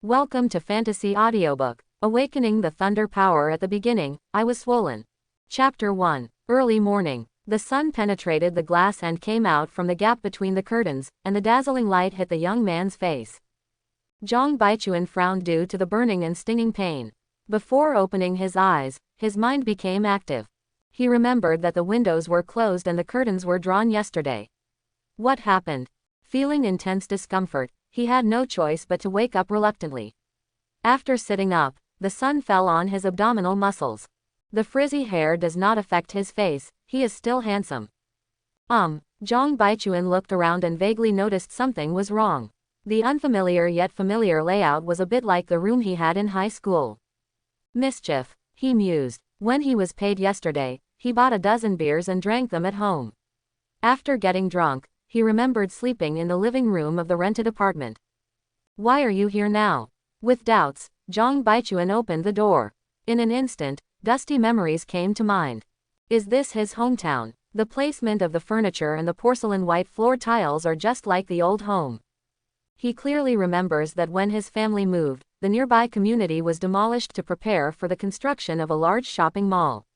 Welcome to Fantasy Audiobook. Awakening the Thunder Power. At the beginning, I was swollen. Chapter 1. Early morning. The sun penetrated the glass and came out from the gap between the curtains, and the dazzling light hit the young man's face. Zhang Baichuan frowned due to the burning and stinging pain. Before opening his eyes, his mind became active. He remembered that the windows were closed and the curtains were drawn yesterday. What happened? Feeling intense discomfort, he had no choice but to wake up reluctantly. After sitting up, the sun fell on his abdominal muscles. The frizzy hair does not affect his face, he is still handsome. Zhang Baichuan looked around and vaguely noticed something was wrong. The unfamiliar yet familiar layout was a bit like the room he had in high school. Mischief, he mused. When he was paid yesterday, he bought a dozen beers and drank them at home. After getting drunk, he remembered sleeping in the living room of the rented apartment. Why are you here now? With doubts, Zhang Baichuan opened the door. In an instant, dusty memories came to mind. Is this his hometown? The placement of the furniture and the porcelain white floor tiles are just like the old home. He clearly remembers that when his family moved, the nearby community was demolished to prepare for the construction of a large shopping mall.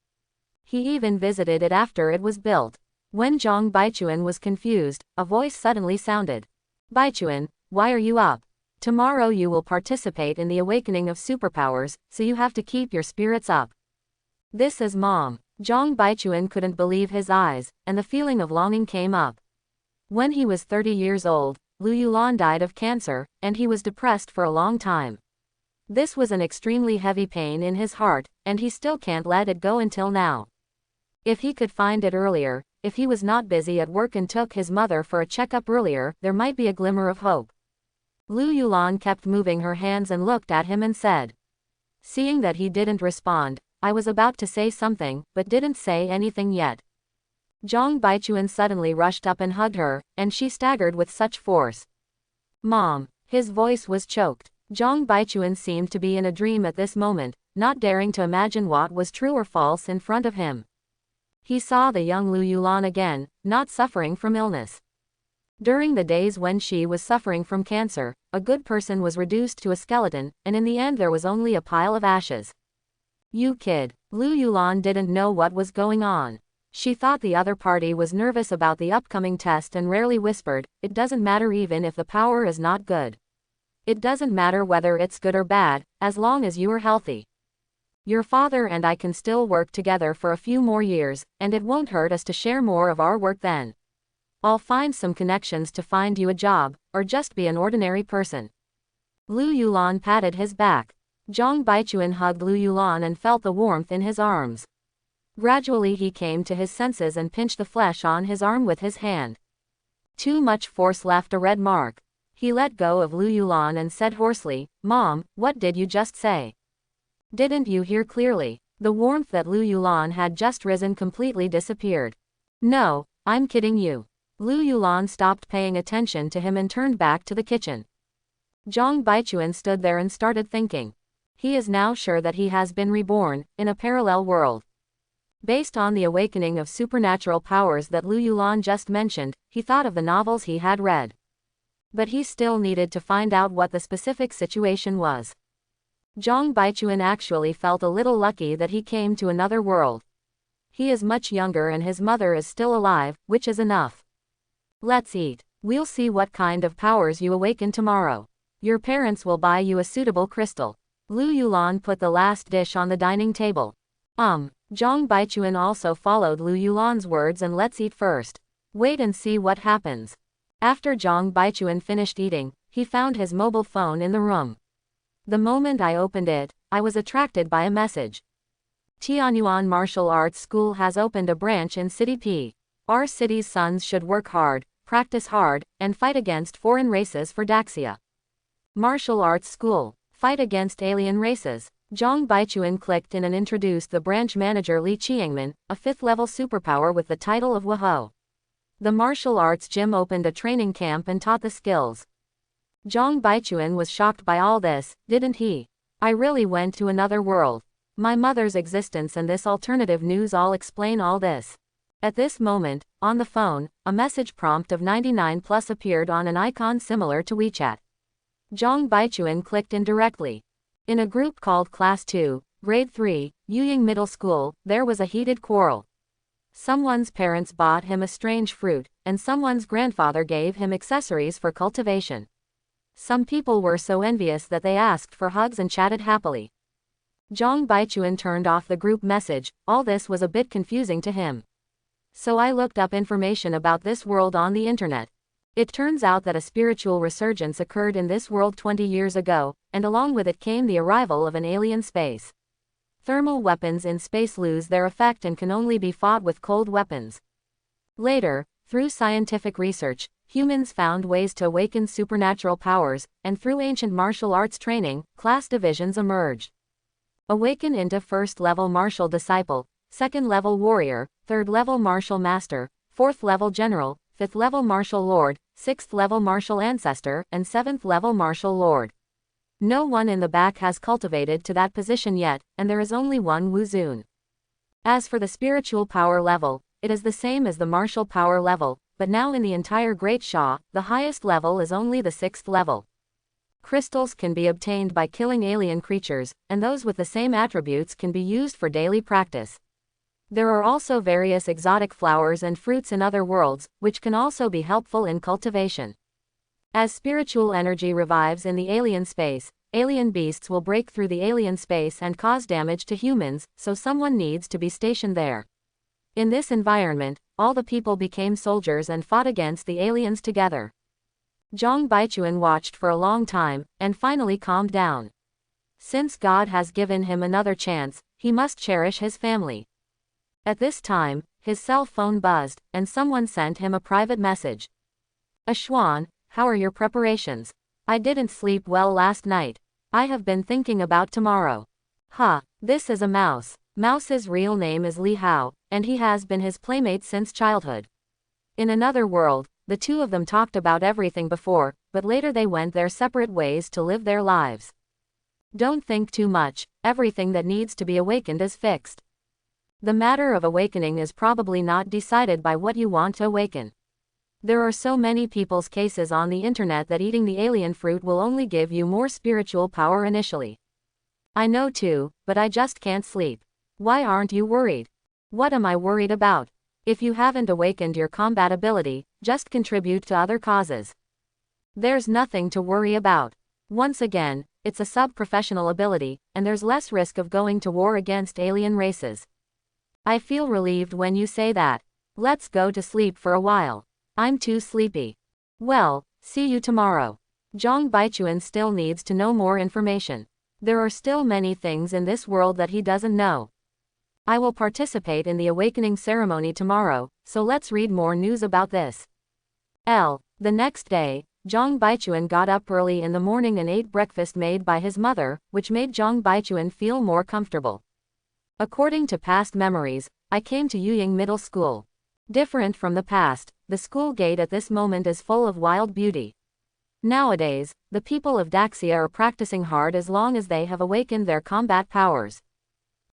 He even visited it after it was built. When Zhang Baichuan was confused, a voice suddenly sounded. Baichuan, why are you up? Tomorrow you will participate in the awakening of superpowers, so you have to keep your spirits up. This is Mom. Zhang Baichuan couldn't believe his eyes, and the feeling of longing came up. When he was 30 years old, Lu Yulan died of cancer, and he was depressed for a long time. This was an extremely heavy pain in his heart, and he still can't let it go until now. If he could find it earlier, if he was not busy at work and took his mother for a checkup earlier, there might be a glimmer of hope. Lu Yulan kept moving her hands and looked at him and said. Seeing that he didn't respond, I was about to say something, but didn't say anything yet. Zhang Baichuan suddenly rushed up and hugged her, and she staggered with such force. Mom. His voice was choked. Zhang Baichuan seemed to be in a dream at this moment, not daring to imagine what was true or false in front of him. He saw the young Lu Yulan again, not suffering from illness. During the days when she was suffering from cancer, a good person was reduced to a skeleton, and in the end there was only a pile of ashes. You kid. Lu Yulan didn't know what was going on. She thought the other party was nervous about the upcoming test and rarely whispered, it doesn't matter even if the power is not good. It doesn't matter whether it's good or bad, as long as you are healthy. Your father and I can still work together for a few more years, and it won't hurt us to share more of our work then. I'll find some connections to find you a job, or just be an ordinary person. Lu Yulan patted his back. Zhang Baichuan hugged Lu Yulan and felt the warmth in his arms. Gradually he came to his senses and pinched the flesh on his arm with his hand. Too much force left a red mark. He let go of Lu Yulan and said hoarsely, Mom, what did you just say? Didn't you hear clearly? The warmth that Lu Yulan had just risen completely disappeared. No, I'm kidding you. Lu Yulan stopped paying attention to him and turned back to the kitchen. Zhang Baichuan stood there and started thinking. He is now sure that he has been reborn, in a parallel world. Based on the awakening of supernatural powers that Lu Yulan just mentioned, he thought of the novels he had read. But he still needed to find out what the specific situation was. Zhang Baichuan actually felt a little lucky that he came to another world. He is much younger and his mother is still alive, which is enough. Let's eat. We'll see what kind of powers you awaken tomorrow. Your parents will buy you a suitable crystal. Lu Yulan put the last dish on the dining table. Zhang Baichuan also followed Lu Yulan's words and let's eat first. Wait and see what happens. After Zhang Baichuan finished eating, he found his mobile phone in the room. The moment I opened it, I was attracted by a message. Tianyuan Martial Arts School has opened a branch in City P. Our city's sons should work hard, practice hard, and fight against foreign races for Daxia. Martial Arts School. Fight against alien races. Zhang Baichuan clicked in and introduced the branch manager Li Qiangman, a 5th-level superpower with the title of Waho. The martial arts gym opened a training camp and taught the skills. Zhang Baichuan was shocked by all this, didn't he? I really went to another world. My mother's existence and this alternative news all explain all this. At this moment, on the phone, a message prompt of 99+ appeared on an icon similar to WeChat. Zhang Baichuan clicked in directly. In a group called Class 2, Grade 3, Yuying Middle School, there was a heated quarrel. Someone's parents bought him a strange fruit, and someone's grandfather gave him accessories for cultivation. Some people were so envious that they asked for hugs and chatted happily. Zhang Baichuan turned off the group message. All this was a bit confusing to him. So I looked up information about this world on the internet. It turns out that a spiritual resurgence occurred in this world 20 years ago, and along with it came the arrival of an alien space. Thermal weapons in space lose their effect and can only be fought with cold weapons. Later, through scientific research, humans found ways to awaken supernatural powers, and through ancient martial arts training, class divisions emerged. Awaken into first-level martial disciple, second-level warrior, third-level martial master, fourth-level general, fifth-level martial lord, sixth-level martial ancestor, and seventh-level martial lord. No one in the back has cultivated to that position yet, and there is only one Wu Zun. As for the spiritual power level, it is the same as the martial power level, but now in the entire Great Sha, the highest level is only the 6th level. Crystals can be obtained by killing alien creatures, and those with the same attributes can be used for daily practice. There are also various exotic flowers and fruits in other worlds, which can also be helpful in cultivation. As spiritual energy revives in the alien space, alien beasts will break through the alien space and cause damage to humans, so someone needs to be stationed there. In this environment, all the people became soldiers and fought against the aliens together. Zhang Baichuan watched for a long time, and finally calmed down. Since God has given him another chance, he must cherish his family. At this time, his cell phone buzzed, and someone sent him a private message. Xuan, how are your preparations? I didn't sleep well last night. I have been thinking about tomorrow. This is a mouse. Mouse's real name is Li Hao, and he has been his playmate since childhood. In another world, the two of them talked about everything before, but later they went their separate ways to live their lives. Don't think too much, everything that needs to be awakened is fixed. The matter of awakening is probably not decided by what you want to awaken. There are so many people's cases on the internet that eating the alien fruit will only give you more spiritual power initially. I know too, but I just can't sleep. Why aren't you worried? What am I worried about? If you haven't awakened your combat ability, just contribute to other causes. There's nothing to worry about. Once again, it's a sub-professional ability, and there's less risk of going to war against alien races. I feel relieved when you say that. Let's go to sleep for a while. I'm too sleepy. Well, see you tomorrow. Zhang Baichuan still needs to know more information. There are still many things in this world that he doesn't know. I will participate in the awakening ceremony tomorrow, so let's read more news about this. The next day, Zhang Baichuan got up early in the morning and ate breakfast made by his mother, which made Zhang Baichuan feel more comfortable. According to past memories, I came to Yuying Middle School. Different from the past, the school gate at this moment is full of wild beauty. Nowadays, the people of Daxia are practicing hard as long as they have awakened their combat powers.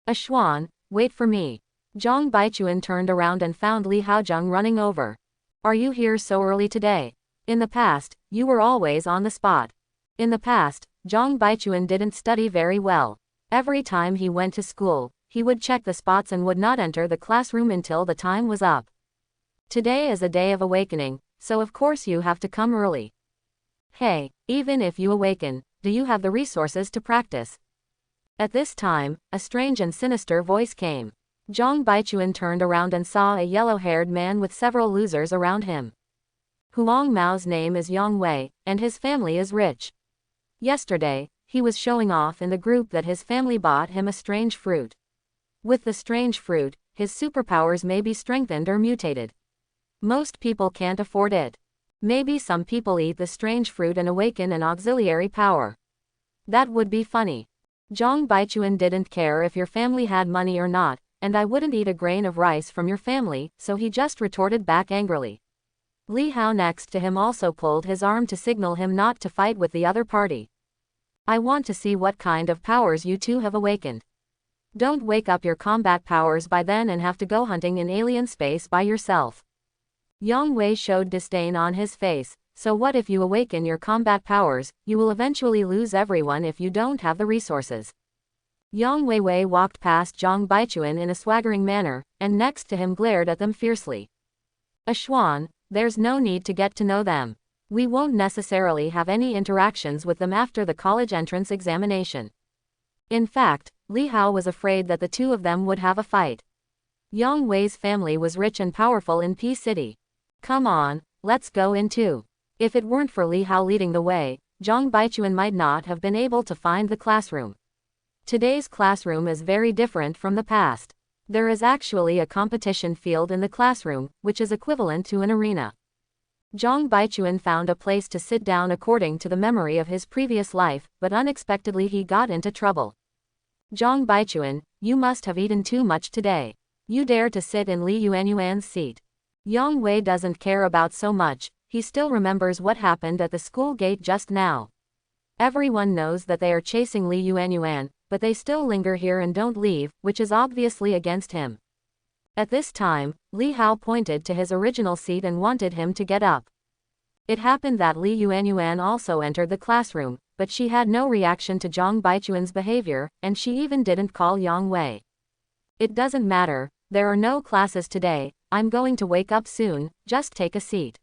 Xuan, wait for me. Zhang Baichuan turned around and found Li Haozheng running over. Are you here so early today? In the past, you were always on the spot. In the past, Zhang Baichuan didn't study very well. Every time he went to school, he would check the spots and would not enter the classroom until the time was up. Today is a day of awakening, so of course you have to come early. Hey, even if you awaken, do you have the resources to practice? At this time, a strange and sinister voice came. Zhang Baichuan turned around and saw a yellow-haired man with several losers around him. Huang Mao's name is Yang Wei, and his family is rich. Yesterday, he was showing off in the group that his family bought him a strange fruit. With the strange fruit, his superpowers may be strengthened or mutated. Most people can't afford it. Maybe some people eat the strange fruit and awaken an auxiliary power. That would be funny. Zhang Baichuan didn't care if your family had money or not, and I wouldn't eat a grain of rice from your family, so he just retorted back angrily. Li Hao next to him also pulled his arm to signal him not to fight with the other party. I want to see what kind of powers you two have awakened. Don't wake up your combat powers by then and have to go hunting in alien space by yourself. Yang Wei showed disdain on his face, So what if you awaken your combat powers? You will eventually lose everyone if you don't have the resources. Yang Weiwei walked past Zhang Baichuan in a swaggering manner, and next to him glared at them fiercely. Xuan, there's no need to get to know them. We won't necessarily have any interactions with them after the college entrance examination. In fact, Li Hao was afraid that the two of them would have a fight. Yang Wei's family was rich and powerful in P City. Come on, let's go in too. If it weren't for Li Hao leading the way, Zhang Baichuan might not have been able to find the classroom. Today's classroom is very different from the past. There is actually a competition field in the classroom, which is equivalent to an arena. Zhang Baichuan found a place to sit down according to the memory of his previous life, but unexpectedly he got into trouble. Zhang Baichuan, you must have eaten too much today. You dare to sit in Li Yuanyuan's seat. Yang Wei doesn't care about so much, he still remembers what happened at the school gate just now. Everyone knows that they are chasing Li Yuanyuan, but they still linger here and don't leave, which is obviously against him. At this time, Li Hao pointed to his original seat and wanted him to get up. It happened that Li Yuanyuan also entered the classroom, but she had no reaction to Zhang Baichuan's behavior, and she even didn't call Yang Wei. It doesn't matter, there are no classes today, I'm going to wake up soon, just take a seat.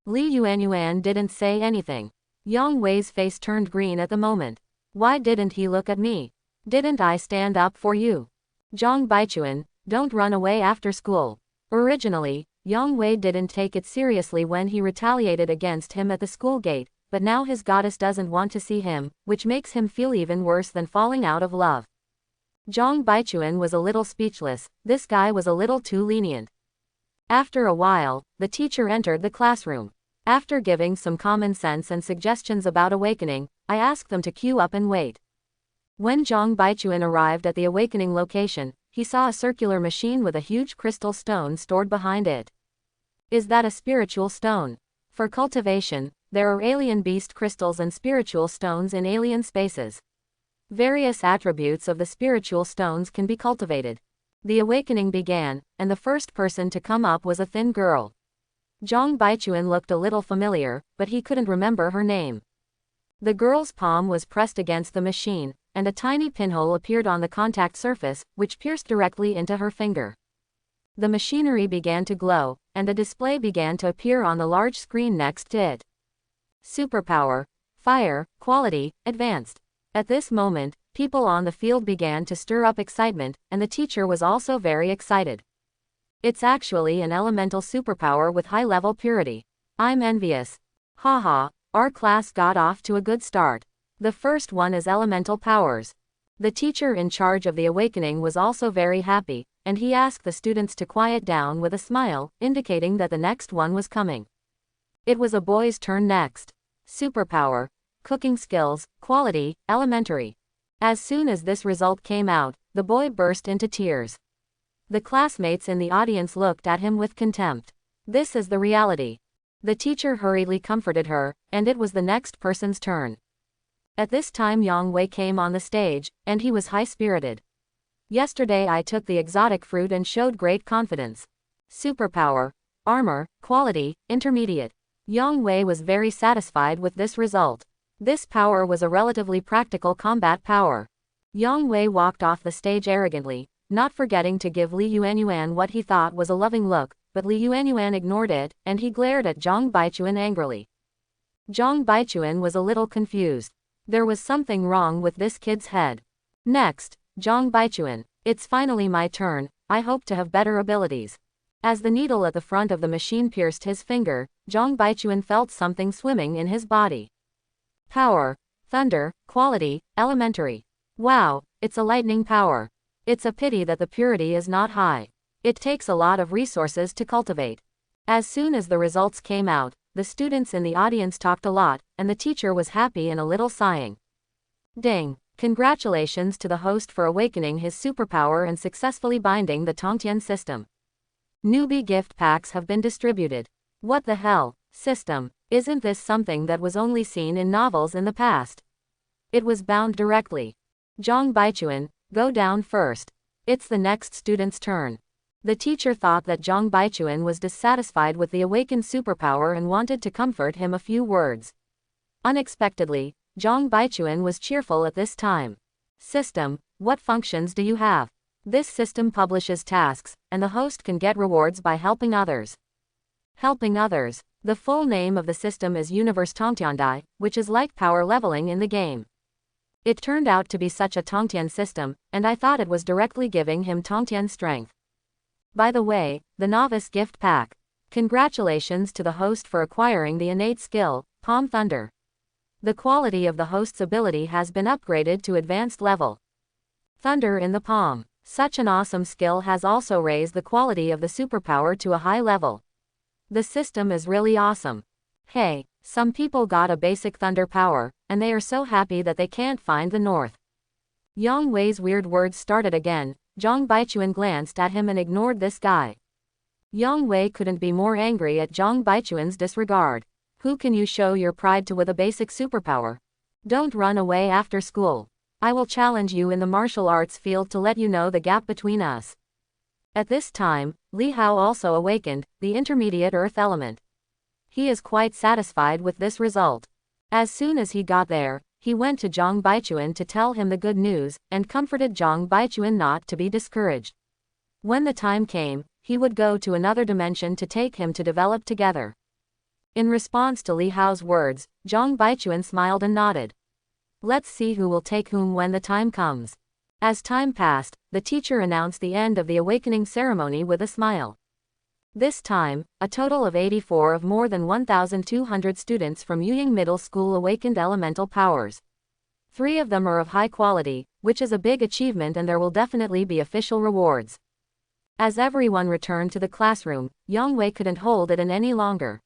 Li Yuanyuan didn't say anything. Yang Wei's face turned green at the moment. Why didn't he look at me? Didn't I stand up for you? Zhang Baichuan, don't run away after school. Originally, Yang Wei didn't take it seriously when he retaliated against him at the school gate, but now his goddess doesn't want to see him, which makes him feel even worse than falling out of love. Zhang Baichuan was a little speechless, this guy was a little too lenient. After a while, the teacher entered the classroom. After giving some common sense and suggestions about awakening, I asked them to queue up and wait. When Zhang Baichuan arrived at the awakening location, he saw a circular machine with a huge crystal stone stored behind it. Is that a spiritual stone? For cultivation, there are alien beast crystals and spiritual stones in alien spaces. Various attributes of the spiritual stones can be cultivated. The awakening began, and the first person to come up was a thin girl. Zhang Baichuan looked a little familiar, but he couldn't remember her name. The girl's palm was pressed against the machine, and a tiny pinhole appeared on the contact surface, which pierced directly into her finger. The machinery began to glow, and a display began to appear on the large screen next to it. Superpower, fire, quality, advanced. At this moment, people on the field began to stir up excitement, and the teacher was also very excited. It's actually an elemental superpower with high-level purity. I'm envious. Haha, our class got off to a good start. The first one is elemental powers. The teacher in charge of the awakening was also very happy, and he asked the students to quiet down with a smile, indicating that the next one was coming. It was a boy's turn next. Superpower, cooking skills, quality, elementary. As soon as this result came out, the boy burst into tears. The classmates in the audience looked at him with contempt. This is the reality. The teacher hurriedly comforted her, and it was the next person's turn. At this time Yang Wei came on the stage, and he was high-spirited. Yesterday I took the exotic fruit and showed great confidence. Superpower, armor, quality, intermediate. Yang Wei was very satisfied with this result. This power was a relatively practical combat power. Yang Wei walked off the stage arrogantly, not forgetting to give Li Yuanyuan what he thought was a loving look, but Li Yuanyuan ignored it, and he glared at Zhang Baichuan angrily. Zhang Baichuan was a little confused. There was something wrong with this kid's head. Next, Zhang Baichuan, it's finally my turn, I hope to have better abilities. As the needle at the front of the machine pierced his finger, Zhang Baichuan felt something swimming in his body. Power, thunder, quality, elementary. Wow, it's a lightning power. It's a pity that the purity is not high. It takes a lot of resources to cultivate. As soon as the results came out, the students in the audience talked a lot, and the teacher was happy and a little sighing. Ding! Congratulations to the host for awakening his superpower and successfully binding the Tongtian system. Newbie gift packs have been distributed. What the hell, system? Isn't this something that was only seen in novels in the past? It was bound directly. Zhang Baichuan, go down first. It's the next student's turn. The teacher thought that Zhang Baichuan was dissatisfied with the awakened superpower and wanted to comfort him a few words. Unexpectedly, Zhang Baichuan was cheerful at this time. System, what functions do you have? This system publishes tasks, and the host can get rewards by helping others. Helping others. The full name of the system is Universe Tongtiandai, which is like power leveling in the game. It turned out to be such a Tongtian system, and I thought it was directly giving him Tongtian strength. By the way, the novice gift pack. Congratulations to the host for acquiring the innate skill, Palm Thunder. The quality of the host's ability has been upgraded to advanced level. Thunder in the palm. Such an awesome skill has also raised the quality of the superpower to a high level. The system is really awesome. Hey, some people got a basic thunder power, and they are so happy that they can't find the north. Yang Wei's weird words started again. Zhang Baichuan glanced at him and ignored this guy. Yang Wei couldn't be more angry at Zhang Baichuan's disregard. Who can you show your pride to with a basic superpower? Don't run away after school. I will challenge you in the martial arts field to let you know the gap between us. At this time, Li Hao also awakened, the intermediate earth element. He is quite satisfied with this result. As soon as he got there, he went to Zhang Baichuan to tell him the good news, and comforted Zhang Baichuan not to be discouraged. When the time came, he would go to another dimension to take him to develop together. In response to Li Hao's words, Zhang Baichuan smiled and nodded. Let's see who will take whom when the time comes. As time passed, the teacher announced the end of the awakening ceremony with a smile. This time, a total of 84 of more than 1,200 students from Yuying Middle School awakened elemental powers. 3 of them are of high quality, which is a big achievement, and there will definitely be official rewards. As everyone returned to the classroom, Yang Wei couldn't hold it in any longer.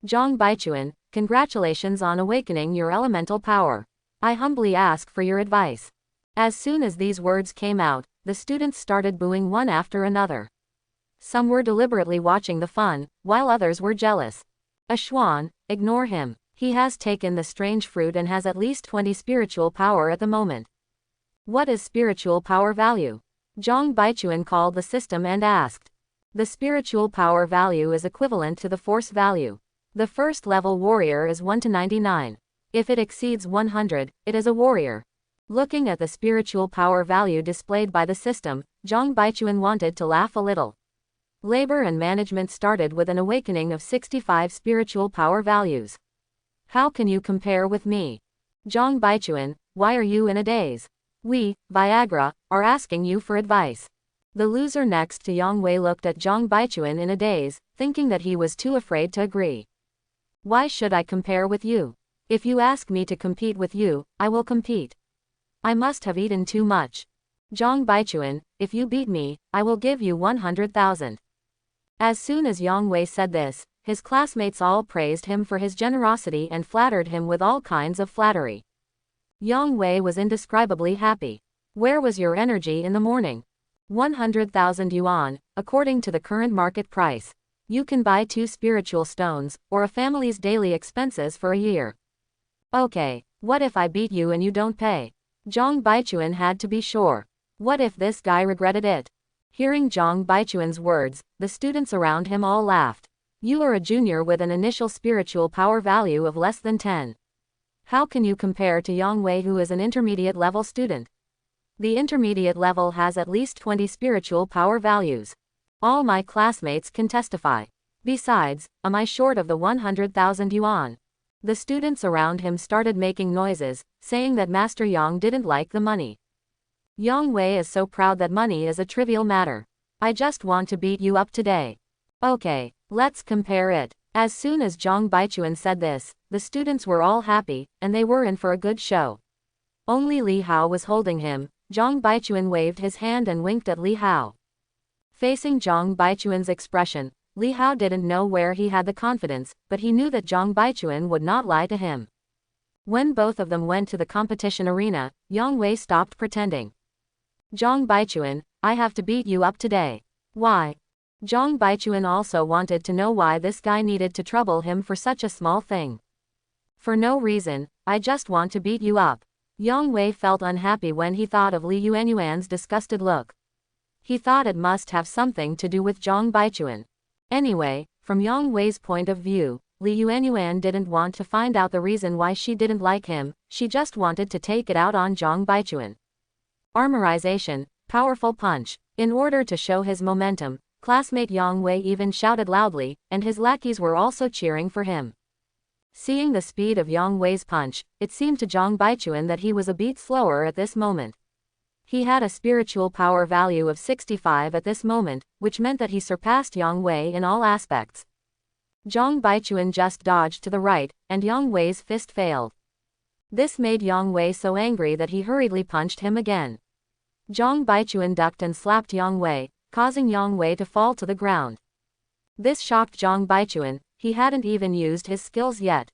Zhang Baichuan, congratulations on awakening your elemental power. I humbly ask for your advice. As soon as these words came out, the students started booing one after another. Some were deliberately watching the fun, while others were jealous. Ashuan, ignore him. He has taken the strange fruit and has at least 20 spiritual power at the moment. What is spiritual power value? Zhang Baichuan called the system and asked. The spiritual power value is equivalent to the force value. The first level warrior is 1 to 99. If it exceeds 100, it is a warrior. Looking at the spiritual power value displayed by the system, Zhang Baichuan wanted to laugh a little. Labor and management started with an awakening of 65 spiritual power values. How can you compare with me? Zhang Baichuan, why are you in a daze? We, Viagra, are asking you for advice. The loser next to Yang Wei looked at Zhang Baichuan in a daze, thinking that he was too afraid to agree. Why should I compare with you? If you ask me to compete with you, I will compete. I must have eaten too much. Zhang Baichuan, if you beat me, I will give you 100,000. As soon as Yang Wei said this, his classmates all praised him for his generosity and flattered him with all kinds of flattery. Yang Wei was indescribably happy. Where was your energy in the morning? 100,000 yuan, according to the current market price. You can buy 2 spiritual stones, or a family's daily expenses for a year. Okay, what if I beat you and you don't pay? Zhang Baichuan had to be sure. What if this guy regretted it? Hearing Zhang Baichuan's words, the students around him all laughed. You are a junior with an initial spiritual power value of less than 10. How can you compare to Yang Wei, who is an intermediate level student? The intermediate level has at least 20 spiritual power values. All my classmates can testify. Besides, am I short of the 100,000 yuan? The students around him started making noises, saying that Master Yang didn't like the money. Yang Wei is so proud that money is a trivial matter. I just want to beat you up today. Okay, let's compare it. As soon as Zhang Baichuan said this, the students were all happy, and they were in for a good show. Only Li Hao was holding him. Zhang Baichuan waved his hand and winked at Li Hao. Facing Zhang Baichuan's expression, Li Hao didn't know where he had the confidence, but he knew that Zhang Baichuan would not lie to him. When both of them went to the competition arena, Yang Wei stopped pretending. Zhang Baichuan, I have to beat you up today. Why? Zhang Baichuan also wanted to know why this guy needed to trouble him for such a small thing. For no reason, I just want to beat you up. Yang Wei felt unhappy when he thought of Li Yuanyuan's disgusted look. He thought it must have something to do with Zhang Baichuan. Anyway, from Yang Wei's point of view, Li Yuanyuan didn't want to find out the reason why she didn't like him, she just wanted to take it out on Zhang Baichuan. Armorization, powerful punch. In order to show his momentum, classmate Yang Wei even shouted loudly, and his lackeys were also cheering for him. Seeing the speed of Yang Wei's punch, it seemed to Zhang Baichuan that he was a beat slower at this moment. He had a spiritual power value of 65 at this moment, which meant that he surpassed Yang Wei in all aspects. Zhang Baichuan just dodged to the right, and Yang Wei's fist failed. This made Yang Wei so angry that he hurriedly punched him again. Zhang Baichuan ducked and slapped Yang Wei, causing Yang Wei to fall to the ground. This shocked Zhang Baichuan, he hadn't even used his skills yet.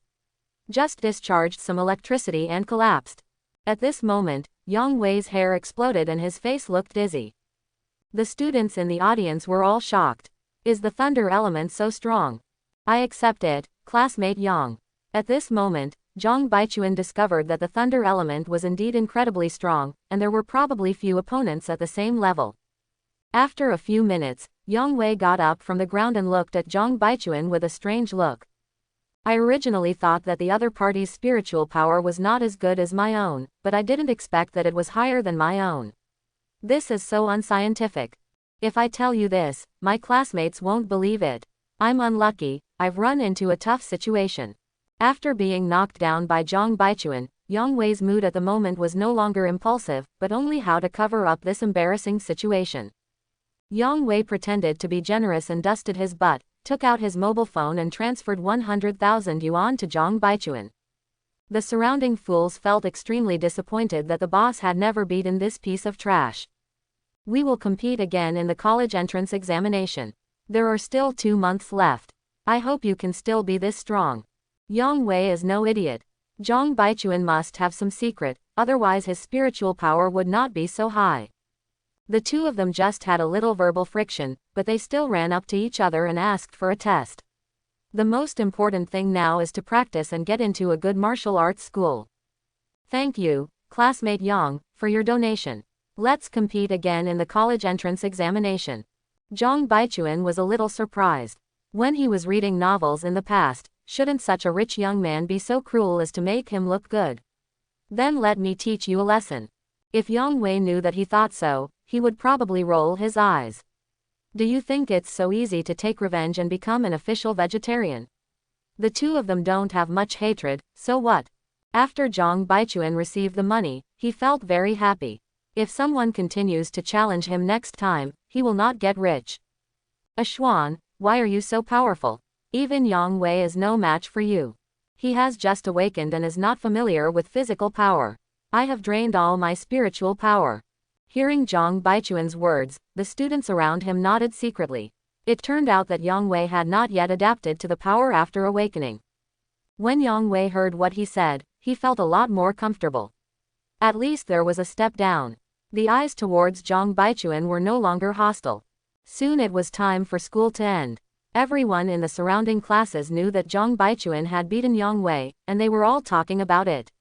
Just discharged some electricity and collapsed. At this moment, Yang Wei's hair exploded and his face looked dizzy. The students in the audience were all shocked. Is the thunder element so strong? I accept it, classmate Yang. At this moment, Zhang Baichuan discovered that the thunder element was indeed incredibly strong, and there were probably few opponents at the same level. After a few minutes, Yang Wei got up from the ground and looked at Zhang Baichuan with a strange look. I originally thought that the other party's spiritual power was not as good as my own, but I didn't expect that it was higher than my own. This is so unscientific. If I tell you this, my classmates won't believe it. I'm unlucky, I've run into a tough situation. After being knocked down by Zhang Baichuan, Yang Wei's mood at the moment was no longer impulsive, but only how to cover up this embarrassing situation. Yang Wei pretended to be generous and dusted his butt, took out his mobile phone and transferred 100,000 yuan to Zhang Baichuan. The surrounding fools felt extremely disappointed that the boss had never beaten this piece of trash. We will compete again in the college entrance examination. There are still 2 months left. I hope you can still be this strong. Yang Wei is no idiot. Zhang Baichuan must have some secret, otherwise his spiritual power would not be so high. The two of them just had a little verbal friction, but they still ran up to each other and asked for a test. The most important thing now is to practice and get into a good martial arts school. Thank you, classmate Yang, for your donation. Let's compete again in the college entrance examination. Zhang Baichuan was a little surprised. When he was reading novels in the past, shouldn't such a rich young man be so cruel as to make him look good? Then let me teach you a lesson. If Yang Wei knew that he thought so, he would probably roll his eyes. Do you think it's so easy to take revenge and become an official vegetarian? The two of them don't have much hatred, so what? After Zhang Baichuan received the money, he felt very happy. If someone continues to challenge him next time, he will not get rich. Ashuan, why are you so powerful? Even Yang Wei is no match for you. He has just awakened and is not familiar with physical power. I have drained all my spiritual power. Hearing Zhang Baichuan's words, the students around him nodded secretly. It turned out that Yang Wei had not yet adapted to the power after awakening. When Yang Wei heard what he said, he felt a lot more comfortable. At least there was a step down. The eyes towards Zhang Baichuan were no longer hostile. Soon it was time for school to end. Everyone in the surrounding classes knew that Zhang Baichuan had beaten Yang Wei, and they were all talking about it.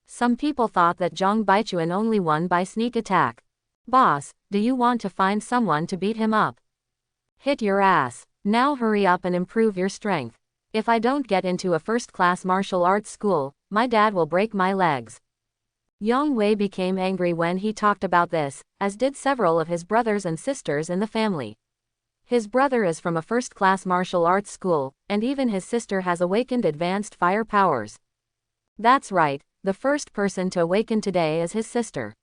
Some people thought that Zhang Baichuan only won by sneak attack. Boss, do you want to find someone to beat him up? Hit your ass. Now hurry up and improve your strength. If I don't get into a first-class martial arts school, my dad will break my legs. Yang Wei became angry when he talked about this, as did several of his brothers and sisters in the family. His brother is from a first-class martial arts school, and even his sister has awakened advanced fire powers. That's right, the first person to awaken today is his sister.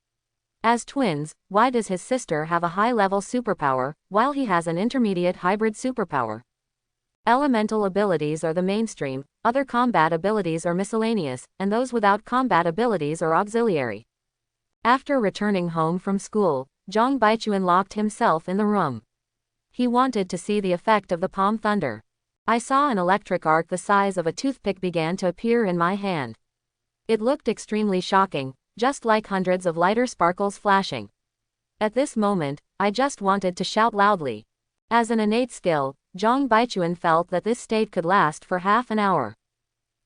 As twins, why does his sister have a high-level superpower, while he has an intermediate hybrid superpower? Elemental abilities are the mainstream, other combat abilities are miscellaneous, and those without combat abilities are auxiliary. After returning home from school, Zhang Baichuan locked himself in the room. He wanted to see the effect of the palm thunder. I saw an electric arc the size of a toothpick began to appear in my hand. It looked extremely shocking, just like hundreds of lighter sparkles flashing. At this moment, I just wanted to shout loudly. As an innate skill, Zhang Baichuan felt that this state could last for half an hour.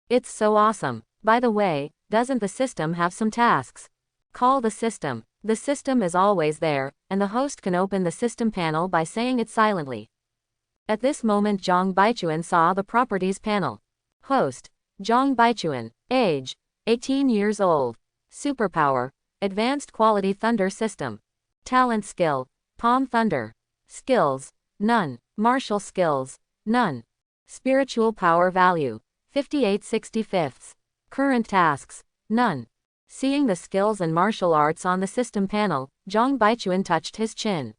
It's so awesome. By the way, doesn't the system have some tasks? Call the system. The system is always there, and the host can open the system panel by saying it silently. At this moment Zhang Baichuan saw the properties panel. Host: Zhang Baichuan. Age: 18 years old. Superpower: Advanced Quality Thunder System. Talent skill: Palm Thunder. Skills: none. Martial skills: none. Spiritual power value: 58/65. Current tasks: none. Seeing the skills and martial arts on the system panel, Zhang Baichuan touched his chin.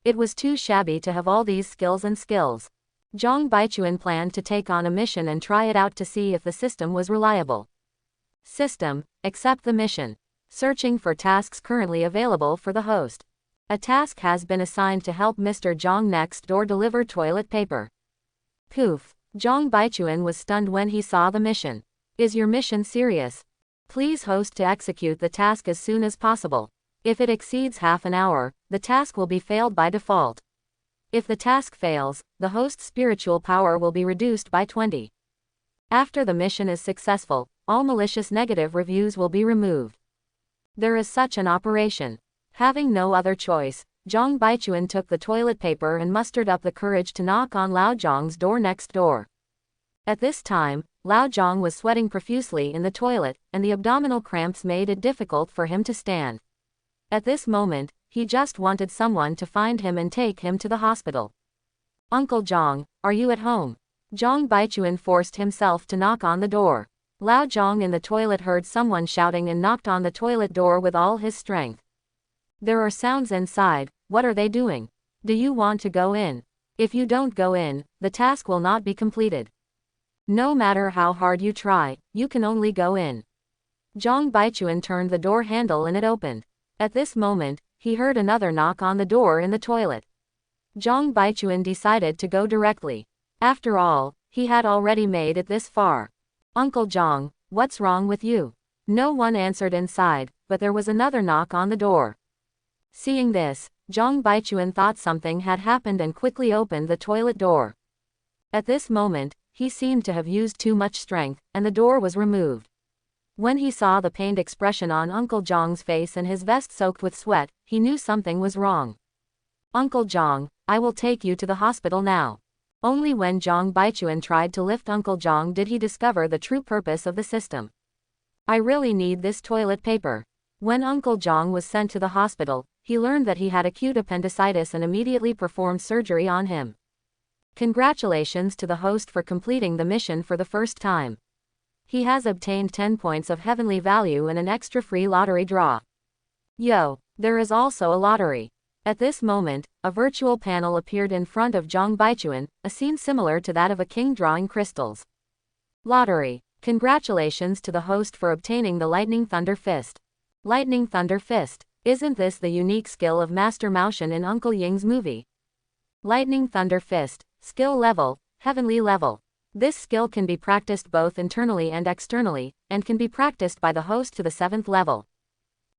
It was too shabby to have all these skills and skills. Zhang Baichuan planned to take on a mission and try it out to see if the system was reliable. System: accept the mission. Searching for tasks currently available for the host. A task has been assigned to help Mr. Zhang next door deliver toilet paper. Poof! Zhang Baichuan was stunned when he saw the mission. Is your mission serious? Please host to execute the task as soon as possible. If it exceeds half an hour, the task will be failed by default. If the task fails, the host's spiritual power will be reduced by 20. After the mission is successful, all malicious negative reviews will be removed. There is such an operation. Having no other choice, Zhang Baichuan took the toilet paper and mustered up the courage to knock on Lao Zhang's door next door. At this time, Lao Zhang was sweating profusely in the toilet, and the abdominal cramps made it difficult for him to stand. At this moment, he just wanted someone to find him and take him to the hospital. Uncle Zhang, are you at home? Zhang Baichuan forced himself to knock on the door. Lao Zhang in the toilet heard someone shouting and knocked on the toilet door with all his strength. There are sounds inside. What are they doing? Do you want to go in? If you don't go in, the task will not be completed. No matter how hard you try, you can only go in. Zhang Baichuan turned the door handle and it opened. At this moment, he heard another knock on the door in the toilet. Zhang Baichuan decided to go directly. After all, he had already made it this far. Uncle Zhang, what's wrong with you? No one answered inside, but there was another knock on the door. Seeing this, Zhang Baichuan thought something had happened and quickly opened the toilet door. At this moment, he seemed to have used too much strength, and the door was removed. When he saw the pained expression on Uncle Zhang's face and his vest soaked with sweat, he knew something was wrong. Uncle Zhang, I will take you to the hospital now. Only when Zhang Baichuan tried to lift Uncle Zhang did he discover the true purpose of the system. I really need this toilet paper. When Uncle Zhang was sent to the hospital, he learned that he had acute appendicitis and immediately performed surgery on him. Congratulations to the host for completing the mission for the first time. He has obtained 10 points of heavenly value and an extra free lottery draw. Yo, there is also a lottery. At this moment, a virtual panel appeared in front of Zhang Baichuan, a scene similar to that of a king drawing crystals. Lottery. Congratulations to the host for obtaining the Lightning Thunder Fist. Lightning Thunder Fist. Isn't this the unique skill of Master Maoshan in Uncle Ying's movie? Lightning Thunder Fist. Skill level, heavenly level. This skill can be practiced both internally and externally, and can be practiced by the host to the 7th level.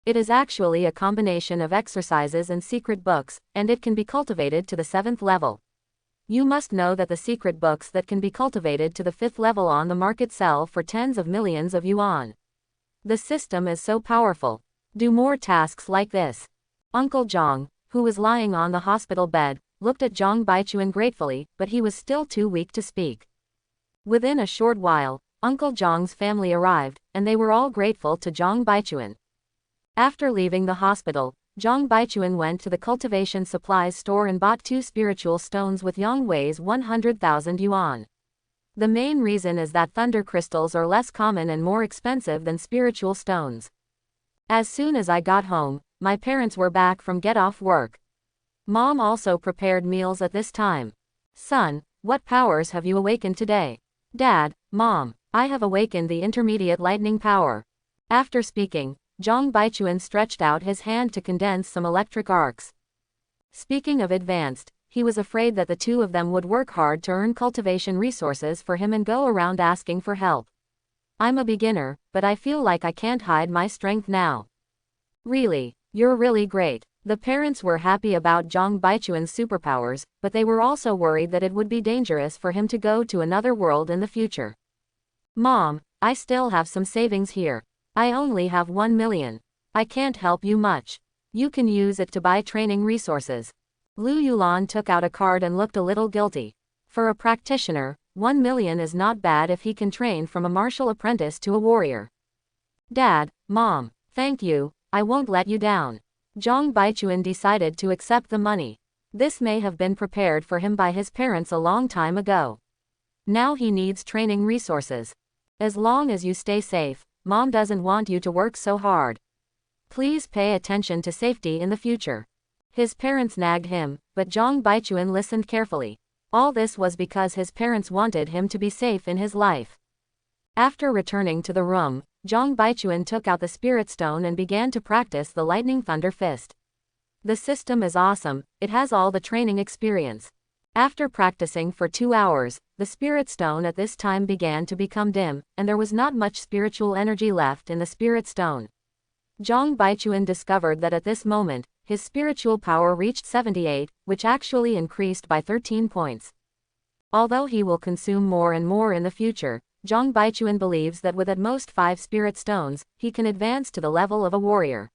It is actually a combination of exercises and secret books, and it can be cultivated to the 7th level. You must know that the secret books that can be cultivated to the 5th level on the market sell for tens of millions of yuan. The system is so powerful. Do more tasks like this. Uncle Zhang, who was lying on the hospital bed, looked at Zhang Baichuan gratefully, but he was still too weak to speak. Within a short while, Uncle Zhang's family arrived, and they were all grateful to Zhang Baichuan. After leaving the hospital, Zhang Baichuan went to the cultivation supplies store and bought 2 spiritual stones with yang weighs 100,000 yuan. The main reason is that thunder crystals are less common and more expensive than spiritual stones. As soon as I got home, my parents were back from get off work. Mom also prepared meals at this time. Son, what powers have you awakened today? Dad, Mom, I have awakened the intermediate lightning power. After speaking, Zhang Baichuan stretched out his hand to condense some electric arcs. Speaking of advanced, he was afraid that the two of them would work hard to earn cultivation resources for him and go around asking for help. I'm a beginner, but I feel like I can't hide my strength now. Really, you're really great. The parents were happy about Zhang Baichuan's superpowers, but they were also worried that it would be dangerous for him to go to another world in the future. Mom, I still have some savings here. I only have 1 million. I can't help you much. You can use it to buy training resources. Lu Yulan took out a card and looked a little guilty. For a practitioner, 1 million is not bad if he can train from a martial apprentice to a warrior. Dad, Mom, thank you, I won't let you down. Zhang Baichuan decided to accept the money. This may have been prepared for him by his parents a long time ago. Now he needs training resources. As long as you stay safe, Mom doesn't want you to work so hard. Please pay attention to safety in the future. His parents nagged him, but Zhang Baichuan listened carefully. All this was because his parents wanted him to be safe in his life. After returning to the room, Zhang Baichuan took out the spirit stone and began to practice the lightning thunder fist. The system is awesome, it has all the training experience. After practicing for 2 hours, the spirit stone at this time began to become dim, and there was not much spiritual energy left in the spirit stone. Zhang Baichuan discovered that at this moment, his spiritual power reached 78, which actually increased by 13 points. Although he will consume more and more in the future, Zhang Baichuan believes that with at most 5 spirit stones, he can advance to the level of a warrior.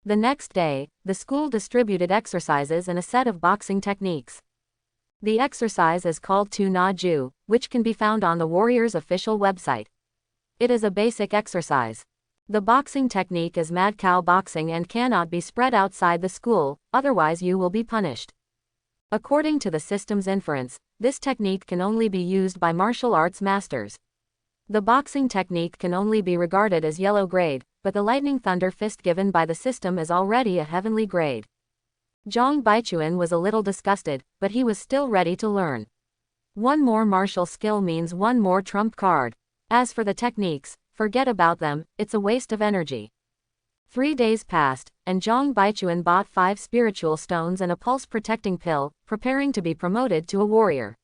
The next day, the school distributed exercises and a set of boxing techniques. The exercise is called Tu Na Ju, which can be found on the warrior's official website. It is a basic exercise. The boxing technique is mad cow boxing and cannot be spread outside the school, otherwise you will be punished. According to the system's inference, this technique can only be used by martial arts masters. The boxing technique can only be regarded as yellow grade, but the lightning thunder fist given by the system is already a heavenly grade. Zhang Baichuan was a little disgusted, but he was still ready to learn. One more martial skill means one more trump card. As for the techniques, forget about them, it's a waste of energy. 3 days passed, and Zhang Baichuan bought 5 spiritual stones and a pulse-protecting pill, preparing to be promoted to a warrior.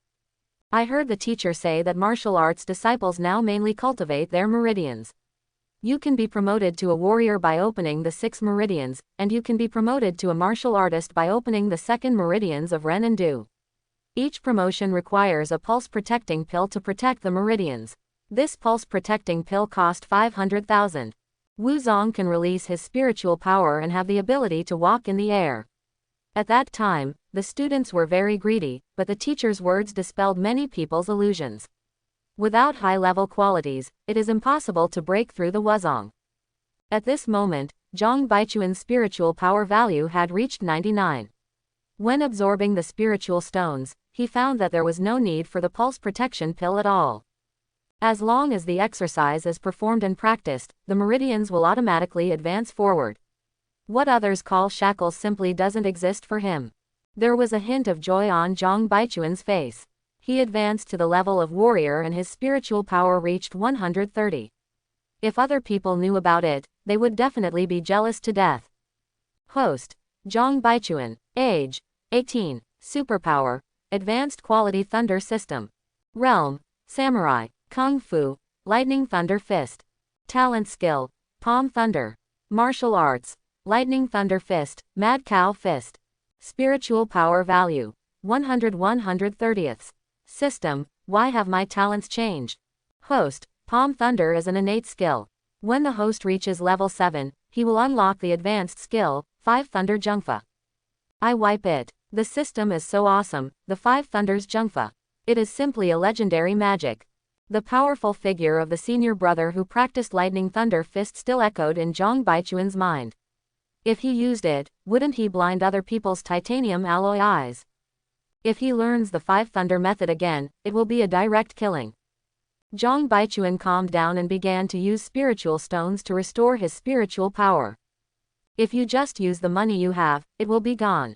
I heard the teacher say that martial arts disciples now mainly cultivate their meridians. You can be promoted to a warrior by opening the 6 meridians, and you can be promoted to a martial artist by opening the 2nd meridians of Ren and Du. Each promotion requires a pulse-protecting pill to protect the meridians. This pulse-protecting pill cost 500,000. Wu Zong can release his spiritual power and have the ability to walk in the air. At that time, the students were very greedy, but the teacher's words dispelled many people's illusions. Without high-level qualities, it is impossible to break through the Wuzong. At this moment, Zhang Baichuan's spiritual power value had reached 99. When absorbing the spiritual stones, he found that there was no need for the pulse protection pill at all. As long as the exercise is performed and practiced, the meridians will automatically advance forward. What others call shackles simply doesn't exist for him. There was a hint of joy on Zhang Baichuan's face. He advanced to the level of warrior and his spiritual power reached 130. If other people knew about it, they would definitely be jealous to death. Host: Zhang Baichuan. Age: 18. Superpower: Advanced Quality Thunder System. Realm: Samurai. Kung Fu, Lightning Thunder Fist. Talent Skill, Palm Thunder. Martial Arts, Lightning Thunder Fist, Mad Cow Fist. Spiritual Power Value, 100/130. System: Why have my talents changed? Host: Palm Thunder is an innate skill. When the host reaches level 7, he will unlock the advanced skill, 5 Thunder Jungfa. I wipe it. The system is so awesome, the 5 Thunders Jungfa. It is simply a legendary magic. The powerful figure of the senior brother who practiced Lightning Thunder Fist still echoed in Zhang Baichuan's mind. If he used it, wouldn't he blind other people's titanium alloy eyes? If he learns the 5 Thunder method again, it will be a direct killing. Zhang Baichuan calmed down and began to use spiritual stones to restore his spiritual power. If you just use the money you have, it will be gone.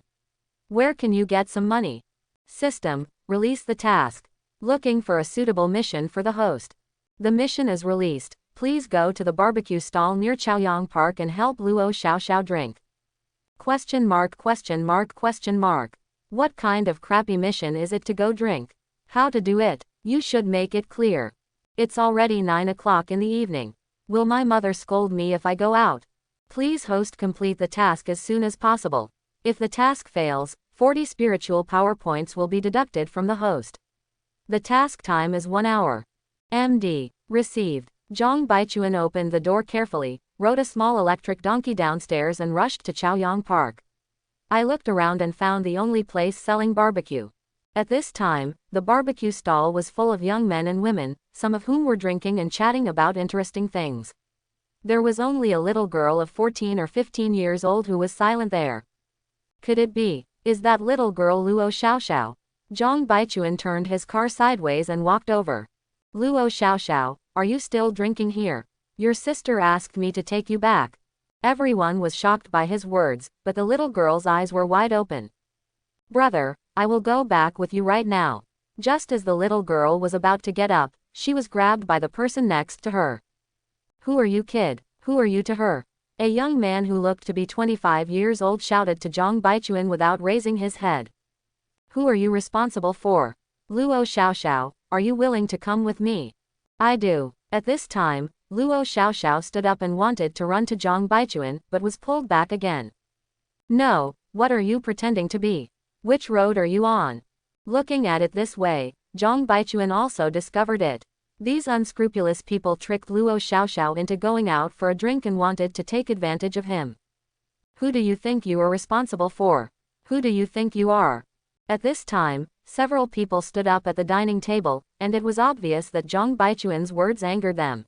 Where can you get some money? System: Release the task. Looking for a suitable mission for the host. The mission is released. Please go to the barbecue stall near Chaoyang Park and help Luo Xiao drink. ? What kind of crappy mission is it to go drink? How to do it? You should make it clear. It's already 9 o'clock in the evening. Will my mother scold me if I go out? Please host, complete the task as soon as possible. If the task fails, 40 spiritual power points will be deducted from the host. The task time is 1 hour. MD. Received. Zhang Baichuan opened the door carefully, rode a small electric donkey downstairs and rushed to Chaoyang Park. I looked around and found the only place selling barbecue. At this time, the barbecue stall was full of young men and women, some of whom were drinking and chatting about interesting things. There was only a little girl of 14 or 15 years old who was silent there. Could it be? Is that little girl Luo Xiaoxiao? Zhang Baichuan turned his car sideways and walked over. Luo Xiaoxiao, are you still drinking here? Your sister asked me to take you back. Everyone was shocked by his words, but the little girl's eyes were wide open. Brother, I will go back with you right now. Just as the little girl was about to get up, she was grabbed by the person next to her. Who are you, kid? Who are you to her? A young man who looked to be 25 years old shouted to Zhang Baichuan without raising his head. Who are you responsible for? Luo Xiaoxiao, are you willing to come with me? I do. At this time, Luo Xiaoxiao stood up and wanted to run to Zhang Baichuan, but was pulled back again. No, what are you pretending to be? Which road are you on? Looking at it this way, Zhang Baichuan also discovered it. These unscrupulous people tricked Luo Xiaoxiao into going out for a drink and wanted to take advantage of him. Who do you think you are responsible for? Who do you think you are? At this time, several people stood up at the dining table, and it was obvious that Zhang Baichuan's words angered them.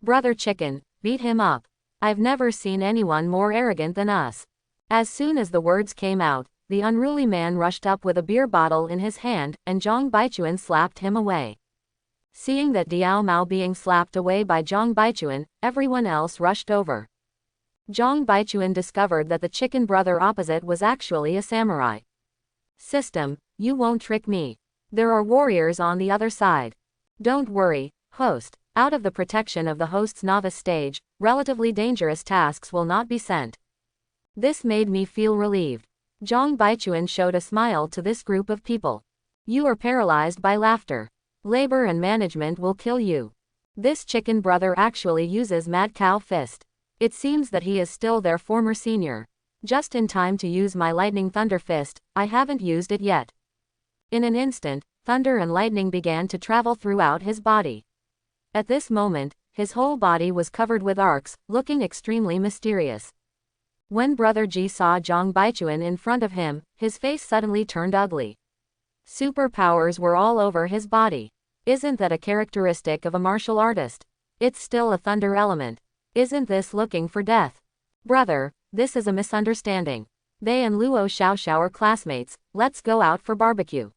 Brother Chicken, beat him up. I've never seen anyone more arrogant than us. As soon as the words came out, the unruly man rushed up with a beer bottle in his hand, and Zhang Baichuan slapped him away. Seeing that Diao Mao being slapped away by Zhang Baichuan, everyone else rushed over. Zhang Baichuan discovered that the chicken brother opposite was actually a samurai. System, you won't trick me. There are warriors on the other side. Don't worry, host. Out of the protection of the host's novice stage, relatively dangerous tasks will not be sent. This made me feel relieved. Zhang Baichuan showed a smile to this group of people. You are paralyzed by laughter. Labor and management will kill you. This chicken brother actually uses Mad Cow Fist. It seems that he is still their former senior. Just in time to use my Lightning Thunder Fist, I haven't used it yet. In an instant, thunder and lightning began to travel throughout his body. At this moment, his whole body was covered with arcs, looking extremely mysterious. When Brother Ji saw Zhang Baichuan in front of him, his face suddenly turned ugly. Superpowers were all over his body. Isn't that a characteristic of a martial artist? It's still a thunder element. Isn't this looking for death? Brother, this is a misunderstanding. They and Luo Xiaoxiao are classmates, let's go out for barbecue.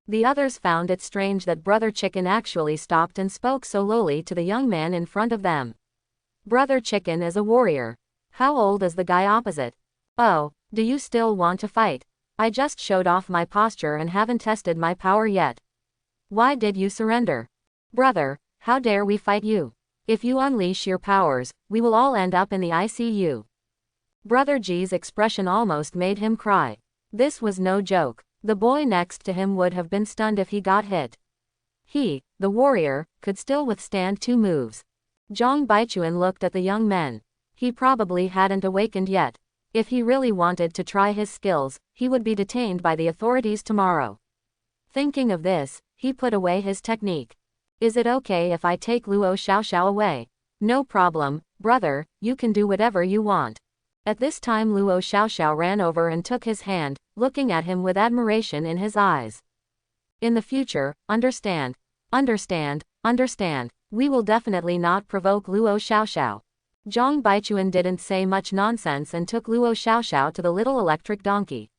The others found it strange that Brother Chicken actually stopped and spoke so lowly to the young man in front of them. Brother Chicken is a warrior. How old is the guy opposite? Oh, do you still want to fight? I just showed off my posture and haven't tested my power yet. Why did you surrender? Brother, how dare we fight you? If you unleash your powers, we will all end up in the ICU. Brother G's expression almost made him cry. This was no joke. The boy next to him would have been stunned if he got hit. He, the warrior, could still withstand 2 moves. Zhang Baichuan looked at the young men. He probably hadn't awakened yet. If he really wanted to try his skills, he would be detained by the authorities tomorrow. Thinking of this, he put away his technique. Is it okay if I take Luo Xiaoxiao away? No problem, brother, you can do whatever you want. At this time Luo Xiaoxiao ran over and took his hand, looking at him with admiration in his eyes. In the future, understand, we will definitely not provoke Luo Xiaoxiao. Zhang Baichuan didn't say much nonsense and took Luo Xiaoxiao to the little electric donkey.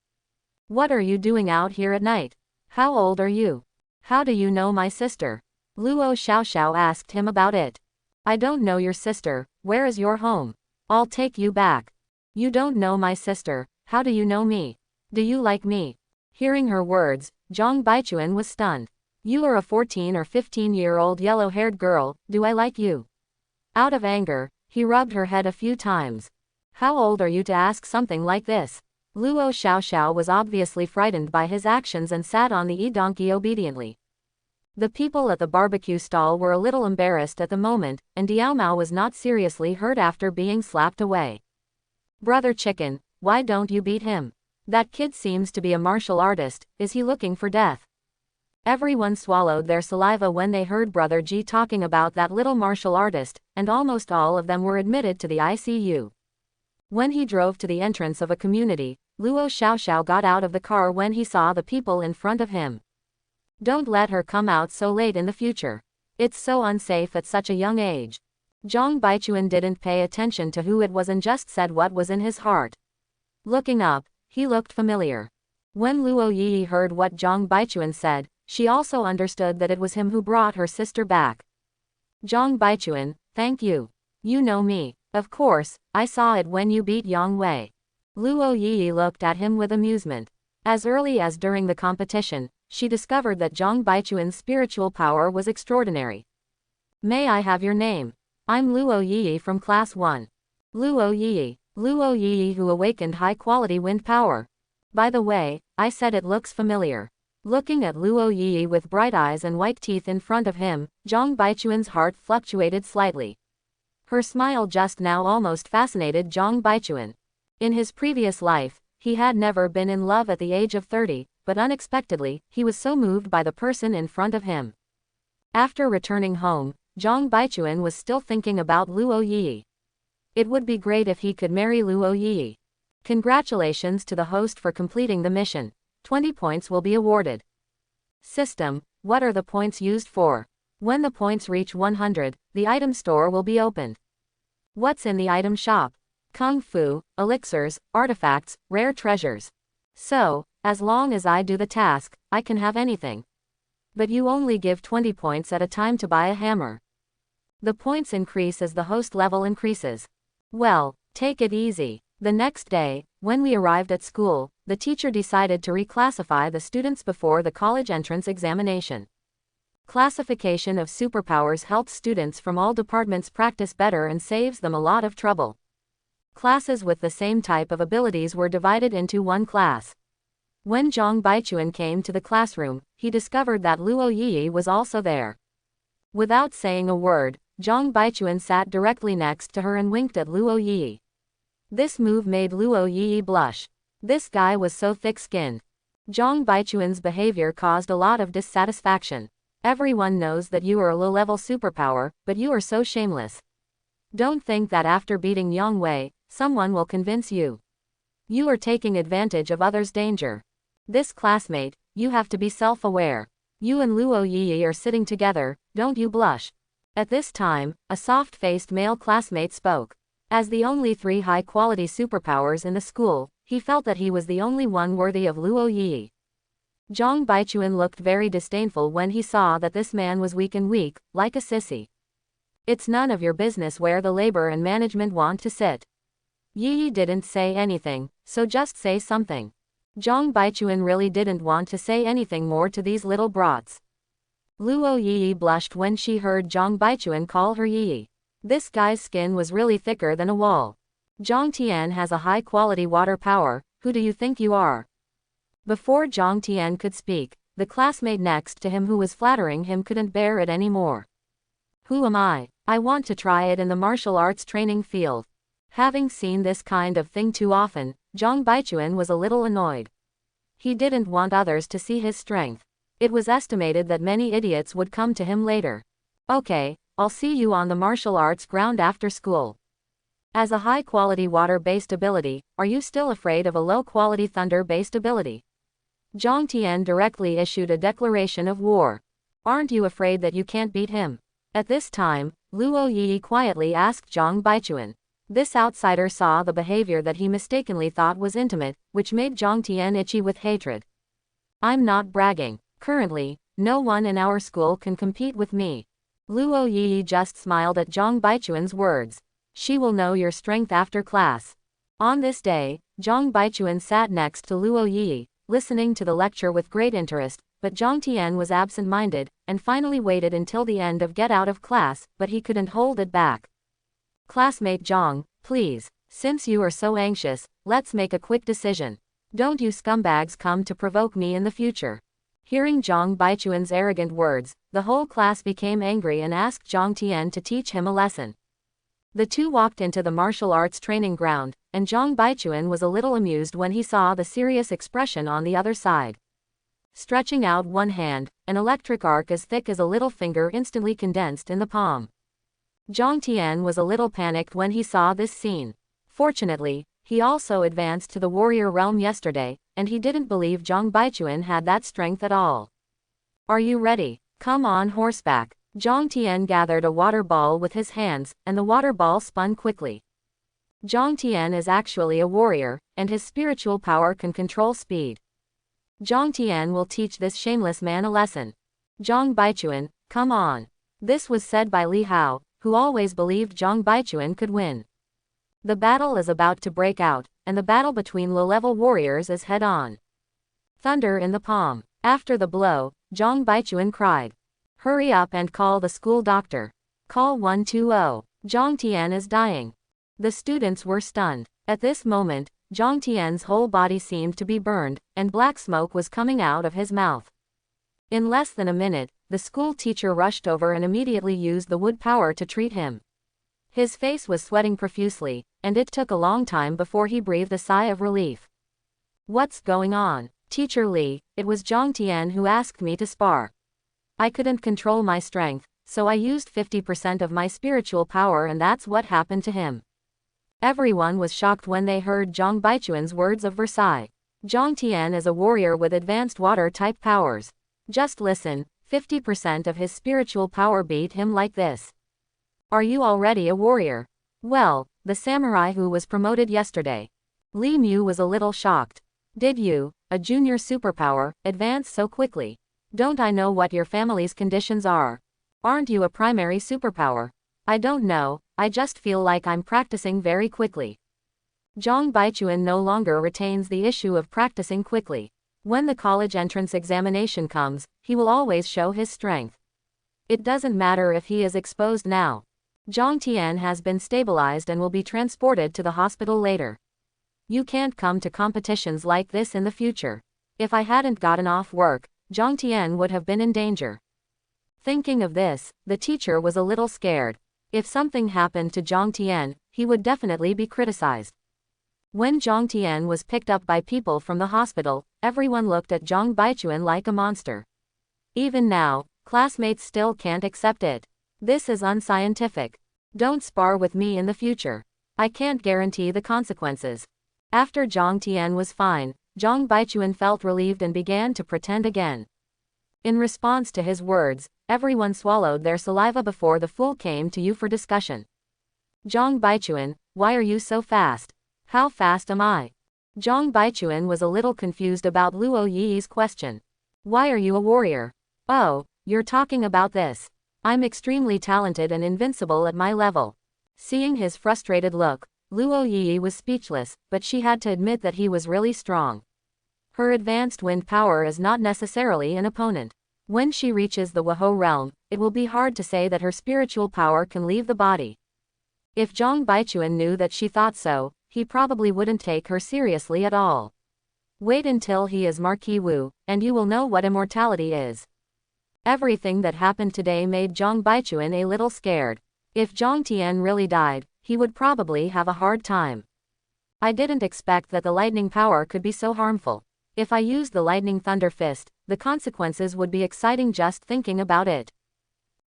What are you doing out here at night? How old are you? How do you know my sister? Luo Xiaoxiao asked him about it. I don't know your sister, where is your home? I'll take you back. You don't know my sister, how do you know me? Do you like me? Hearing her words, Zhang Baichuan was stunned. You are a 14 or 15-year-old yellow-haired girl, do I like you? Out of anger, he rubbed her head a few times. How old are you to ask something like this? Luo Xiaoxiao was obviously frightened by his actions and sat on the e-donkey obediently. The people at the barbecue stall were a little embarrassed at the moment, and Diao Mao was not seriously hurt after being slapped away. Brother Chicken, why don't you beat him? That kid seems to be a martial artist, is he looking for death? Everyone swallowed their saliva when they heard Brother G talking about that little martial artist, and almost all of them were admitted to the ICU. When he drove to the entrance of a community, Luo Xiaoxiao got out of the car when he saw the people in front of him. Don't let her come out so late in the future. It's so unsafe at such a young age. Zhang Baichuan didn't pay attention to who it was and just said what was in his heart. Looking up, he looked familiar. When Luo Yi heard what Zhang Baichuan said, she also understood that it was him who brought her sister back. Zhang Baichuan, thank you. You know me. Of course, I saw it when you beat Yang Wei. Luo Yi looked at him with amusement. As early as during the competition, she discovered that Zhang Baichuan's spiritual power was extraordinary. May I have your name? I'm Luo Yi from Class 1. Luo Yi. Luo Yi who awakened high-quality wind power. By the way, I said it looks familiar. Looking at Luo Yi with bright eyes and white teeth in front of him, Zhang Baichuan's heart fluctuated slightly. Her smile just now almost fascinated Zhang Baichuan. In his previous life, he had never been in love at the age of 30, but unexpectedly, he was so moved by the person in front of him. After returning home, Zhang Baichuan was still thinking about Luo Yi. It would be great if he could marry Luo Yi. Congratulations to the host for completing the mission. 20 points will be awarded. System, what are the points used for? When the points reach 100, the item store will be opened. What's in the item shop? Kung Fu, elixirs, artifacts, rare treasures. So, as long as I do the task, I can have anything. But you only give 20 points at a time to buy a hammer. The points increase as the host level increases. Well, take it easy. The next day, when we arrived at school, the teacher decided to reclassify the students before the college entrance examination. Classification of superpowers helps students from all departments practice better and saves them a lot of trouble. Classes with the same type of abilities were divided into one class. When Zhang Baichuan came to the classroom, he discovered that Luo Yi was also there. Without saying a word, Zhang Baichuan sat directly next to her and winked at Luo Yi. This move made Luo Yi blush. This guy was so thick-skinned. Zhang Baichuan's behavior caused a lot of dissatisfaction. Everyone knows that you are a low-level superpower, but you are so shameless. Don't think that after beating Yang Wei, someone will convince you. You are taking advantage of others' danger. This classmate, you have to be self-aware. You and Luo Yi are sitting together, don't you blush? At this time, a soft-faced male classmate spoke. As the only 3 high-quality superpowers in the school, he felt that he was the only one worthy of Luo Yi. Zhang Baichuan looked very disdainful when he saw that this man was weak, like a sissy. It's none of your business where the labor and management want to sit. Yi didn't say anything, so just say something. Zhang Baichuan really didn't want to say anything more to these little brats. Luo Yi blushed when she heard Zhang Baichuan call her Yi. This guy's skin was really thicker than a wall. Zhang Tian has a high-quality water power, who do you think you are? Before Zhang Tian could speak, the classmate next to him who was flattering him couldn't bear it anymore. Who am I? I want to try it in the martial arts training field. Having seen this kind of thing too often, Zhang Baichuan was a little annoyed. He didn't want others to see his strength. It was estimated that many idiots would come to him later. Okay, I'll see you on the martial arts ground after school. As a high-quality water-based ability, are you still afraid of a low-quality thunder-based ability? Zhang Tian directly issued a declaration of war. Aren't you afraid that you can't beat him? At this time, Luo Yi quietly asked Zhang Baichuan. This outsider saw the behavior that he mistakenly thought was intimate, which made Zhang Tian itchy with hatred. I'm not bragging. Currently, no one in our school can compete with me. Luo Yi just smiled at Zhang Baichuan's words. She will know your strength after class. On this day, Zhang Baichuan sat next to Luo Yi, listening to the lecture with great interest, but Zhang Tian was absent-minded, and finally waited until the end of get out of class, but he couldn't hold it back. Classmate Zhang, please, since you are so anxious, let's make a quick decision. Don't you scumbags come to provoke me in the future. Hearing Zhang Baichuan's arrogant words, the whole class became angry and asked Zhang Tian to teach him a lesson. The two walked into the martial arts training ground, and Zhang Baichuan was a little amused when he saw the serious expression on the other side. Stretching out one hand, an electric arc as thick as a little finger instantly condensed in the palm. Jiang Tian was a little panicked when he saw this scene. Fortunately, he also advanced to the warrior realm yesterday, and he didn't believe Zhang Baichuan had that strength at all. Are you ready? Come on horseback. Jiang Tian gathered a water ball with his hands, and the water ball spun quickly. Jiang Tian is actually a warrior, and his spiritual power can control speed. Jiang Tian will teach this shameless man a lesson. Zhang Baichuan, come on. This was said by Li Hao, who always believed Zhang Baichuan could win. The battle is about to break out, and the battle between low-level warriors is head-on. Thunder in the palm. After the blow, Zhang Baichuan cried. Hurry up and call the school doctor. Call 120. Jiang Tian is dying. The students were stunned. At this moment, Jiang Tian's whole body seemed to be burned, and black smoke was coming out of his mouth. In less than a minute, the school teacher rushed over and immediately used the wood power to treat him. His face was sweating profusely, and it took a long time before he breathed a sigh of relief. What's going on? Teacher Li, it was Jiang Tian who asked me to spar. I couldn't control my strength, so I used 50% of my spiritual power and that's what happened to him. Everyone was shocked when they heard Zhang Baichuan's words of Versailles. Jiang Tian is a warrior with advanced water-type powers. Just listen, 50% of his spiritual power beat him like this. Are you already a warrior? Well, the samurai who was promoted yesterday. Li Mu was a little shocked. Did you, a junior superpower, advance so quickly? Don't I know what your family's conditions are? Aren't you a primary superpower? I don't know, I just feel like I'm practicing very quickly. Zhang Baichuan no longer retains the issue of practicing quickly. When the college entrance examination comes, he will always show his strength. It doesn't matter if he is exposed now. Jiang Tian has been stabilized and will be transported to the hospital later. You can't come to competitions like this in the future. If I hadn't gotten off work, Jiang Tian would have been in danger. Thinking of this, the teacher was a little scared. If something happened to Jiang Tian, he would definitely be criticized. When Jiang Tian was picked up by people from the hospital, everyone looked at Zhang Baichuan like a monster. Even now, classmates still can't accept it. This is unscientific. Don't spar with me in the future. I can't guarantee the consequences. After Jiang Tian was fine, Zhang Baichuan felt relieved and began to pretend again. In response to his words, everyone swallowed their saliva before the fool came to you for discussion. Zhang Baichuan, why are you so fast? How fast am I? Zhang Baichuan was a little confused about Luo Yi's question. Why are you a warrior? Oh, you're talking about this. I'm extremely talented and invincible at my level. Seeing his frustrated look, Luo Yi was speechless, but she had to admit that he was really strong. Her advanced wind power is not necessarily an opponent. When she reaches the Wahou realm, it will be hard to say that her spiritual power can leave the body. If Zhang Baichuan knew that she thought so, he probably wouldn't take her seriously at all. Wait until he is Marquis Wu, and you will know what immortality is. Everything that happened today made Zhang Baichuan a little scared. If Zhang Tian really died, he would probably have a hard time. I didn't expect that the lightning power could be so harmful. If I used the lightning thunder fist, the consequences would be exciting just thinking about it.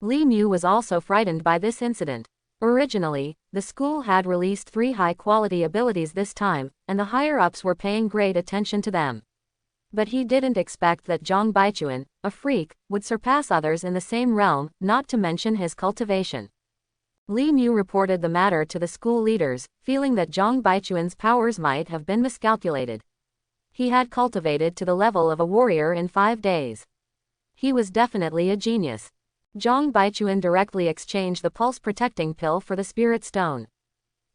Li Mu was also frightened by this incident. Originally, the school had released 3 high-quality abilities this time, and the higher-ups were paying great attention to them. But he didn't expect that Zhang Baichuan, a freak, would surpass others in the same realm, not to mention his cultivation. Li Mu reported the matter to the school leaders, feeling that Zhang Baichuan's powers might have been miscalculated. He had cultivated to the level of a warrior in 5 days. He was definitely a genius. Zhang Baichuan directly exchanged the pulse-protecting pill for the spirit stone.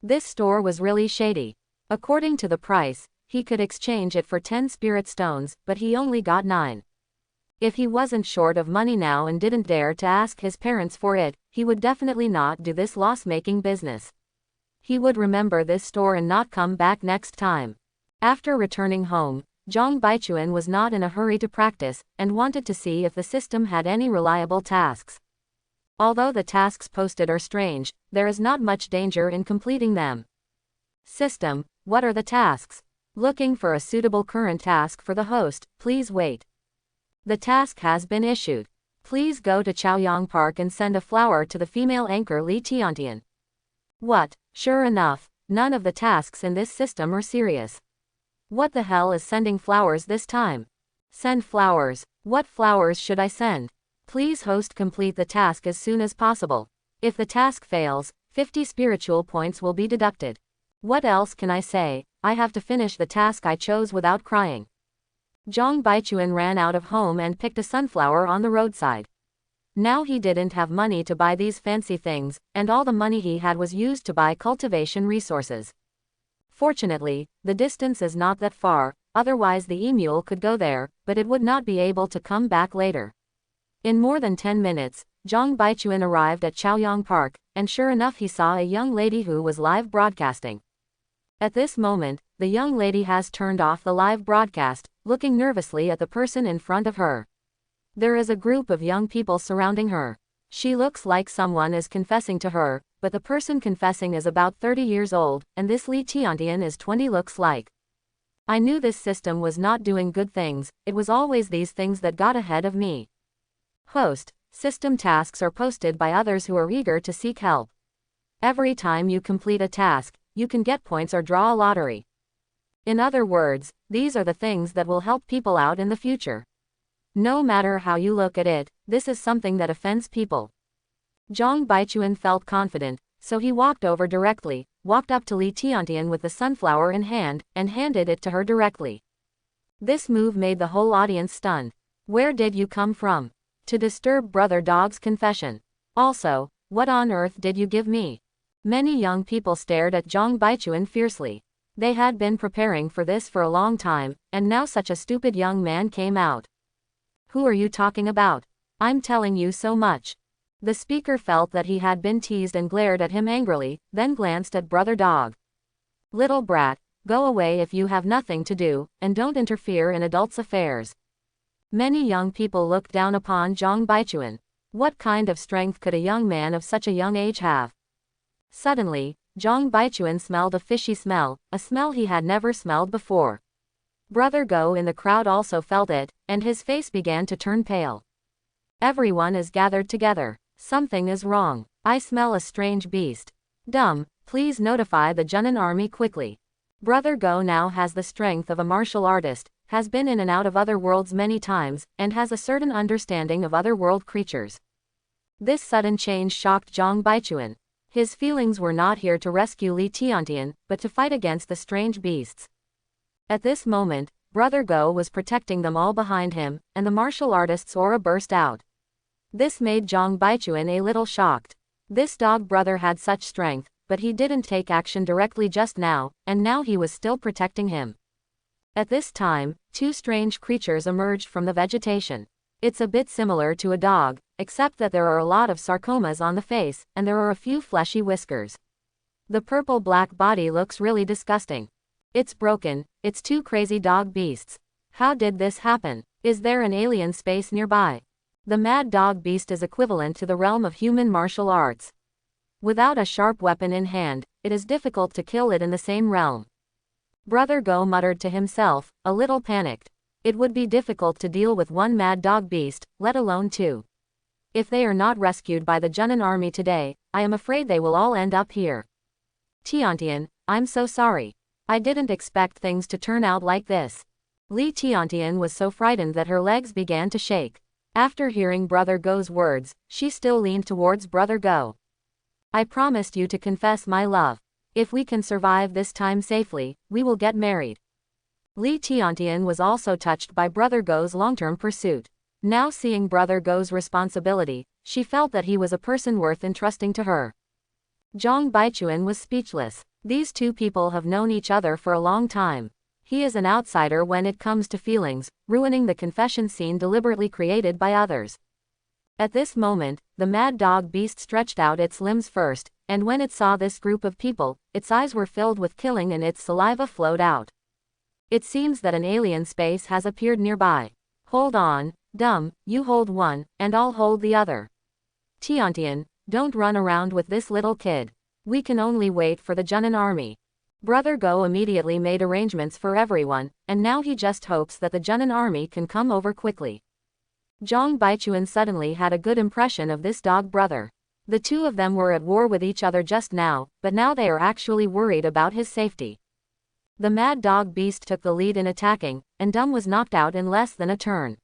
This store was really shady. According to the price, he could exchange it for 10 spirit stones, but he only got 9. If he wasn't short of money now and didn't dare to ask his parents for it, he would definitely not do this loss-making business. He would remember this store and not come back next time. After returning home, Zhang Baichuan was not in a hurry to practice, and wanted to see if the system had any reliable tasks. Although the tasks posted are strange, there is not much danger in completing them. System, what are the tasks? Looking for a suitable current task for the host, please wait. The task has been issued. Please go to Chaoyang Park and send a flower to the female anchor Li Tiantian. What? Sure enough, none of the tasks in this system are serious. What the hell is sending flowers this time? Send flowers. What flowers should I send? Please host complete the task as soon as possible. If the task fails, 50 spiritual points will be deducted. What else can I say? I have to finish the task I chose without crying. Zhang Baichuan ran out of home and picked a sunflower on the roadside. Now he didn't have money to buy these fancy things, and all the money he had was used to buy cultivation resources. Fortunately, the distance is not that far, otherwise the emule could go there, but it would not be able to come back later. In more than 10 minutes, Zhang Baichuan arrived at Chaoyang Park, and sure enough he saw a young lady who was live broadcasting. At this moment, the young lady has turned off the live broadcast, looking nervously at the person in front of her. There is a group of young people surrounding her. She looks like someone is confessing to her, but the person confessing is about 30 years old, and this Li Tiantian is 20 looks like. I knew this system was not doing good things, it was always these things that got ahead of me. Host, system tasks are posted by others who are eager to seek help. Every time you complete a task, you can get points or draw a lottery. In other words, these are the things that will help people out in the future. No matter how you look at it, this is something that offends people. Zhang Baichuan felt confident, so he walked over directly, walked up to Li Tiantian with the sunflower in hand, and handed it to her directly. This move made the whole audience stunned. Where did you come from? To disturb Brother Dog's confession. Also, what on earth did you give me? Many young people stared at Zhang Baichuan fiercely. They had been preparing for this for a long time, and now such a stupid young man came out. Who are you talking about? I'm telling you so much. The speaker felt that he had been teased and glared at him angrily, then glanced at Brother Dog. Little brat, go away if you have nothing to do, and don't interfere in adults' affairs. Many young people looked down upon Zhang Baichuan. What kind of strength could a young man of such a young age have? Suddenly, Zhang Baichuan smelled a fishy smell, a smell he had never smelled before. Brother Go in the crowd also felt it, and his face began to turn pale. Everyone is gathered together. Something is wrong. I smell a strange beast. Dumb, please notify the Junan army quickly. Brother Go now has the strength of a martial artist, has been in and out of other worlds many times, and has a certain understanding of other world creatures. This sudden change shocked Zhang Baichuan. His feelings were not here to rescue Li Tiantian, but to fight against the strange beasts. At this moment, Brother Go was protecting them all behind him, and the martial artist's aura burst out. This made Zhang Baichuan a little shocked. This dog brother had such strength, but he didn't take action directly just now, and now he was still protecting him. At this time, two strange creatures emerged from the vegetation. It's a bit similar to a dog, except that there are a lot of sarcomas on the face, and there are a few fleshy whiskers. The purple-black body looks really disgusting. It's broken, it's two crazy dog beasts. How did this happen? Is there an alien space nearby? The mad dog beast is equivalent to the realm of human martial arts. Without a sharp weapon in hand, it is difficult to kill it in the same realm. Brother Go muttered to himself, a little panicked. It would be difficult to deal with one mad dog beast, let alone two. If they are not rescued by the Junan army today, I am afraid they will all end up here. Tiantian, I'm so sorry. I didn't expect things to turn out like this. Li Tiantian was so frightened that her legs began to shake. After hearing Brother Go's words, she still leaned towards Brother Go. I promised you to confess my love. If we can survive this time safely, we will get married. Li Tiantian was also touched by Brother Go's long-term pursuit. Now seeing Brother Go's responsibility, she felt that he was a person worth entrusting to her. Zhang Baichuan was speechless. These two people have known each other for a long time. He is an outsider when it comes to feelings, ruining the confession scene deliberately created by others. At this moment, the mad dog beast stretched out its limbs first, and when it saw this group of people, its eyes were filled with killing and its saliva flowed out. It seems that an alien space has appeared nearby. Hold on, dumb, you hold one, and I'll hold the other. Tiantian, don't run around with this little kid. We can only wait for the Junan army. Brother Go immediately made arrangements for everyone, and now he just hopes that the Junan army can come over quickly. Zhang Baichuan suddenly had a good impression of this dog brother. The two of them were at war with each other just now, but now they are actually worried about his safety. The mad dog beast took the lead in attacking, and Dum was knocked out in less than a turn.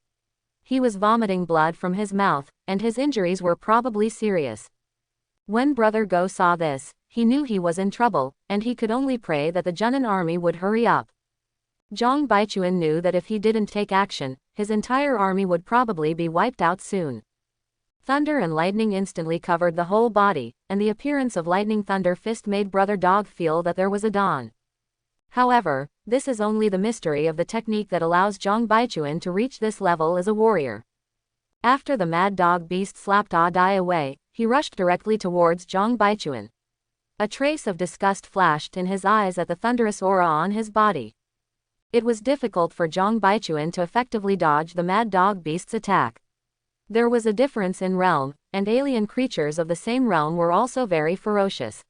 He was vomiting blood from his mouth, and his injuries were probably serious. When Brother Go saw this, he knew he was in trouble, and he could only pray that the Junan army would hurry up. Zhang Baichuan knew that if he didn't take action, his entire army would probably be wiped out soon. Thunder and lightning instantly covered the whole body, and the appearance of lightning thunder fist made Brother Dog feel that there was a dawn. However, this is only the mystery of the technique that allows Zhang Baichuan to reach this level as a warrior. After the mad dog beast slapped Dai away, he rushed directly towards Zhang Baichuan. A trace of disgust flashed in his eyes at the thunderous aura on his body. It was difficult for Zhang Baichuan to effectively dodge the mad dog beast's attack. There was a difference in realm, and alien creatures of the same realm were also very ferocious.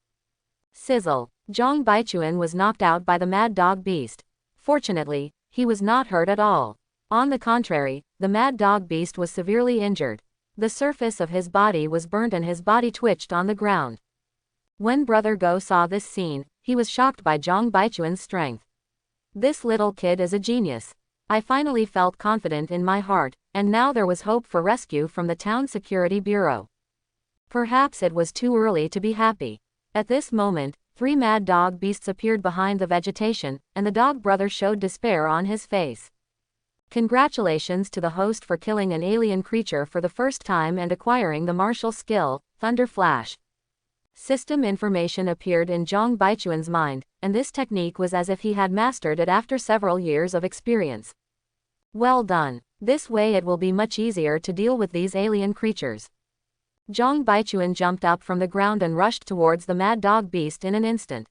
Sizzle. Zhang Baichuan was knocked out by the mad dog beast. Fortunately, he was not hurt at all. On the contrary, the mad dog beast was severely injured. The surface of his body was burnt and his body twitched on the ground. When Brother Go saw this scene, he was shocked by Zhang Baichuan's strength. This little kid is a genius. I finally felt confident in my heart, and now there was hope for rescue from the town security bureau. Perhaps it was too early to be happy. At this moment, 3 mad dog beasts appeared behind the vegetation, and the dog brother showed despair on his face. Congratulations to the host for killing an alien creature for the first time and acquiring the martial skill, Thunder Flash. System information appeared in Zhang Baichuan's mind, and this technique was as if he had mastered it after several years of experience. Well done. This way it will be much easier to deal with these alien creatures. Zhang Baichuan jumped up from the ground and rushed towards the mad dog beast in an instant.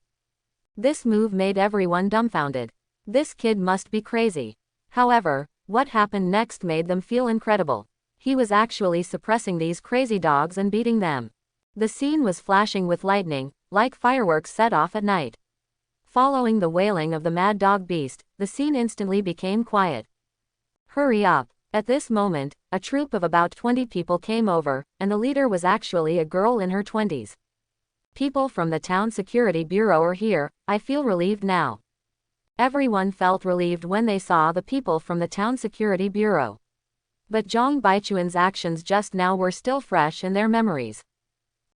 This move made everyone dumbfounded. This kid must be crazy. However, what happened next made them feel incredible. He was actually suppressing these crazy dogs and beating them. The scene was flashing with lightning, like fireworks set off at night. Following the wailing of the mad dog beast, the scene instantly became quiet. Hurry up. At this moment, a troop of about 20 people came over, and the leader was actually a girl in her 20s. People from the town security bureau are here. I feel relieved now. Everyone felt relieved when they saw the people from the town security bureau. But Zhang Baichuan's actions just now were still fresh in their memories.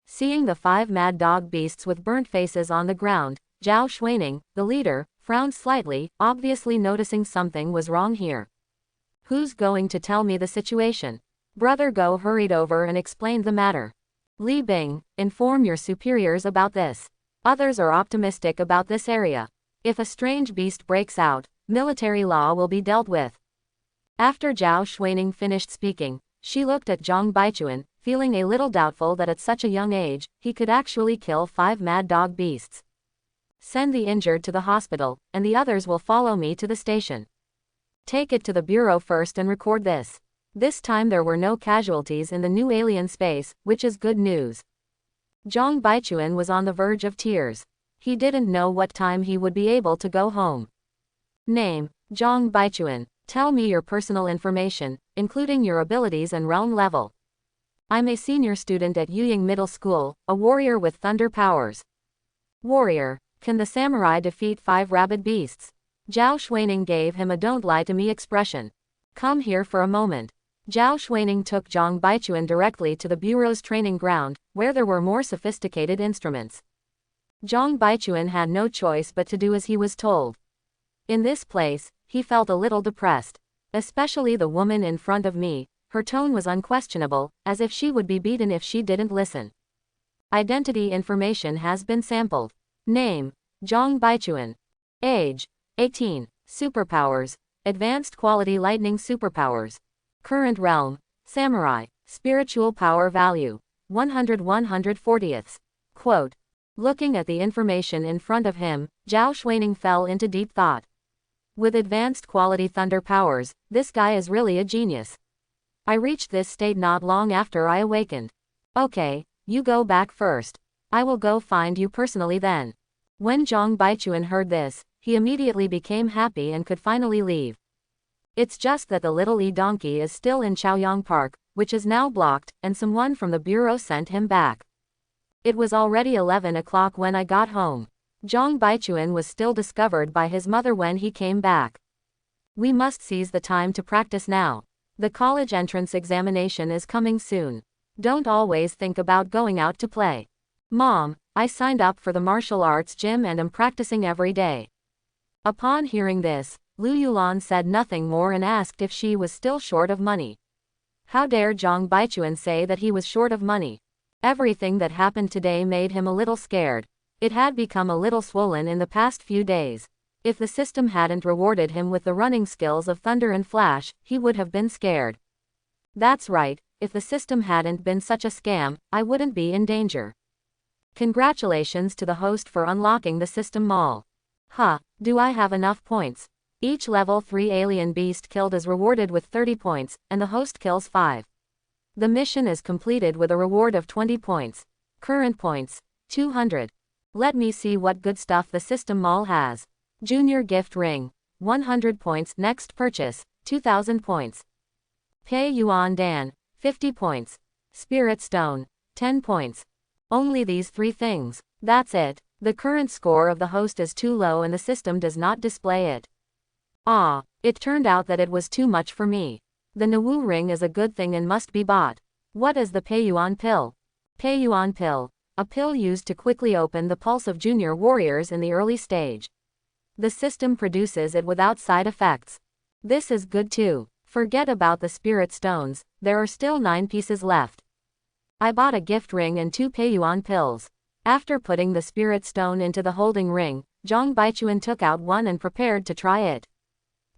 Seeing the 5 mad dog beasts with burnt faces on the ground, Zhao Xuaning, the leader, frowned slightly, obviously noticing something was wrong here. Who's going to tell me the situation? Brother Go hurried over and explained the matter. Li Bing, inform your superiors about this. Others are optimistic about this area. If a strange beast breaks out, military law will be dealt with. After Zhao Xuaning finished speaking, she looked at Zhang Baichuan, feeling a little doubtful that at such a young age, he could actually kill 5 mad dog beasts. Send the injured to the hospital, and the others will follow me to the station. Take it to the bureau first and record this. This time there were no casualties in the new alien space, which is good news. Zhang Baichuan was on the verge of tears. He didn't know what time he would be able to go home. Name: Zhang Baichuan. Tell me your personal information, including your abilities and realm level. I'm a senior student at Yuying Middle School, a warrior with thunder powers. Warrior. Can the samurai defeat 5 rabid beasts? Zhao Xuaning gave him a don't lie to me expression. Come here for a moment. Zhao Xuaning took Zhang Baichuan directly to the bureau's training ground, where there were more sophisticated instruments. Zhang Baichuan had no choice but to do as he was told. In this place, he felt a little depressed. Especially the woman in front of me, her tone was unquestionable, as if she would be beaten if she didn't listen. Identity information has been sampled. Name: Zhang Baichuan. Age: 18. Superpowers: Advanced Quality Lightning Superpowers. Current realm: Samurai. Spiritual power value: 100/140. Quote. Looking at the information in front of him, Zhao Xuaning fell into deep thought. With advanced quality thunder powers, this guy is really a genius. I reached this state not long after I awakened. Okay, you go back first. I will go find you personally then. When Zhang Baichuan heard this, he immediately became happy and could finally leave. It's just that the little donkey is still in Chaoyang Park, which is now blocked, and someone from the bureau sent him back. It was already 11 o'clock when I got home. Zhang Baichuan was still discovered by his mother when he came back. We must seize the time to practice now. The college entrance examination is coming soon. Don't always think about going out to play. Mom, I signed up for the martial arts gym and am practicing every day. Upon hearing this, Lu Yulan said nothing more and asked if she was still short of money. How dare Zhang Baichuan say that he was short of money? Everything that happened today made him a little scared. It had become a little swollen in the past few days. If the system hadn't rewarded him with the running skills of Thunder and Flash, he would have been scared. That's right, if the system hadn't been such a scam, I wouldn't be in danger. Congratulations to the host for unlocking the system mall. Do I have enough points? Each level 3 alien beast killed is rewarded with 30 points, and the host kills 5. The mission is completed with a reward of 20 points. Current points, 200. Let me see what good stuff the system mall has. Junior gift ring, 100 points. Next purchase, 2000 points. Pei Yuan Dan, 50 points. Spirit stone, 10 points. Only these 3 things. That's it. The current score of the host is too low and the system does not display it. It turned out that it was too much for me. The Nawu ring is a good thing and must be bought. What is the Pei Yuan pill? Pei Yuan pill. A pill used to quickly open the pulse of junior warriors in the early stage. The system produces it without side effects. This is good too. Forget about the spirit stones, there are still 9 pieces left. I bought a gift ring and 2 Pei Yuan pills. After putting the spirit stone into the holding ring, Zhang Baichuan took out one and prepared to try it.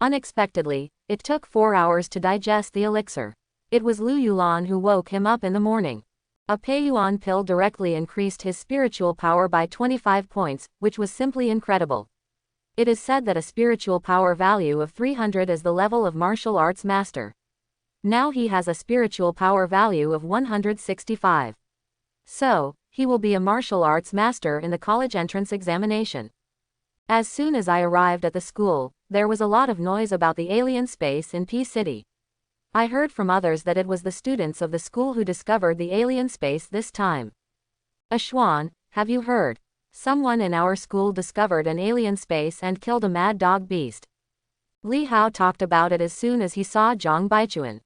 Unexpectedly, it took 4 hours to digest the elixir. It was Lu Yulan who woke him up in the morning. A Pei Yuan pill directly increased his spiritual power by 25 points, which was simply incredible. It is said that a spiritual power value of 300 is the level of martial arts master. Now he has a spiritual power value of 165. So, he will be a martial arts master in the college entrance examination. As soon as I arrived at the school, there was a lot of noise about the alien space in P City. I heard from others that it was the students of the school who discovered the alien space this time. Ashwan, have you heard? Someone in our school discovered an alien space and killed a mad dog beast. Li Hao talked about it as soon as he saw Zhang Baichuan.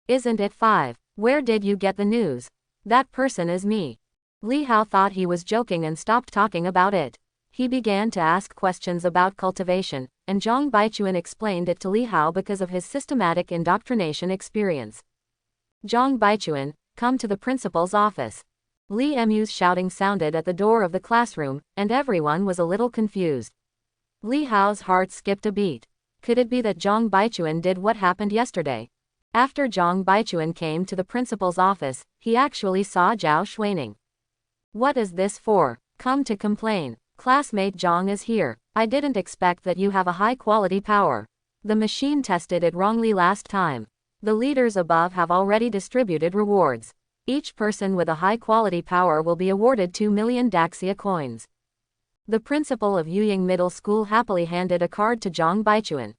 Isn't it 5? Where did you get the news? That person is me. Li Hao thought he was joking and stopped talking about it. He began to ask questions about cultivation, and Zhang Baichuan explained it to Li Hao because of his systematic indoctrination experience. Zhang Baichuan, come to the principal's office. Li Mu's shouting sounded at the door of the classroom, and everyone was a little confused. Li Hao's heart skipped a beat. Could it be that Zhang Baichuan did what happened yesterday? After Zhang Baichuan came to the principal's office, he actually saw Zhao Xuaning. What is this for? Come to complain. Classmate Zhang is here. I didn't expect that you have a high-quality power. The machine tested it wrongly last time. The leaders above have already distributed rewards. Each person with a high-quality power will be awarded 2 million Daxia coins. The principal of Yuying Middle School happily handed a card to Zhang Baichuan.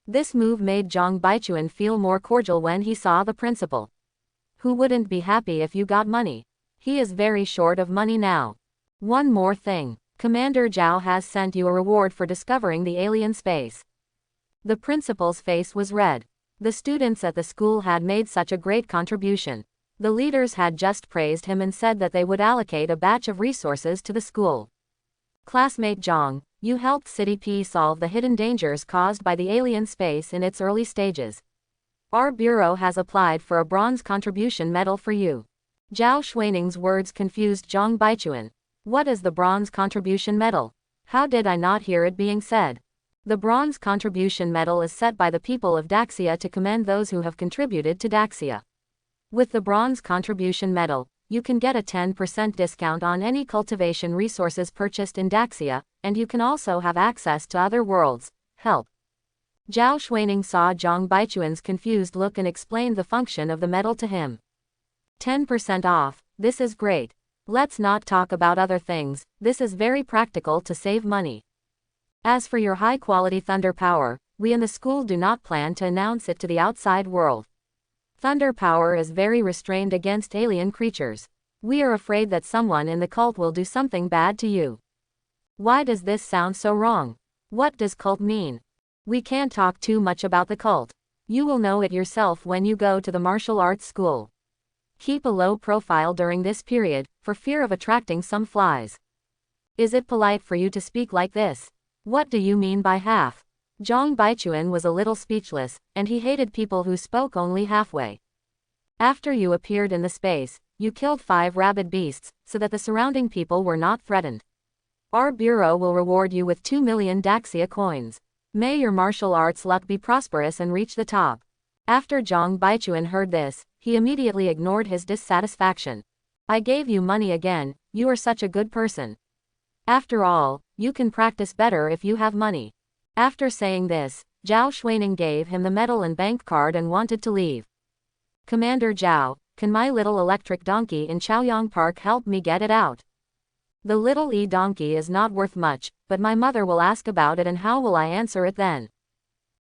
This move made Zhang Baichuan feel more cordial when he saw the principal. Who wouldn't be happy if you got money? He is very short of money now. One more thing. Commander Zhao has sent you a reward for discovering the alien space. The principal's face was red. The students at the school had made such a great contribution. The leaders had just praised him and said that they would allocate a batch of resources to the school. Classmate Zhang, you helped City P solve the hidden dangers caused by the alien space in its early stages. Our bureau has applied for a bronze contribution medal for you. Zhao Xuaning's words confused Zhang Baichuan. What is the bronze contribution medal? How did I not hear it being said? The bronze contribution medal is set by the people of Daxia to commend those who have contributed to Daxia. With the bronze contribution medal, you can get a 10% discount on any cultivation resources purchased in Daxia, and you can also have access to other worlds. Help. Zhao Xuaning saw Zhang Baichuan's confused look and explained the function of the medal to him. 10% off, this is great. Let's not talk about other things, this is very practical to save money. As for your high-quality thunder power, we in the school do not plan to announce it to the outside world. Thunder power is very restrained against alien creatures. We are afraid that someone in the cult will do something bad to you. Why does this sound so wrong? What does cult mean? We can't talk too much about the cult. You will know it yourself when you go to the martial arts school. Keep a low profile during this period, for fear of attracting some flies. Is it polite for you to speak like this? What do you mean by half? Zhang Baichuan was a little speechless, and he hated people who spoke only halfway. After you appeared in the space, you killed 5 rabid beasts, so that the surrounding people were not threatened. Our bureau will reward you with 2 million Daxia coins. May your martial arts luck be prosperous and reach the top. After Zhang Baichuan heard this, he immediately ignored his dissatisfaction. I gave you money again, you are such a good person. After all, you can practice better if you have money. After saying this, Zhao Xuaning gave him the medal and bank card and wanted to leave. Commander Zhao, can my little electric donkey in Chaoyang Park help me get it out? The little donkey is not worth much, but my mother will ask about it and how will I answer it then?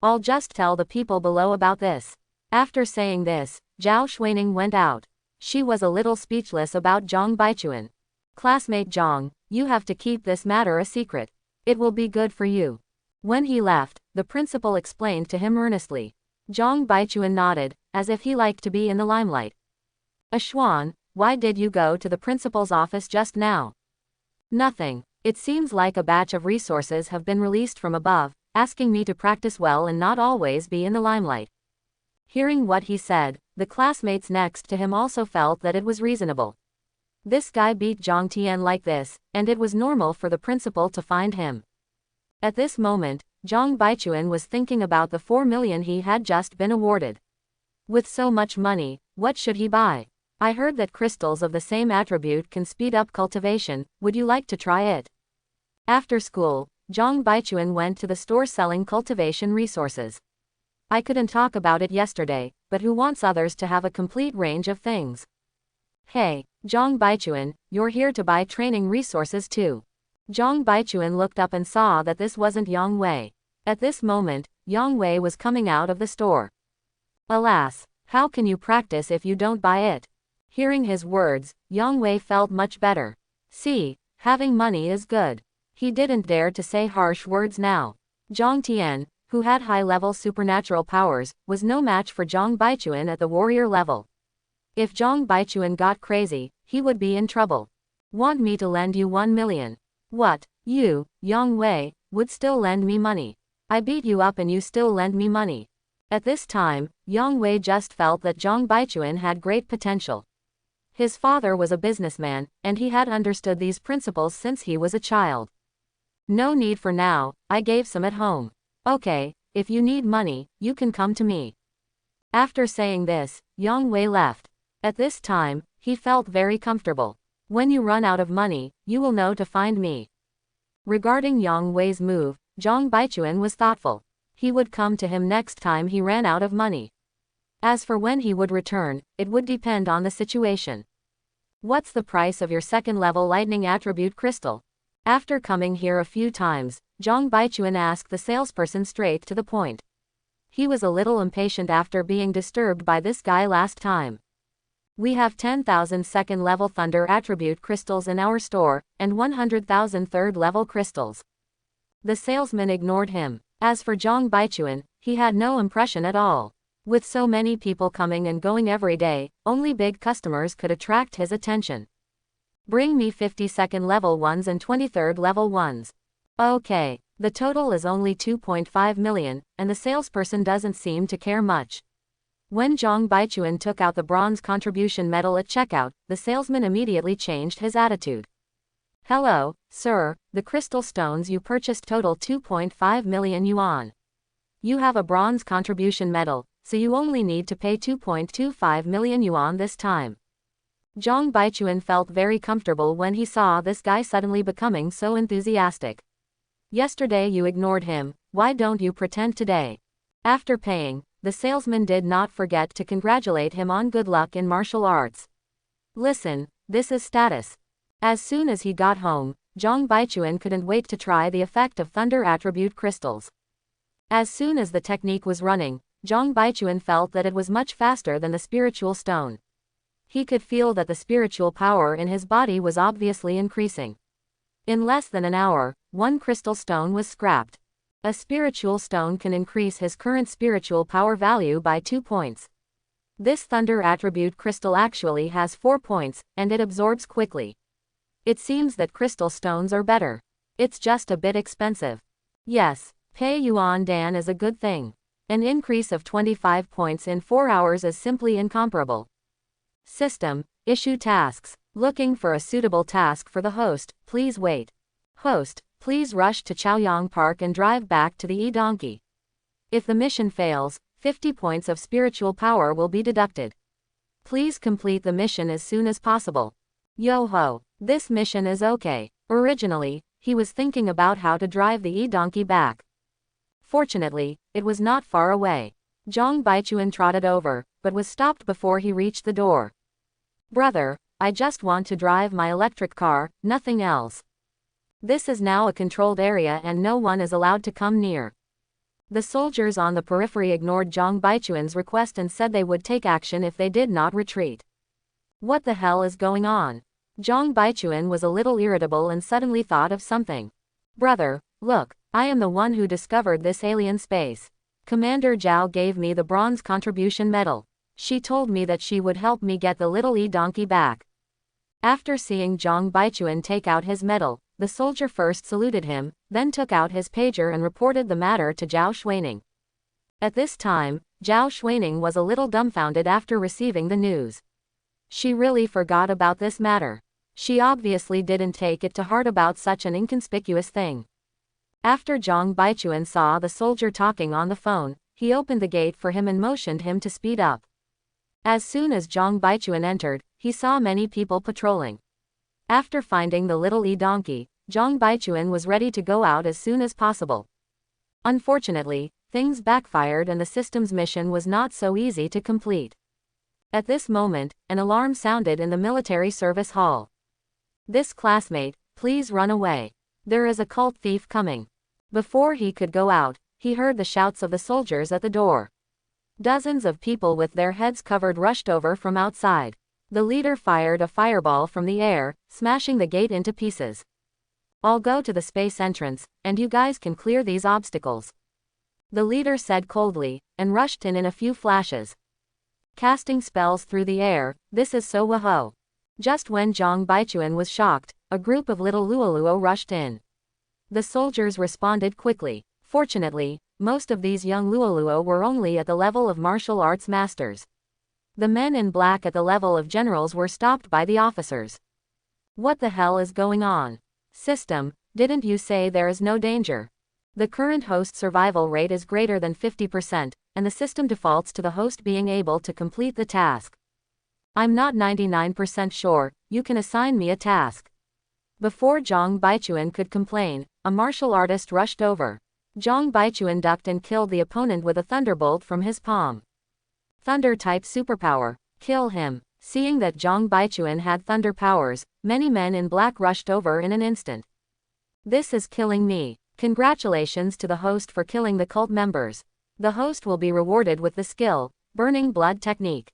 I'll just tell the people below about this. After saying this, Zhao Xuaning went out. She was a little speechless about Zhang Baichuan. Classmate Zhang, you have to keep this matter a secret. It will be good for you. When he left, the principal explained to him earnestly. Zhang Baichuan nodded, as if he liked to be in the limelight. Xuan, why did you go to the principal's office just now? Nothing. It seems like a batch of resources have been released from above, asking me to practice well and not always be in the limelight. Hearing what he said, the classmates next to him also felt that it was reasonable. This guy beat Zhang Tian like this, and it was normal for the principal to find him. At this moment, Zhang Baichuan was thinking about the 4 million he had just been awarded. With so much money, what should he buy? I heard that crystals of the same attribute can speed up cultivation, would you like to try it? After school, Zhang Baichuan went to the store selling cultivation resources. I couldn't talk about it yesterday, but who wants others to have a complete range of things? Hey, Zhang Baichuan, you're here to buy training resources too. Zhang Baichuan looked up and saw that this wasn't Yang Wei. At this moment, Yang Wei was coming out of the store. Alas, how can you practice if you don't buy it? Hearing his words, Yang Wei felt much better. See, having money is good. He didn't dare to say harsh words now. Zhang Tian, who had high-level supernatural powers, was no match for Zhang Baichuan at the warrior level. If Zhang Baichuan got crazy, he would be in trouble. Want me to lend you 1 million? What, you, Yang Wei, would still lend me money? I beat you up and you still lend me money. At this time, Yang Wei just felt that Zhang Baichuan had great potential. His father was a businessman, and he had understood these principles since he was a child. No need for now, I gave some at home. Okay, if you need money, you can come to me. After saying this, Yang Wei left. At this time, he felt very comfortable. When you run out of money, you will know to find me. Regarding Yang Wei's move, Zhang Baichuan was thoughtful. He would come to him next time he ran out of money. As for when he would return, it would depend on the situation. What's the price of your second-level lightning attribute crystal? After coming here a few times, Zhang Baichuan asked the salesperson straight to the point. He was a little impatient after being disturbed by this guy last time. We have 10,000 second-level thunder attribute crystals in our store, and 100,000 third-level crystals. The salesman ignored him. As for Zhang Baichuan, he had no impression at all. With so many people coming and going every day, only big customers could attract his attention. Bring me 50 second-level ones and 20 third-level ones. Okay, the total is only 2.5 million, and the salesperson doesn't seem to care much. When Zhang Baichuan took out the bronze contribution medal at checkout, the salesman immediately changed his attitude. Hello, sir, the crystal stones you purchased total 2.5 million yuan. You have a bronze contribution medal, so you only need to pay 2.25 million yuan this time. Zhang Baichuan felt very comfortable when he saw this guy suddenly becoming so enthusiastic. Yesterday you ignored him, why don't you pretend today? After paying, the salesman did not forget to congratulate him on good luck in martial arts. Listen, this is status. As soon as he got home, Zhang Baichuan couldn't wait to try the effect of thunder attribute crystals. As soon as the technique was running, Zhang Baichuan felt that it was much faster than the spiritual stone. He could feel that the spiritual power in his body was obviously increasing. In less than an hour, one crystal stone was scrapped. A spiritual stone can increase his current spiritual power value by 2 points. This thunder attribute crystal actually has 4 points, and it absorbs quickly. It seems that crystal stones are better. It's just a bit expensive. Yes, Pei Yuan Dan is a good thing. An increase of 25 points in 4 hours is simply incomparable. System, issue tasks. Looking for a suitable task for the host, please wait. Host, please rush to Chaoyang Park and drive back to the E-Donkey. If the mission fails, 50 points of spiritual power will be deducted. Please complete the mission as soon as possible. Yo-ho, this mission is okay. Originally, he was thinking about how to drive the E-Donkey back. Fortunately, it was not far away. Zhang Baichuan trotted over, but was stopped before he reached the door. Brother, I just want to drive my electric car, nothing else. This is now a controlled area and no one is allowed to come near. The soldiers on the periphery ignored Zhang Baichuan's request and said they would take action if they did not retreat. What the hell is going on? Zhang Baichuan was a little irritable and suddenly thought of something. Brother, look, I am the one who discovered this alien space. Commander Zhao gave me the bronze contribution medal. She told me that she would help me get the little E-Donkey back. After seeing Zhang Baichuan take out his medal, the soldier first saluted him, then took out his pager and reported the matter to Zhao Xuaning. At this time, Zhao Xuaning was a little dumbfounded after receiving the news. She really forgot about this matter. She obviously didn't take it to heart about such an inconspicuous thing. After Zhang Baichuan saw the soldier talking on the phone, he opened the gate for him and motioned him to speed up. As soon as Zhang Baichuan entered, he saw many people patrolling. After finding the little E-Donkey, Zhang Baichuan was ready to go out as soon as possible. Unfortunately, things backfired and the system's mission was not so easy to complete. At this moment, an alarm sounded in the military service hall. This classmate, please run away. There is a cult thief coming. Before he could go out, he heard the shouts of the soldiers at the door. Dozens of people with their heads covered rushed over from outside. The leader fired a fireball from the air, smashing the gate into pieces. I'll go to the space entrance, and you guys can clear these obstacles. The leader said coldly, and rushed in a few flashes. Casting spells through the air, this is so wahoo. Just when Zhang Baichuan was shocked, a group of little Luoluo rushed in. The soldiers responded quickly. Fortunately, most of these young Luoluo were only at the level of martial arts masters. The men in black at the level of generals were stopped by the officers. What the hell is going on? System, didn't you say there is no danger? The current host survival rate is greater than 50%, and the system defaults to the host being able to complete the task. I'm not 99% sure, you can assign me a task. Before Zhang Baichuan could complain, a martial artist rushed over. Zhang Baichuan ducked and killed the opponent with a thunderbolt from his palm. Thunder-type superpower, kill him. Seeing that Zhang Baichuan had thunder powers, many men in black rushed over in an instant. This is killing me. Congratulations to the host for killing the cult members. The host will be rewarded with the skill, Burning Blood Technique.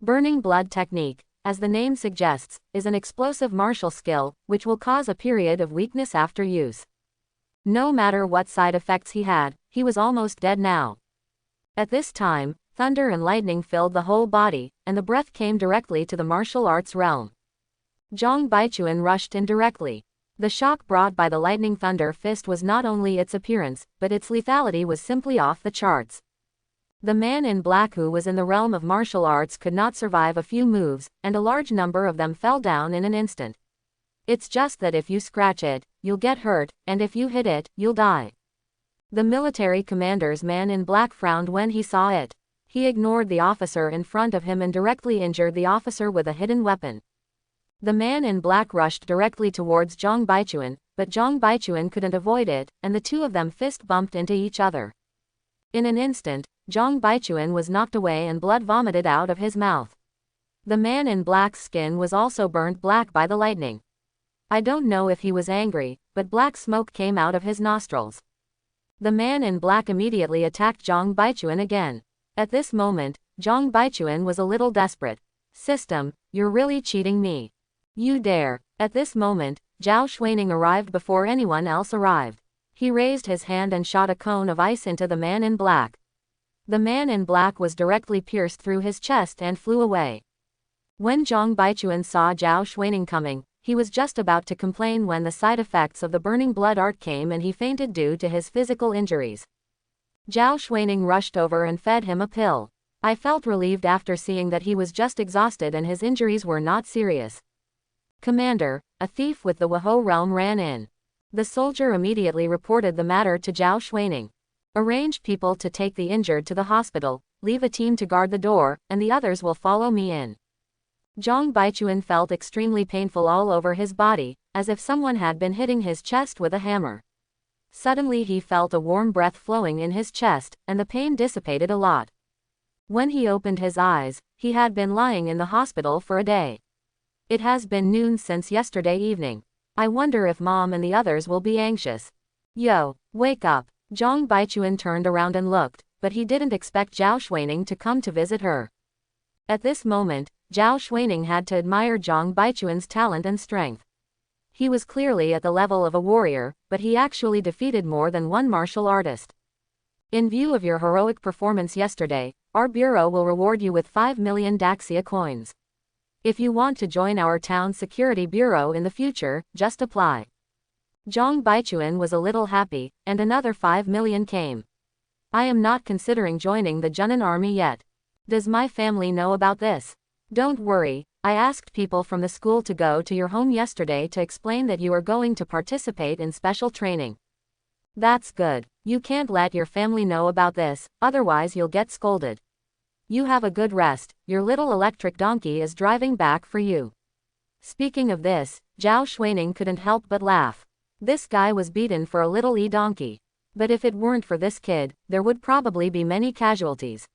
Burning Blood Technique, as the name suggests, is an explosive martial skill, which will cause a period of weakness after use. No matter what side effects he had, he was almost dead now. At this time, thunder and lightning filled the whole body, and the breath came directly to the martial arts realm. Zhang Baichuan rushed in directly. The shock brought by the lightning thunder fist was not only its appearance, but its lethality was simply off the charts. The man in black who was in the realm of martial arts could not survive a few moves, and a large number of them fell down in an instant. It's just that if you scratch it, you'll get hurt, and if you hit it, you'll die. The military commander's man in black frowned when he saw it. He ignored the officer in front of him and directly injured the officer with a hidden weapon. The man in black rushed directly towards Zhang Baichuan, but Zhang Baichuan couldn't avoid it, and the two of them fist bumped into each other. In an instant, Zhang Baichuan was knocked away and blood vomited out of his mouth. The man in black's skin was also burnt black by the lightning. I don't know if he was angry, but black smoke came out of his nostrils. The man in black immediately attacked Zhang Baichuan again. At this moment, Zhang Baichuan was a little desperate. System, you're really cheating me. You dare. At this moment, Zhao Xuaning arrived before anyone else arrived. He raised his hand and shot a cone of ice into the man in black. The man in black was directly pierced through his chest and flew away. When Zhang Baichuan saw Zhao Xuaning coming, he was just about to complain when the side effects of the burning blood art came and he fainted due to his physical injuries. Zhao Xuaning rushed over and fed him a pill. I felt relieved after seeing that he was just exhausted and his injuries were not serious. Commander, a thief with the Wahou realm ran in. The soldier immediately reported the matter to Zhao Xuaning. Arrange people to take the injured to the hospital, leave a team to guard the door, and the others will follow me in. Zhang Baichuan felt extremely painful all over his body, as if someone had been hitting his chest with a hammer. Suddenly he felt a warm breath flowing in his chest, and the pain dissipated a lot. When he opened his eyes, he had been lying in the hospital for a day. It has been noon since yesterday evening. I wonder if Mom and the others will be anxious. Yo, wake up. Zhang Baichuan turned around and looked, but he didn't expect Zhao Xuaning to come to visit her. At this moment, Zhao Xuaning had to admire Zhang Baichuan's talent and strength. He was clearly at the level of a warrior, but he actually defeated more than one martial artist. In view of your heroic performance yesterday, our bureau will reward you with 5 million Daxia coins. If you want to join our town security bureau in the future, just apply. Zhang Baichuan was a little happy, and another 5 million came. I am not considering joining the Junan army yet. Does my family know about this? Don't worry, I asked people from the school to go to your home yesterday to explain that you are going to participate in special training. That's good. You can't let your family know about this, otherwise you'll get scolded. You have a good rest, your little electric donkey is driving back for you. Speaking of this, Zhao Xuaning couldn't help but laugh. This guy was beaten for a little e-donkey. But if it weren't for this kid, there would probably be many casualties.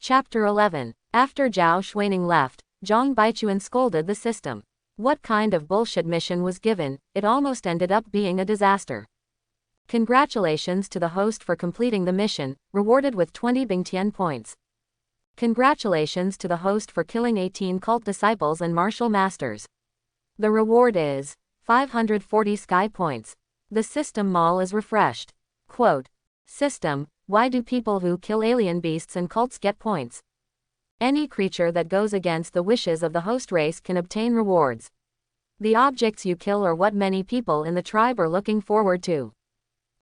Chapter 11. After Zhao Xuaning left, Zhang Baichuan scolded the system. What kind of bullshit mission was given? It almost ended up being a disaster. Congratulations to the host for completing the mission, rewarded with 20 Bingtian points. Congratulations to the host for killing 18 cult disciples and martial masters. The reward is 540 sky points. The system mall is refreshed. Quote, System, why do people who kill alien beasts and cults get points? Any creature that goes against the wishes of the host race can obtain rewards. The objects you kill are what many people in the tribe are looking forward to.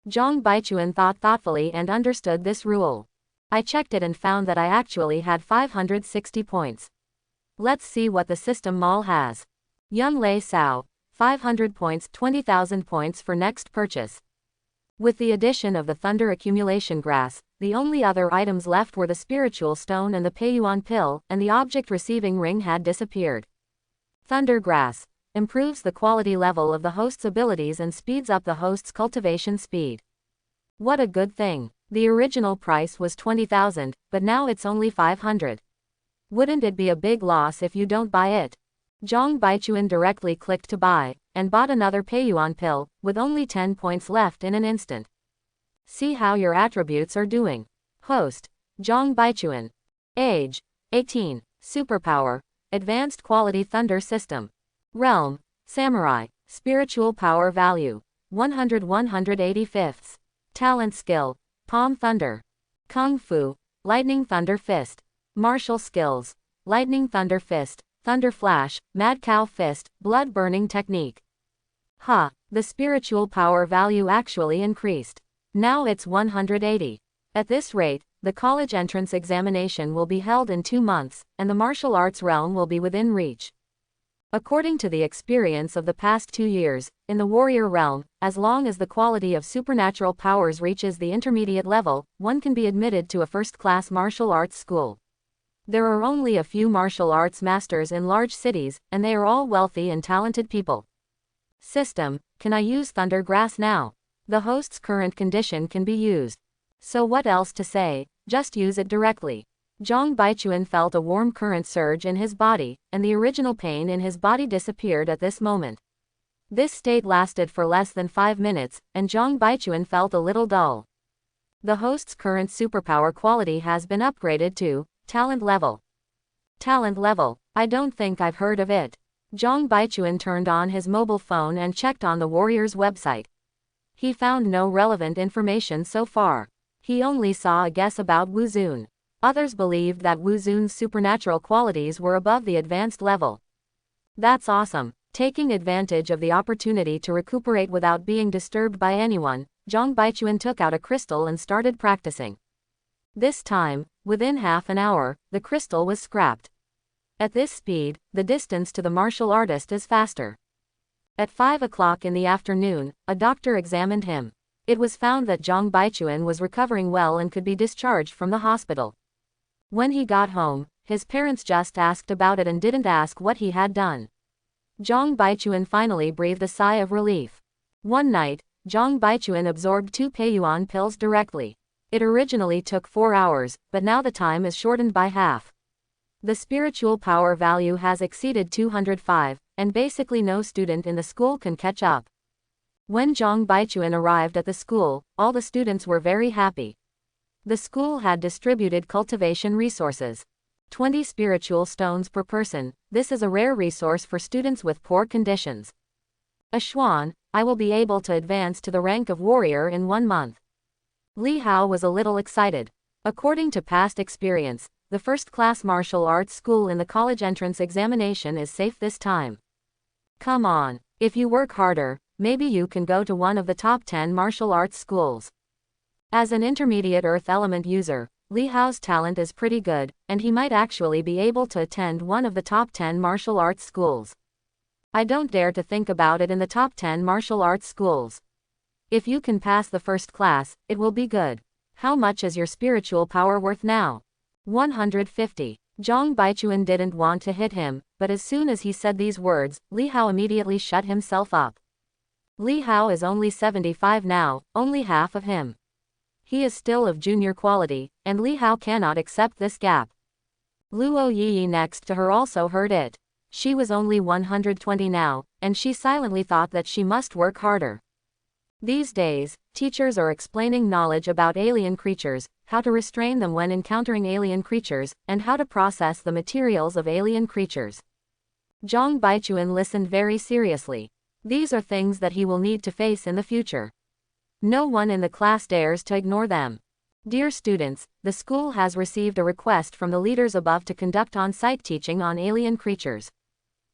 Zhang Baichuan thought thoughtfully and understood this rule. I checked it and found that I actually had 560 points. Let's see what the system mall has. Yun Lei Sao, 500 points, 20,000 points for next purchase. With the addition of the Thunder Accumulation Grass, the only other items left were the Spiritual Stone and the Peiyuan Pill, and the object receiving ring had disappeared. Thunder Grass improves the quality level of the host's abilities and speeds up the host's cultivation speed. What a good thing. The original price was 20,000, but now it's only 500. Wouldn't it be a big loss if you don't buy it? Zhang Baichuan directly clicked to buy, and bought another Peiyuan Pill, with only 10 points left in an instant. See how your attributes are doing. Host, Zhang Baichuan. Age, 18. Superpower, Advanced Quality Thunder System. Realm, Samurai. Spiritual Power Value, 100/185. Talent Skill, Palm Thunder. Kung Fu, Lightning Thunder Fist. Martial Skills, Lightning Thunder Fist, Thunder Flash, Mad Cow Fist, Blood Burning Technique. The spiritual power value actually increased. Now it's 180. At this rate, the college entrance examination will be held in 2 months, and the martial arts realm will be within reach. According to the experience of the past 2 years, in the warrior realm, as long as the quality of supernatural powers reaches the intermediate level, one can be admitted to a first-class martial arts school. There are only a few martial arts masters in large cities, and they are all wealthy and talented people. System, can I use Thunder Grass now? The host's current condition can be used. So what else to say, just use it directly. Zhang Baichuan felt a warm current surge in his body, and the original pain in his body disappeared at this moment. This state lasted for less than 5 minutes, and Zhang Baichuan felt a little dull. The host's current superpower quality has been upgraded to talent level. Talent level, I don't think I've heard of it. Zhang Baichuan turned on his mobile phone and checked on the warrior's website. He found no relevant information so far. He only saw a guess about Wu Zun. Others believed that Wu Zun's supernatural qualities were above the advanced level. That's awesome. Taking advantage of the opportunity to recuperate without being disturbed by anyone, Zhang Baichuan took out a crystal and started practicing. This time, within half an hour, the crystal was scrapped. At this speed, the distance to the martial artist is faster. At 5 o'clock in the afternoon, a doctor examined him. It was found that Zhang Baichuan was recovering well and could be discharged from the hospital. When he got home, his parents just asked about it and didn't ask what he had done. Zhang Baichuan finally breathed a sigh of relief. One night, Zhang Baichuan absorbed 2 Peiyuan pills directly. It originally took 4 hours, but now the time is shortened by half. The spiritual power value has exceeded 205, and basically no student in the school can catch up. When Zhang Baichuan arrived at the school, all the students were very happy. The school had distributed cultivation resources. 20 spiritual stones per person. This is a rare resource for students with poor conditions. Xuan, I will be able to advance to the rank of warrior in 1 month. Li Hao was a little excited. According to past experience, the first-class martial arts school in the college entrance examination is safe this time. Come on, if you work harder, maybe you can go to one of the top 10 martial arts schools. As an intermediate earth element user, Li Hao's talent is pretty good, and he might actually be able to attend one of the top 10 martial arts schools. I don't dare to think about it in the top 10 martial arts schools. If you can pass the first class, it will be good. How much is your spiritual power worth now? 150. Zhang Baichuan didn't want to hit him, but as soon as he said these words, Li Hao immediately shut himself up. Li Hao is only 75 now, only half of him. He is still of junior quality, and Li Hao cannot accept this gap. Luo Yi next to her also heard it. She was only 120 now, and she silently thought that she must work harder. These days, teachers are explaining knowledge about alien creatures, how to restrain them when encountering alien creatures, and how to process the materials of alien creatures. Zhang Baichuan listened very seriously. These are things that he will need to face in the future. No one in the class dares to ignore them. Dear students, the school has received a request from the leaders above to conduct on-site teaching on alien creatures.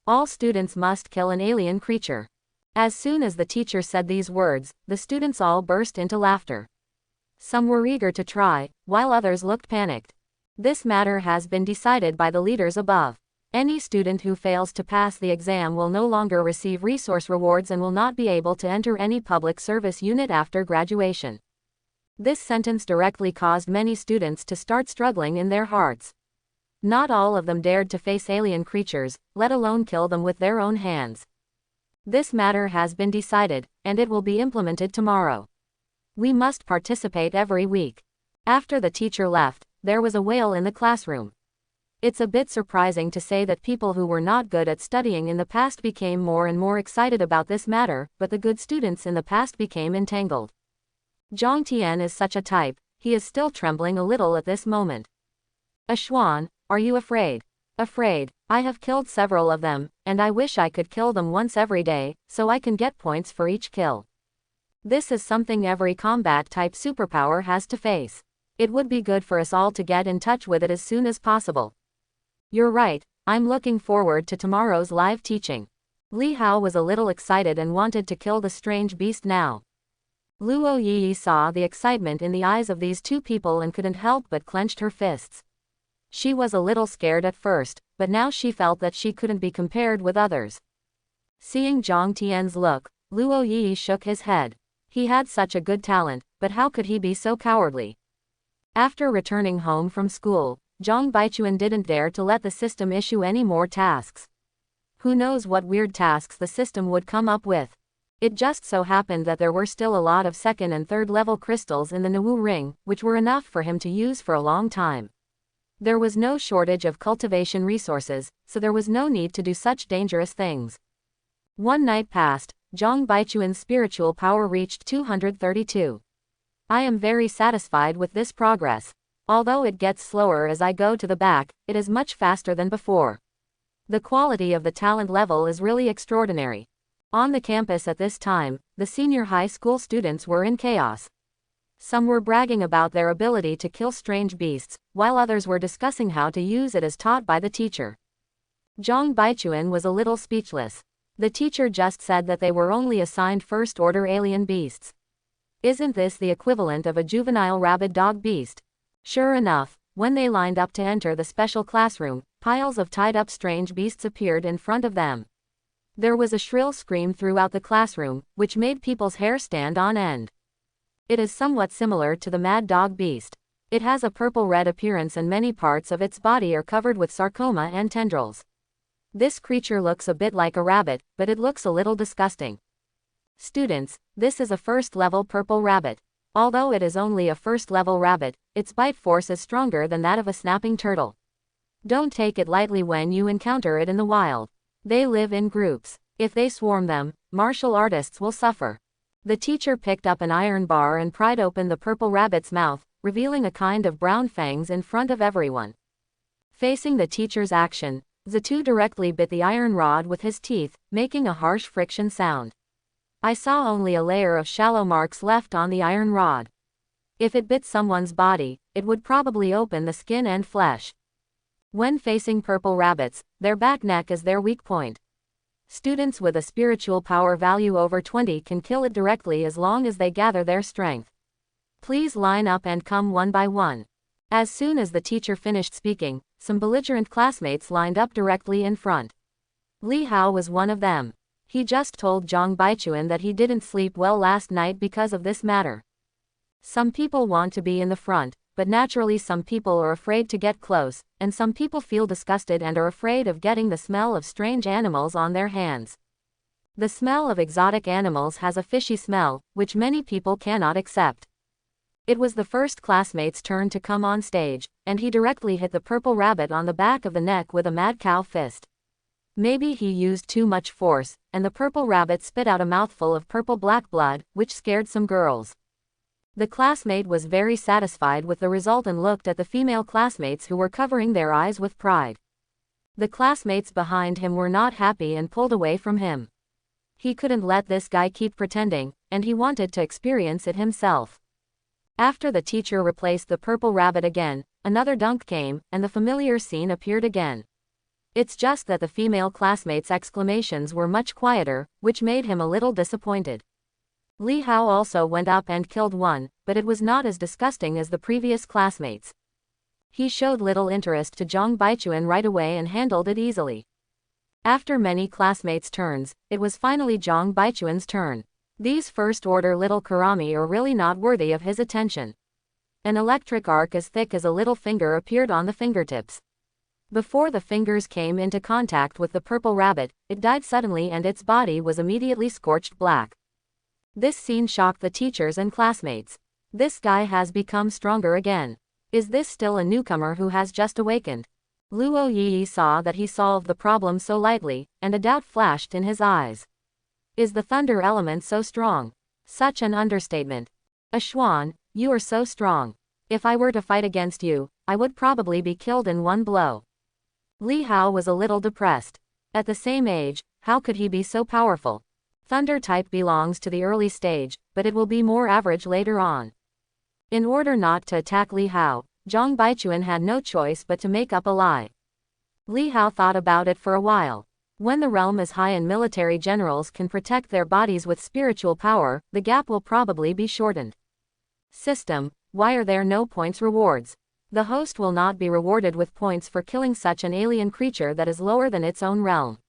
All students must kill an alien creature. As soon as the teacher said these words, the students all burst into laughter. Some were eager to try, while others looked panicked. This matter has been decided by the leaders above. Any student who fails to pass the exam will no longer receive resource rewards and will not be able to enter any public service unit after graduation. This sentence directly caused many students to start struggling in their hearts. Not all of them dared to face alien creatures, let alone kill them with their own hands. This matter has been decided, and it will be implemented tomorrow. We must participate every week. After the teacher left, there was a wail in the classroom. It's a bit surprising to say that people who were not good at studying in the past became more and more excited about this matter, but the good students in the past became entangled. Zhang Tian is such a type, he is still trembling a little at this moment. Xuan, are you afraid? Afraid. I have killed several of them, and I wish I could kill them once every day, so I can get points for each kill. This is something every combat-type superpower has to face. It would be good for us all to get in touch with it as soon as possible. You're right, I'm looking forward to tomorrow's live teaching. Li Hao was a little excited and wanted to kill the strange beast now. Luo Yi saw the excitement in the eyes of these two people and couldn't help but clenched her fists. She was a little scared at first, but now she felt that she couldn't be compared with others. Seeing Zhang Tian's look, Luo Yi shook his head. He had such a good talent, but how could he be so cowardly? After returning home from school, Zhang Baichuan didn't dare to let the system issue any more tasks. Who knows what weird tasks the system would come up with. It just so happened that there were still a lot of second and third level crystals in the Nuwu ring, which were enough for him to use for a long time. There was no shortage of cultivation resources, so there was no need to do such dangerous things. One night passed, Zhang Baichuan's spiritual power reached 232. I am very satisfied with this progress. Although it gets slower as I go to the back, it is much faster than before. The quality of the talent level is really extraordinary. On the campus at this time, the senior high school students were in chaos. Some were bragging about their ability to kill strange beasts, while others were discussing how to use it as taught by the teacher. Zhang Baichuan was a little speechless. The teacher just said that they were only assigned first-order alien beasts. Isn't this the equivalent of a juvenile rabid dog beast? Sure enough, when they lined up to enter the special classroom, piles of tied-up strange beasts appeared in front of them. There was a shrill scream throughout the classroom, which made people's hair stand on end. It is somewhat similar to the mad dog beast. It has a purple-red appearance and many parts of its body are covered with sarcoma and tendrils. This creature looks a bit like a rabbit, but it looks a little disgusting. Students, this is a first-level purple rabbit. Although it is only a first-level rabbit, its bite force is stronger than that of a snapping turtle. Don't take it lightly when you encounter it in the wild. They live in groups. If they swarm them, martial artists will suffer. The teacher picked up an iron bar and pried open the purple rabbit's mouth, revealing a kind of brown fangs in front of everyone. Facing the teacher's action, Zatu directly bit the iron rod with his teeth, making a harsh friction sound. I saw only a layer of shallow marks left on the iron rod. If it bit someone's body, it would probably open the skin and flesh. When facing purple rabbits, their back neck is their weak point. Students with a spiritual power value over 20 can kill it directly as long as they gather their strength. Please line up and come one by one. As soon as the teacher finished speaking, some belligerent classmates lined up directly in front. Li Hao was one of them. He just told Zhang Baichuan that he didn't sleep well last night because of this matter. Some people want to be in the front, but naturally some people are afraid to get close, and some people feel disgusted and are afraid of getting the smell of strange animals on their hands. The smell of exotic animals has a fishy smell, which many people cannot accept. It was the first classmate's turn to come on stage, and he directly hit the purple rabbit on the back of the neck with a mad cow fist. Maybe he used too much force, and the purple rabbit spit out a mouthful of purple black blood, which scared some girls. The classmate was very satisfied with the result and looked at the female classmates who were covering their eyes with pride. The classmates behind him were not happy and pulled away from him. He couldn't let this guy keep pretending, and he wanted to experience it himself. After the teacher replaced the purple rabbit again, another dunk came, and the familiar scene appeared again. It's just that the female classmates' exclamations were much quieter, which made him a little disappointed. Li Hao also went up and killed one, but it was not as disgusting as the previous classmates. He showed little interest to Zhang Baichuan right away and handled it easily. After many classmates' turns, it was finally Zhang Baichuan's turn. These first-order little karami are really not worthy of his attention. An electric arc as thick as a little finger appeared on the fingertips. Before the fingers came into contact with the purple rabbit, it died suddenly and its body was immediately scorched black. This scene shocked the teachers and classmates. This guy has become stronger again. Is this still a newcomer who has just awakened? Luo Yi saw that he solved the problem so lightly, and a doubt flashed in his eyes. Is the thunder element so strong? Such an understatement. Ashwan, you are so strong. If I were to fight against you, I would probably be killed in one blow. Li Hao was a little depressed. At the same age, how could he be so powerful? Thunder type belongs to the early stage, but it will be more average later on. In order not to attack Li Hao, Zhang Baichuan had no choice but to make up a lie. Li Hao thought about it for a while. When the realm is high and military generals can protect their bodies with spiritual power, the gap will probably be shortened. System, why are there no points rewards? The host will not be rewarded with points for killing such an alien creature that is lower than its own realm.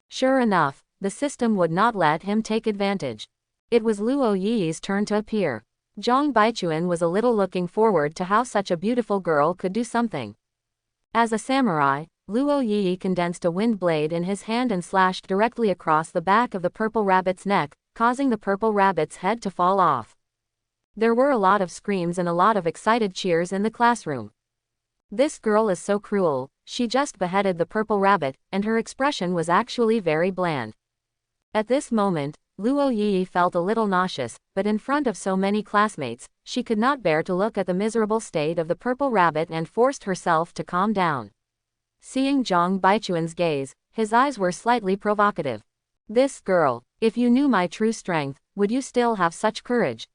Sure enough, the system would not let him take advantage. It was Luo Yi's turn to appear. Zhang Baichuan was a little looking forward to how such a beautiful girl could do something. As a samurai, Luo Yi condensed a wind blade in his hand and slashed directly across the back of the purple rabbit's neck, causing the purple rabbit's head to fall off. There were a lot of screams and a lot of excited cheers in the classroom. This girl is so cruel, she just beheaded the purple rabbit, and her expression was actually very bland. At this moment, Luo Yi felt a little nauseous, but in front of so many classmates, she could not bear to look at the miserable state of the purple rabbit and forced herself to calm down. Seeing Zhang Baichuan's gaze, his eyes were slightly provocative. This girl, if you knew my true strength, would you still have such courage?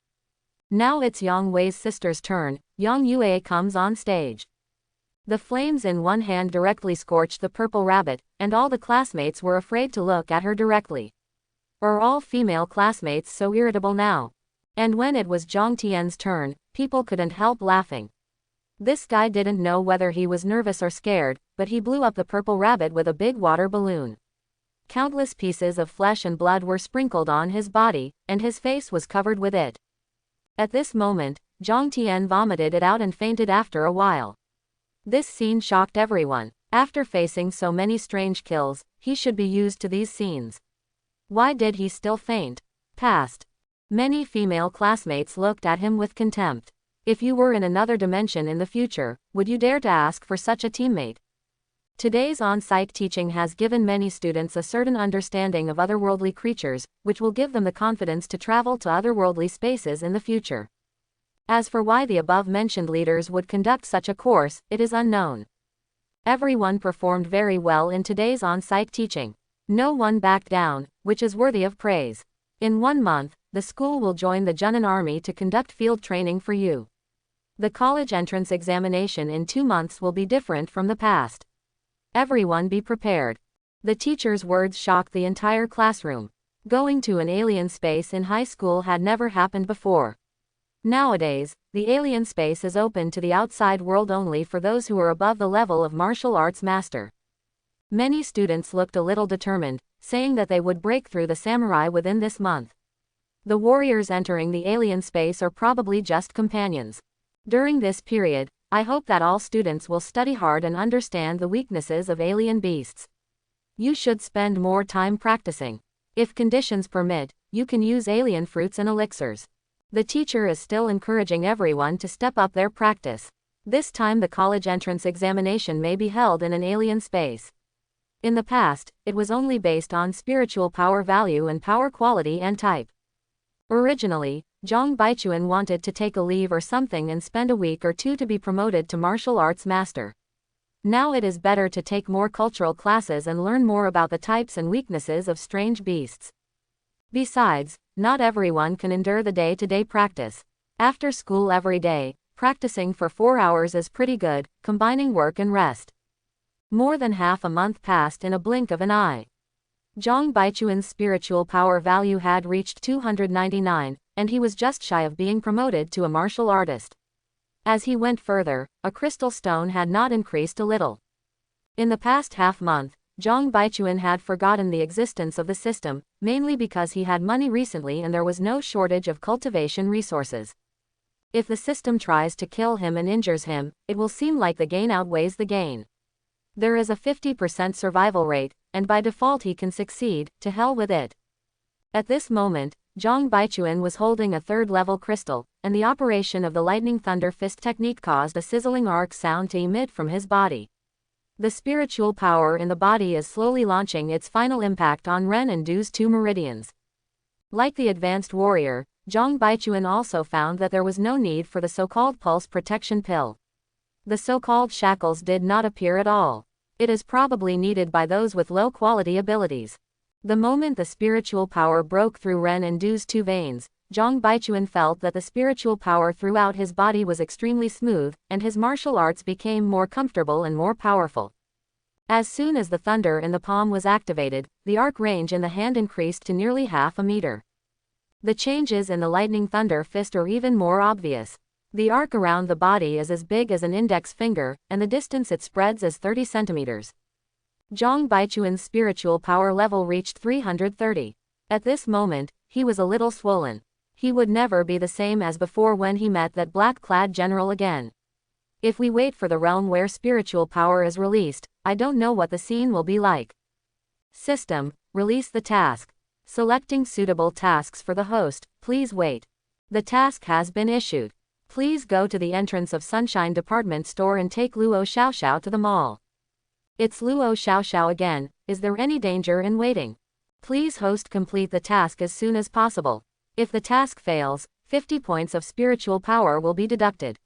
Now it's Yang Wei's sister's turn. Yang Yue comes on stage. The flames in one hand directly scorched the purple rabbit, and all the classmates were afraid to look at her directly. Are all female classmates so irritable now? And when it was Zhang Tian's turn, people couldn't help laughing. This guy didn't know whether he was nervous or scared, but he blew up the purple rabbit with a big water balloon. Countless pieces of flesh and blood were sprinkled on his body, and his face was covered with it. At this moment, Zhang Tian vomited it out and fainted after a while. This scene shocked everyone. After facing so many strange kills, he should be used to these scenes. Why did he still faint? Past. Many female classmates looked at him with contempt. If you were in another dimension in the future, would you dare to ask for such a teammate? Today's on-site teaching has given many students a certain understanding of otherworldly creatures, which will give them the confidence to travel to otherworldly spaces in the future. As for why the above-mentioned leaders would conduct such a course, it is unknown. Everyone performed very well in today's on-site teaching. No one backed down, which is worthy of praise. In 1 month, the school will join the Junan army to conduct field training for you. The college entrance examination in 2 months will be different from the past. Everyone be prepared. The teacher's words shocked the entire classroom. Going to an alien space in high school had never happened before. Nowadays, the alien space is open to the outside world only for those who are above the level of martial arts master. Many students looked a little determined, saying that they would break through the samurai within this month. The warriors entering the alien space are probably just companions. During this period, I hope that all students will study hard and understand the weaknesses of alien beasts. You should spend more time practicing. If conditions permit, you can use alien fruits and elixirs. The teacher is still encouraging everyone to step up their practice. This time the college entrance examination may be held in an alien space. In the past, it was only based on spiritual power value and power quality and type. Originally, Zhang Baichuan wanted to take a leave or something and spend a week or 2 to be promoted to martial arts master. Now it is better to take more cultural classes and learn more about the types and weaknesses of strange beasts. Besides, not everyone can endure the day-to-day practice. After school every day, practicing for 4 hours is pretty good, combining work and rest. More than half a month passed in a blink of an eye. Zhang Baichuan's spiritual power value had reached 299, and he was just shy of being promoted to a martial artist. As he went further, a crystal stone had not increased a little. In the past half-month, Zhang Baichuan had forgotten the existence of the system, mainly because he had money recently and there was no shortage of cultivation resources. If the system tries to kill him and injures him, it will seem like the gain outweighs the gain. There is a 50% survival rate, and by default he can succeed, to hell with it. At this moment, Zhang Baichuan was holding a 3rd-level crystal, and the operation of the lightning thunder fist technique caused a sizzling arc sound to emit from his body. The spiritual power in the body is slowly launching its final impact on Ren and Du's 2 meridians. Like the advanced warrior, Zhang Baichuan also found that there was no need for the so-called pulse protection pill. The so-called shackles did not appear at all. It is probably needed by those with low-quality abilities. The moment the spiritual power broke through Ren and Du's 2 veins, Zhang Baichuan felt that the spiritual power throughout his body was extremely smooth, and his martial arts became more comfortable and more powerful. As soon as the thunder in the palm was activated, the arc range in the hand increased to nearly half a meter. The changes in the lightning thunder fist are even more obvious. The arc around the body is as big as an index finger, and the distance it spreads is 30 centimeters. Zhang Baichuan's spiritual power level reached 330. At this moment, he was a little swollen. He would never be the same as before when he met that black-clad general again. If we wait for the realm where spiritual power is released, I don't know what the scene will be like. System, release the task. Selecting suitable tasks for the host, please wait. The task has been issued. Please go to the entrance of Sunshine Department Store and take Luo Xiaoxiao to the mall. It's Luo Xiaoxiao again, is there any danger in waiting? Please host complete the task as soon as possible. If the task fails, 50 points of spiritual power will be deducted.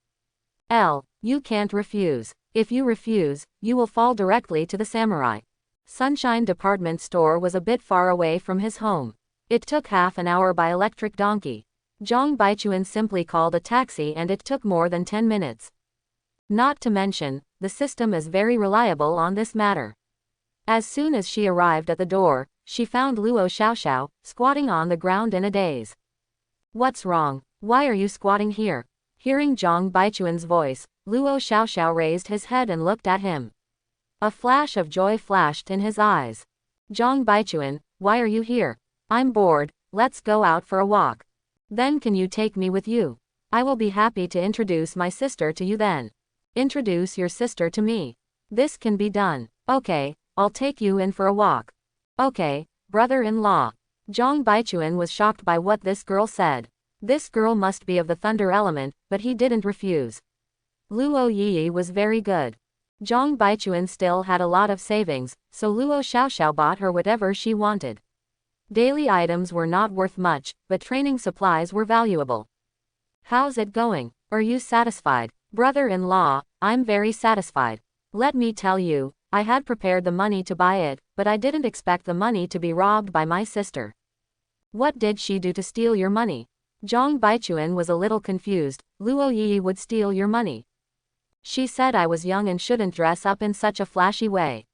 L. You can't refuse. If you refuse, you will fall directly to the samurai. Sunshine Department Store was a bit far away from his home. It took half an hour by electric donkey. Zhang Baichuan simply called a taxi and it took more than 10 minutes. Not to mention, the system is very reliable on this matter. As soon as she arrived at the door, she found Luo Xiaoxiao squatting on the ground in a daze. What's wrong? Why are you squatting here? Hearing Zhang Baichuan's voice, Luo Xiaoxiao raised his head and looked at him. A flash of joy flashed in his eyes. Zhang Baichuan, why are you here? I'm bored, let's go out for a walk. Then can you take me with you? I will be happy to introduce my sister to you then. Introduce your sister to me. This can be done. Okay, I'll take you in for a walk. Okay, brother-in-law. Zhang Baichuan was shocked by what this girl said. This girl must be of the thunder element, but he didn't refuse. Luo Yi was very good. Zhang Baichuan still had a lot of savings, so Luo Xiaoxiao bought her whatever she wanted. Daily items were not worth much, but training supplies were valuable. How's it going? Are you satisfied? Brother-in-law, I'm very satisfied. Let me tell you, I had prepared the money to buy it, but I didn't expect the money to be robbed by my sister. What did she do to steal your money? Zhang Baichuan was a little confused. Luo Yi would steal your money. She said I was young and shouldn't dress up in such a flashy way.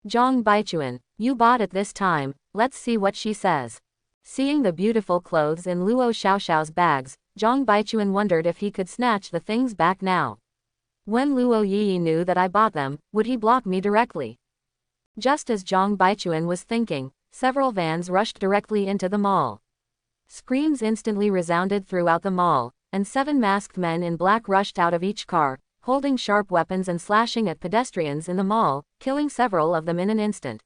Zhang Baichuan, you bought it this time, let's see what she says. Seeing the beautiful clothes in Luo Xiaoxiao's bags, Zhang Baichuan wondered if he could snatch the things back now. When Luo Yi knew that I bought them, would he block me directly? Just as Zhang Baichuan was thinking, several vans rushed directly into the mall. Screams instantly resounded throughout the mall, and 7 masked men in black rushed out of each car, holding sharp weapons and slashing at pedestrians in the mall, killing several of them in an instant.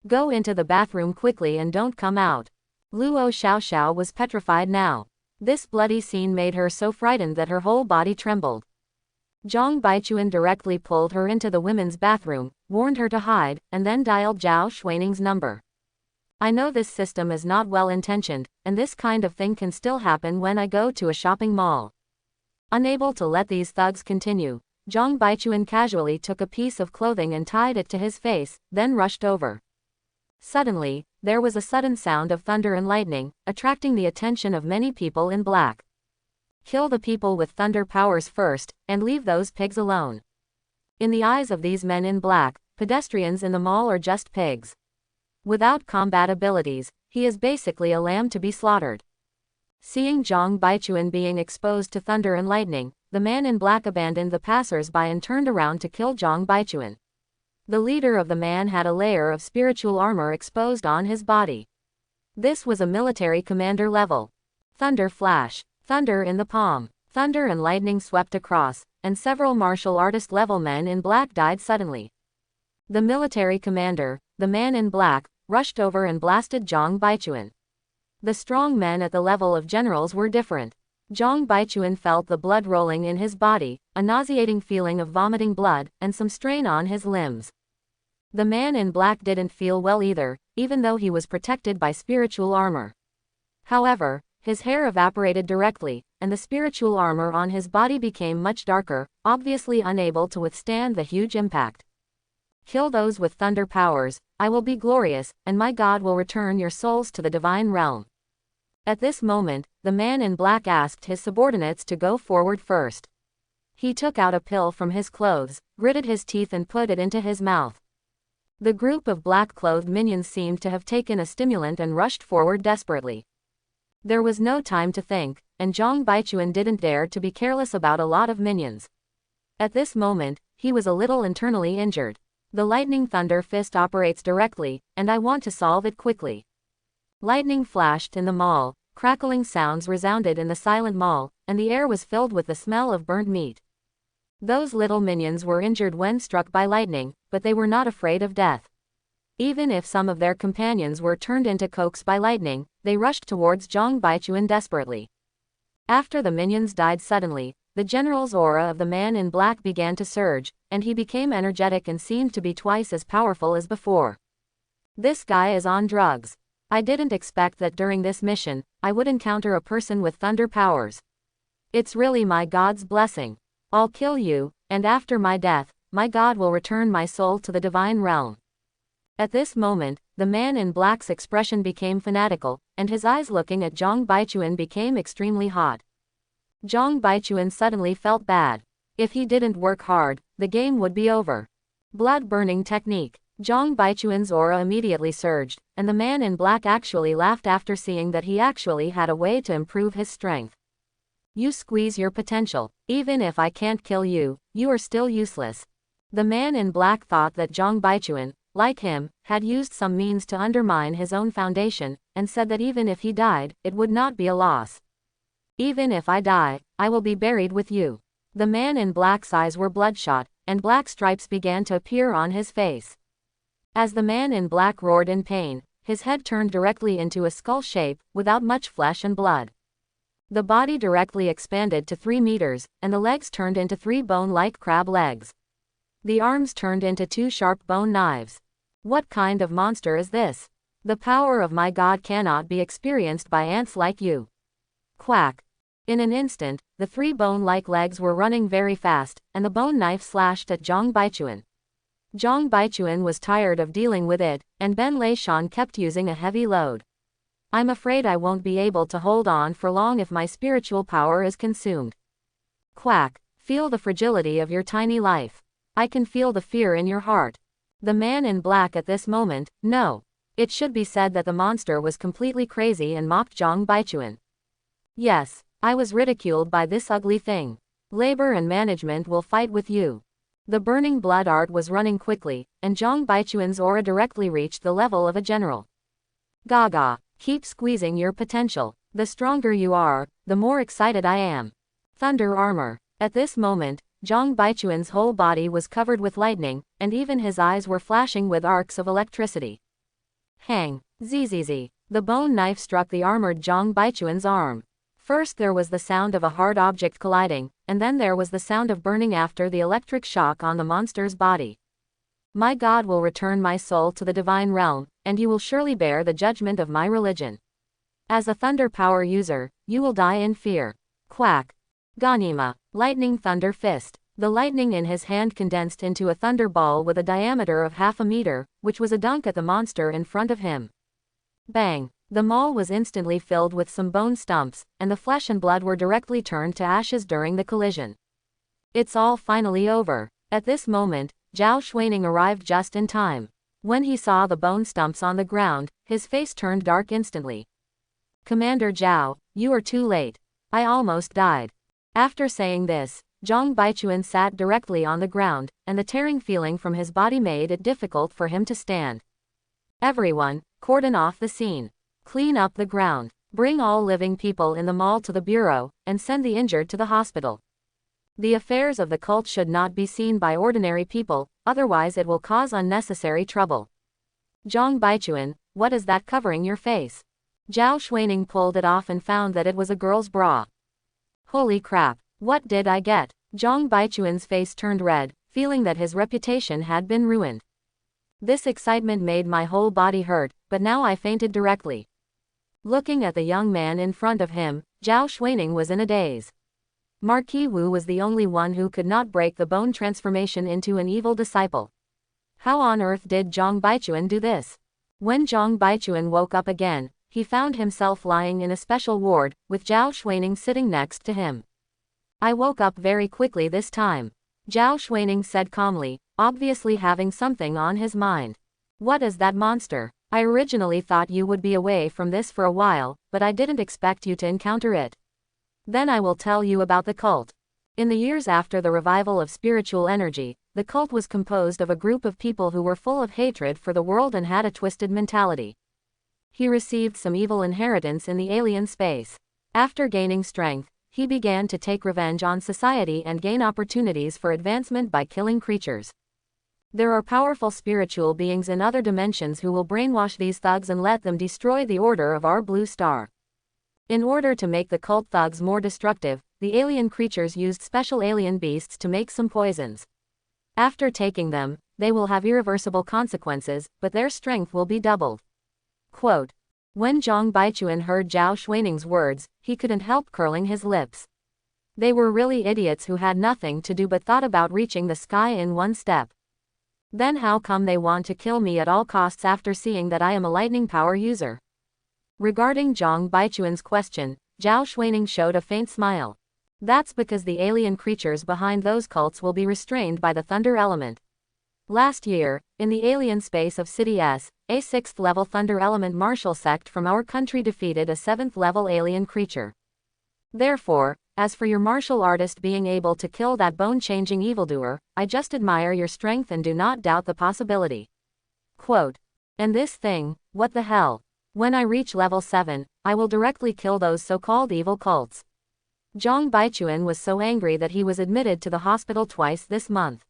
Go into the bathroom quickly and don't come out. Luo Xiaoxiao was petrified now. This bloody scene made her so frightened that her whole body trembled. Zhang Baichuan directly pulled her into the women's bathroom, warned her to hide, and then dialed Zhao Xuaning's number. I know this system is not well intentioned, and this kind of thing can still happen when I go to a shopping mall. Unable to let these thugs continue, Zhang Baichuan casually took a piece of clothing and tied it to his face, then rushed over. Suddenly, there was a sudden sound of thunder and lightning, attracting the attention of many people in black. Kill the people with thunder powers first, and leave those pigs alone. In the eyes of these men in black, pedestrians in the mall are just pigs. Without combat abilities, he is basically a lamb to be slaughtered. Seeing Zhang Baichuan being exposed to thunder and lightning, the man in black abandoned the passers-by and turned around to kill Zhang Baichuan. The leader of the man had a layer of spiritual armor exposed on his body. This was a military commander level. Thunder flash. Thunder in the palm. Thunder and lightning swept across, and several martial artist level men in black died suddenly. The military commander, the man in black, rushed over and blasted Zhang Baichuan. The strong men at the level of generals were different. Zhang Baichuan felt the blood rolling in his body, a nauseating feeling of vomiting blood, and some strain on his limbs. The man in black didn't feel well either, even though he was protected by spiritual armor. However, his hair evaporated directly, and the spiritual armor on his body became much darker, obviously unable to withstand the huge impact. Kill those with thunder powers, I will be glorious, and my God will return your souls to the divine realm. At this moment, the man in black asked his subordinates to go forward first. He took out a pill from his clothes, gritted his teeth and put it into his mouth. The group of black-clothed minions seemed to have taken a stimulant and rushed forward desperately. There was no time to think, and Zhang Baichuan didn't dare to be careless about a lot of minions. At this moment, he was a little internally injured. The lightning thunder fist operates directly, and I want to solve it quickly. Lightning flashed in the mall, crackling sounds resounded in the silent mall, and the air was filled with the smell of burnt meat. Those little minions were injured when struck by lightning, but they were not afraid of death. Even if some of their companions were turned into cokes by lightning, they rushed towards Zhang Baichuan desperately. After the minions died suddenly, the general's aura of the man in black began to surge, and he became energetic and seemed to be twice as powerful as before. This guy is on drugs. I didn't expect that during this mission, I would encounter a person with thunder powers. It's really my God's blessing. I'll kill you, and after my death, my God will return my soul to the divine realm. At this moment, the man in black's expression became fanatical, and his eyes looking at Zhang Baichuan became extremely hot. Zhang Baichuan suddenly felt bad. If he didn't work hard, the game would be over. Blood-burning technique. Zhang Baichuan's aura immediately surged, and the man in black actually laughed after seeing that he actually had a way to improve his strength. You squeeze your potential. Even if I can't kill you, you are still useless. The man in black thought that Zhang Baichuan, like him, had used some means to undermine his own foundation, and said that even if he died, it would not be a loss. Even if I die, I will be buried with you. The man in black's eyes were bloodshot, and black stripes began to appear on his face. As the man in black roared in pain, his head turned directly into a skull shape, without much flesh and blood. The body directly expanded to 3 meters, and the legs turned into 3 bone-like crab legs. The arms turned into 2 sharp bone knives. What kind of monster is this? The power of my God cannot be experienced by ants like you. Quack. In an instant, the 3 bone-like legs were running very fast, and the bone knife slashed at Zhang Baichuan. Zhang Baichuan was tired of dealing with it, and Ben Leishan kept using a heavy load. I'm afraid I won't be able to hold on for long if my spiritual power is consumed. Quack. Feel the fragility of your tiny life. I can feel the fear in your heart. The man in black at this moment, no. It should be said that the monster was completely crazy and mocked Zhang Baichuan. Yes, I was ridiculed by this ugly thing. Labor and management will fight with you. The burning blood art was running quickly, and Zhang Baichuan's aura directly reached the level of a general. Gaga, keep squeezing your potential. The stronger you are, the more excited I am. Thunder armor. At this moment, Zhang Baichuan's whole body was covered with lightning, and even his eyes were flashing with arcs of electricity. Hang, zzz. The bone knife struck the armored Zhang Baichuan's arm. First there was the sound of a hard object colliding, and then there was the sound of burning after the electric shock on the monster's body. My God will return my soul to the divine realm, and you will surely bear the judgment of my religion. As a thunder power user, you will die in fear. Quack. Ganima, lightning thunder fist. The lightning in his hand condensed into a thunder ball with a diameter of 0.5 meter, which was a dunk at the monster in front of him. Bang. The maul was instantly filled with some bone stumps, and the flesh and blood were directly turned to ashes during the collision. It's all finally over. At this moment, Zhao Xuaning arrived just in time. When he saw the bone stumps on the ground, his face turned dark instantly. Commander Zhao, you are too late. I almost died. After saying this, Zhang Baichuan sat directly on the ground, and the tearing feeling from his body made it difficult for him to stand. Everyone, cordon off the scene. Clean up the ground. Bring all living people in the mall to the bureau, and send the injured to the hospital. The affairs of the cult should not be seen by ordinary people, otherwise it will cause unnecessary trouble. Zhang Baichuan, what is that covering your face? Zhao Xuaning pulled it off and found that it was a girl's bra. Holy crap, what did I get? Zhang Baichuan's face turned red, feeling that his reputation had been ruined. This excitement made my whole body hurt, but now I fainted directly. Looking at the young man in front of him, Zhao Xuaning was in a daze. Marquis Wu was the only one who could not break the bone transformation into an evil disciple. How on earth did Zhang Baichuan do this? When Zhang Baichuan woke up again, he found himself lying in a special ward, with Zhao Xuaning sitting next to him. I woke up very quickly this time. Zhao Xuaning said calmly, obviously having something on his mind. What is that monster? I originally thought you would be away from this for a while, but I didn't expect you to encounter it. Then I will tell you about the cult. In the years after the revival of spiritual energy, the cult was composed of a group of people who were full of hatred for the world and had a twisted mentality. He received some evil inheritance in the alien space. After gaining strength, he began to take revenge on society and gain opportunities for advancement by killing creatures. There are powerful spiritual beings in other dimensions who will brainwash these thugs and let them destroy the order of our blue star. In order to make the cult thugs more destructive, the alien creatures used special alien beasts to make some poisons. After taking them, they will have irreversible consequences, but their strength will be doubled. Quote. When Zhang Baichuan heard Zhao Xuaning's words, he couldn't help curling his lips. They were really idiots who had nothing to do but thought about reaching the sky in one step. Then how come they want to kill me at all costs after seeing that I am a lightning power user? Regarding Zhang Baichuan's question, Zhao Xuaning showed a faint smile. That's because the alien creatures behind those cults will be restrained by the thunder element. Last year, in the alien space of City S, a 6th level thunder element martial sect from our country defeated a 7th level alien creature. Therefore, as for your martial artist being able to kill that bone-changing evildoer, I just admire your strength and do not doubt the possibility. Quote. And this thing, what the hell? When I reach level 7, I will directly kill those so-called evil cults. Zhang Baichuan was so angry that he was admitted to the hospital twice this month.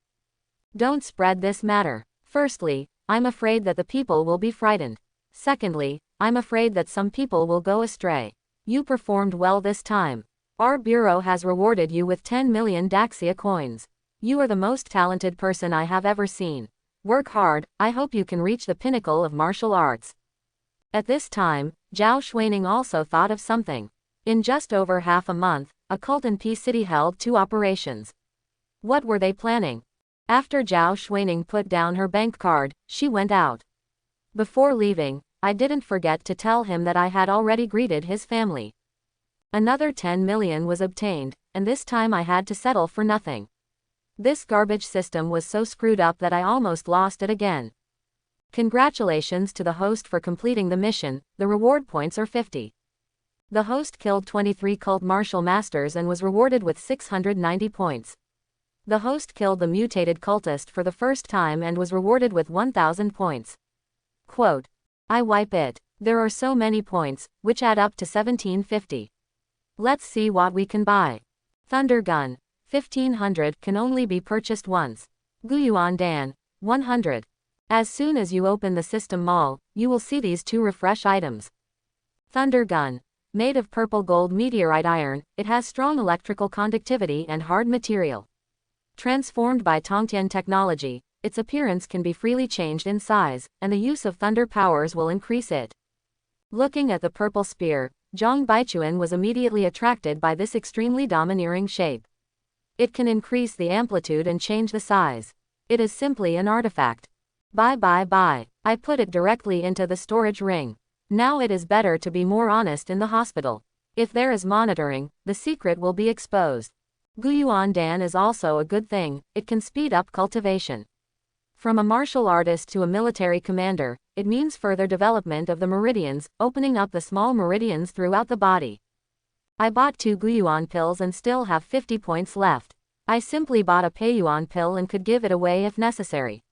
Don't spread this matter. Firstly, I'm afraid that the people will be frightened. Secondly, I'm afraid that some people will go astray. You performed well this time. Our bureau has rewarded you with 10 million Daxia coins. You are the most talented person I have ever seen. Work hard, I hope you can reach the pinnacle of martial arts. At this time, Zhao Xuaning also thought of something. In just over half a month, a cult in P City held 2 operations. What were they planning? After Zhao Xuaning put down her bank card, she went out. Before leaving, I didn't forget to tell him that I had already greeted his family. Another 10 million was obtained, and this time I had to settle for nothing. This garbage system was so screwed up that I almost lost it again. Congratulations to the host for completing the mission, the reward points are 50. The host killed 23 cult martial masters and was rewarded with 690 points. The host killed the mutated cultist for the first time and was rewarded with 1000 points. Quote. I wipe it. There are so many points, which add up to 1750. Let's see what we can buy. Thunder Gun. 1500 can only be purchased once. Guyuan Dan. 100. As soon as you open the system mall, you will see these 2 refresh items. Thunder Gun. Made of purple gold meteorite iron, it has strong electrical conductivity and hard material. Transformed by Tongtian technology, its appearance can be freely changed in size, and the use of thunder powers will increase it. Looking at the purple spear, Zhang Baichuan was immediately attracted by this extremely domineering shape. It can increase the amplitude and change the size. It is simply an artifact. Bye. I put it directly into the storage ring. Now it is better to be more honest in the hospital. If there is monitoring, the secret will be exposed. Guyuan Dan is also a good thing, it can speed up cultivation. From a martial artist to a military commander, it means further development of the meridians, opening up the small meridians throughout the body. I bought 2 Guyuan pills and still have 50 points left. I simply bought a Peiyuan pill and could give it away if necessary.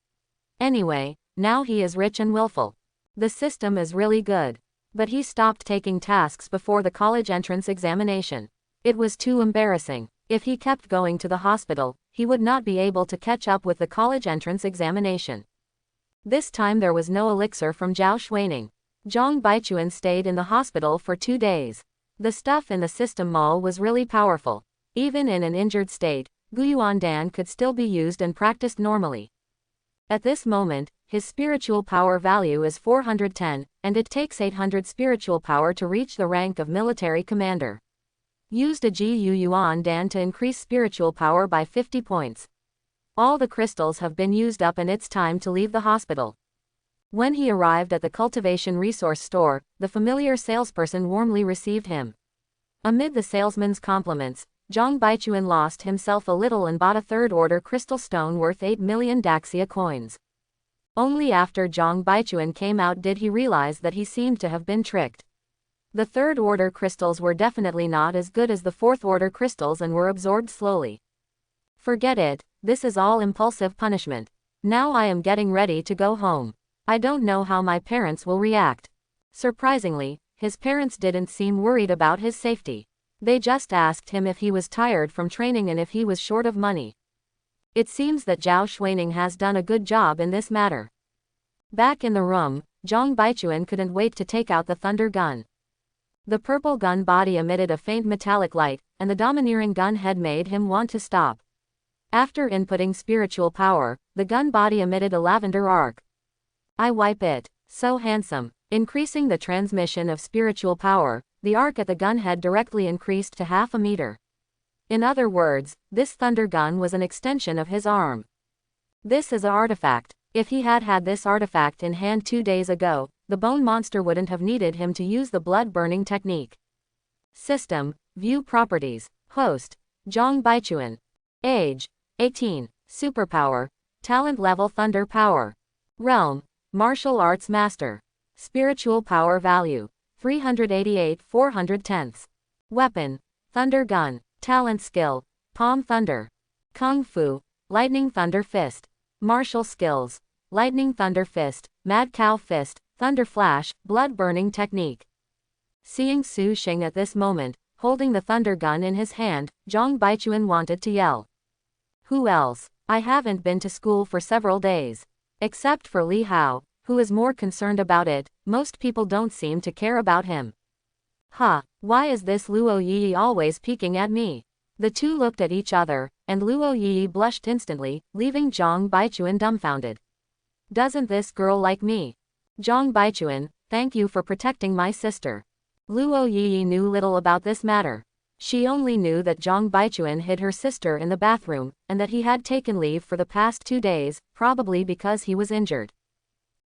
Anyway, now he is rich and willful. The system is really good. But he stopped taking tasks before the college entrance examination. It was too embarrassing. If he kept going to the hospital, he would not be able to catch up with the college entrance examination. This time there was no elixir from Zhao Xuaning. Zhang Baichuan stayed in the hospital for 2 days. The stuff in the system mall was really powerful. Even in an injured state, Guyuan Dan could still be used and practiced normally. At this moment, his spiritual power value is 410, and it takes 800 spiritual power to reach the rank of military commander. Used a Guyuan Dan to increase spiritual power by 50 points. All the crystals have been used up and it's time to leave the hospital. When he arrived at the cultivation resource store, the familiar salesperson warmly received him. Amid the salesman's compliments, Zhang Baichuan lost himself a little and bought a 3rd order crystal stone worth 8 million Daxia coins. Only after Zhang Baichuan came out did he realize that he seemed to have been tricked. The 3rd order crystals were definitely not as good as the 4th order crystals and were absorbed slowly. Forget it, this is all impulsive punishment. Now I am getting ready to go home. I don't know how my parents will react. Surprisingly, his parents didn't seem worried about his safety. They just asked him if he was tired from training and if he was short of money. It seems that Zhao Xuaning has done a good job in this matter. Back in the room, Zhang Baichuan couldn't wait to take out the thunder gun. The purple gun body emitted a faint metallic light, and the domineering gun head made him want to stop. After inputting spiritual power, the gun body emitted a lavender arc. I wipe it. So handsome. Increasing the transmission of spiritual power, the arc at the gun head directly increased to 1/2 meter. In other words, this thunder gun was an extension of his arm. This is an artifact. If he had had this artifact in hand 2 days ago, the bone monster wouldn't have needed him to use the blood burning technique. System, view properties. Host, Zhang Baichuan. Age, 18. Superpower, talent level thunder power. Realm, martial arts master. Spiritual power value, 388 410ths. Weapon, thunder gun. Talent skill, palm thunder. Kung fu, lightning thunder fist. Martial skills, lightning thunder fist, mad cow fist, thunder flash, blood burning technique. Seeing Su Xing at this moment, holding the thunder gun in his hand, Zhang Baichuan wanted to yell. Who else? I haven't been to school for several days. Except for Li Hao, who is more concerned about it, most people don't seem to care about him. Huh, why is this Luo Yi always peeking at me? The two looked at each other, and Luo Yi blushed instantly, leaving Zhang Baichuan dumbfounded. Doesn't this girl like me? Zhang Baichuan, thank you for protecting my sister. Luo Yi knew little about this matter. She only knew that Zhang Baichuan hid her sister in the bathroom, and that he had taken leave for the past 2 days, probably because he was injured.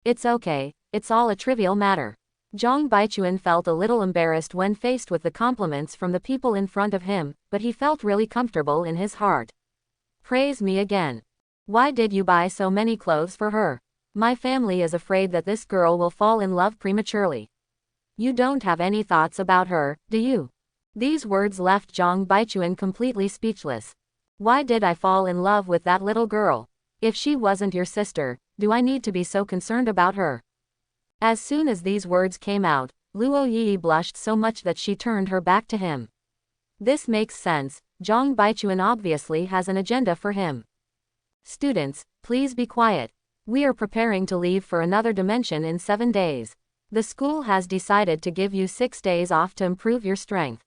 It's okay, it's all a trivial matter. Zhang Baichuan felt a little embarrassed when faced with the compliments from the people in front of him, but he felt really comfortable in his heart. Praise me again. Why did you buy so many clothes for her? My family is afraid that this girl will fall in love prematurely. You don't have any thoughts about her, do you? These words left Zhang Baichuan completely speechless. Why did I fall in love with that little girl? If she wasn't your sister, do I need to be so concerned about her? As soon as these words came out, Luo Yi blushed so much that she turned her back to him. This makes sense, Zhang Baichuan obviously has an agenda for him. Students, please be quiet. We are preparing to leave for another dimension in 7 days. The school has decided to give you 6 days off to improve your strength.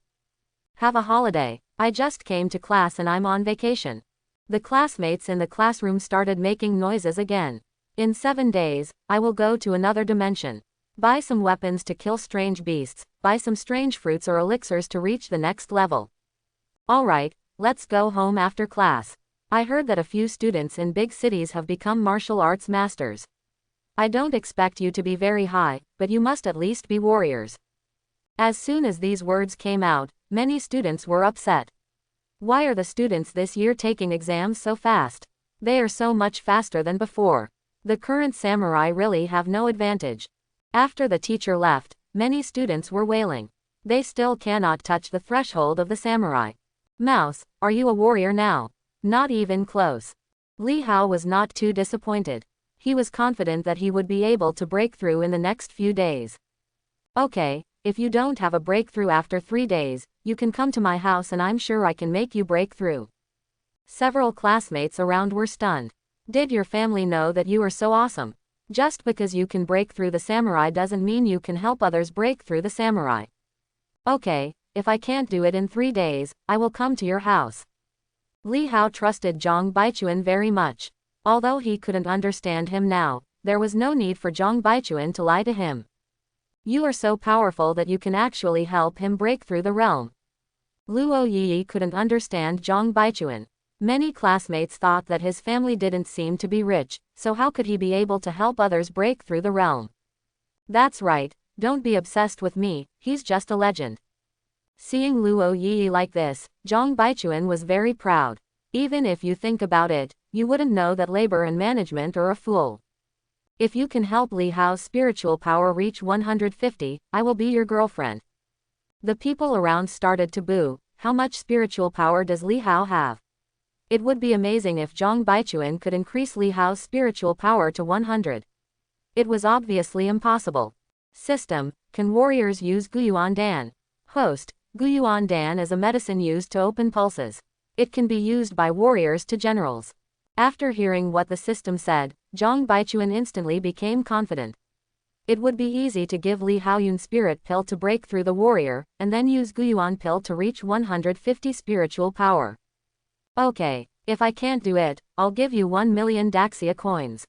Have a holiday. I just came to class and I'm on vacation. The classmates in the classroom started making noises again. In 7 days, I will go to another dimension. Buy some weapons to kill strange beasts, buy some strange fruits or elixirs to reach the next level. Alright, let's go home after class. I heard that a few students in big cities have become martial arts masters. I don't expect you to be very high, but you must at least be warriors. As soon as these words came out, many students were upset. Why are the students this year taking exams so fast? They are so much faster than before. The current samurai really have no advantage. After the teacher left, many students were wailing. They still cannot touch the threshold of the samurai. Mouse, are you a warrior now? Not even close. Li Hao was not too disappointed. He was confident that he would be able to break through in the next few days. Okay, if you don't have a breakthrough after 3 days, you can come to my house and I'm sure I can make you break through. Several classmates around were stunned. Did your family know that you are so awesome? Just because you can break through the samurai doesn't mean you can help others break through the samurai. Okay, if I can't do it in 3 days, I will come to your house. Li Hao trusted Zhang Baichuan very much. Although he couldn't understand him now, there was no need for Zhang Baichuan to lie to him. You are so powerful that you can actually help him break through the realm. Luo Yi couldn't understand Zhang Baichuan. Many classmates thought that his family didn't seem to be rich, so how could he be able to help others break through the realm? That's right, don't be obsessed with me, he's just a legend. Seeing Luo Yi like this, Zhang Baichuan was very proud. Even if you think about it, you wouldn't know that labor and management are a fool. If you can help Li Hao's spiritual power reach 150, I will be your girlfriend. The people around started to boo. How much spiritual power does Li Hao have? It would be amazing if Zhang Baichuan could increase Li Hao's spiritual power to 100. It was obviously impossible. System, can warriors use Guyuan Dan? Host, Guyuan Dan is a medicine used to open pulses. It can be used by warriors to generals. After hearing what the system said, Zhang Baichuan instantly became confident. It would be easy to give Li Haoyun spirit pill to break through the warrior, and then use Guyuan pill to reach 150 spiritual power. Okay, if I can't do it, I'll give you 1 million Daxia coins.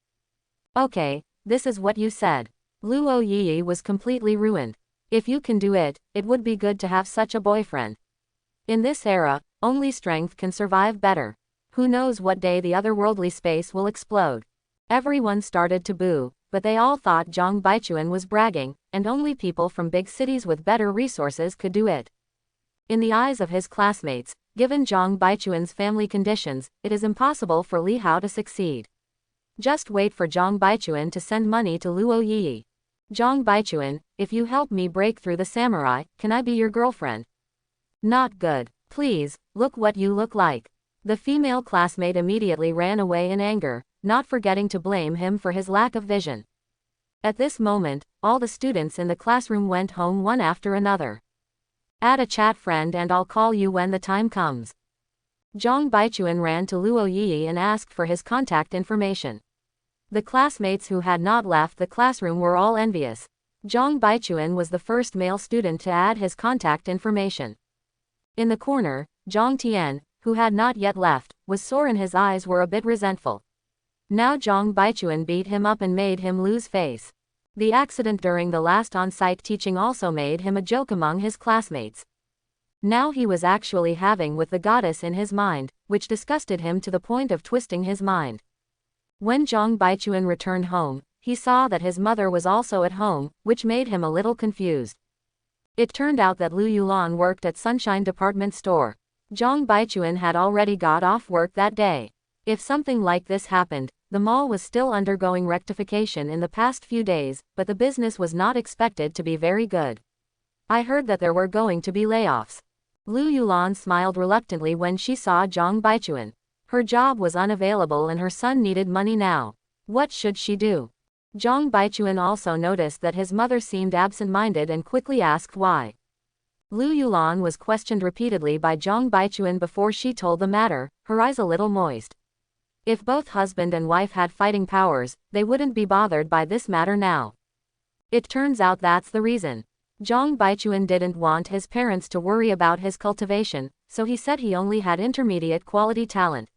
Okay, this is what you said. Luo Yi was completely ruined. If you can do it, it would be good to have such a boyfriend. In this era, only strength can survive better. Who knows what day the otherworldly space will explode. Everyone started to boo, but they all thought Zhang Baichuan was bragging, and only people from big cities with better resources could do it. In the eyes of his classmates, given Zhang Baichuan's family conditions, it is impossible for Li Hao to succeed. Just wait for Zhang Baichuan to send money to Luo Yi. Zhang Baichuan, if you help me break through the samurai, can I be your girlfriend? Not good. Please, look what you look like. The female classmate immediately ran away in anger, not forgetting to blame him for his lack of vision. At this moment, all the students in the classroom went home one after another. Add a chat friend and I'll call you when the time comes. Zhang Baichuan ran to Luo Yi and asked for his contact information. The classmates who had not left the classroom were all envious. Zhang Baichuan was the first male student to add his contact information. In the corner, Zhang Tian, who had not yet left, was sore and his eyes were a bit resentful. Now Zhang Baichuan beat him up and made him lose face. The accident during the last on-site teaching also made him a joke among his classmates. Now he was actually having with the goddess in his mind, which disgusted him to the point of twisting his mind. When Zhang Baichuan returned home, he saw that his mother was also at home, which made him a little confused. It turned out that Lu Yulan worked at Sunshine Department Store. Zhang Baichuan had already got off work that day. If something like this happened, the mall was still undergoing rectification in the past few days, but the business was not expected to be very good. I heard that there were going to be layoffs. Lu Yulan smiled reluctantly when she saw Zhang Baichuan. Her job was unavailable and her son needed money now. What should she do? Zhang Baichuan also noticed that his mother seemed absent-minded and quickly asked why. Lu Yulan was questioned repeatedly by Zhang Baichuan before she told the matter, her eyes a little moist. If both husband and wife had fighting powers, they wouldn't be bothered by this matter now. It turns out that's the reason. Zhang Baichuan didn't want his parents to worry about his cultivation, so he said he only had intermediate quality talent.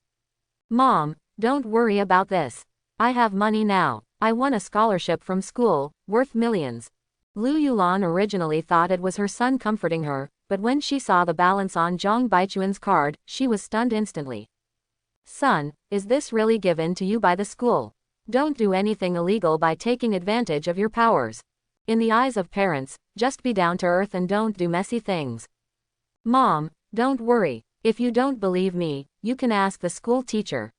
Mom, don't worry about this. I have money now. I won a scholarship from school, worth millions. Lu Yulan originally thought it was her son comforting her, but when she saw the balance on Zhang Baichuan's card, she was stunned instantly. Son, is this really given to you by the school? Don't do anything illegal by taking advantage of your powers. In the eyes of parents, just be down to earth and don't do messy things. Mom, don't worry. If you don't believe me, you can ask the school teacher.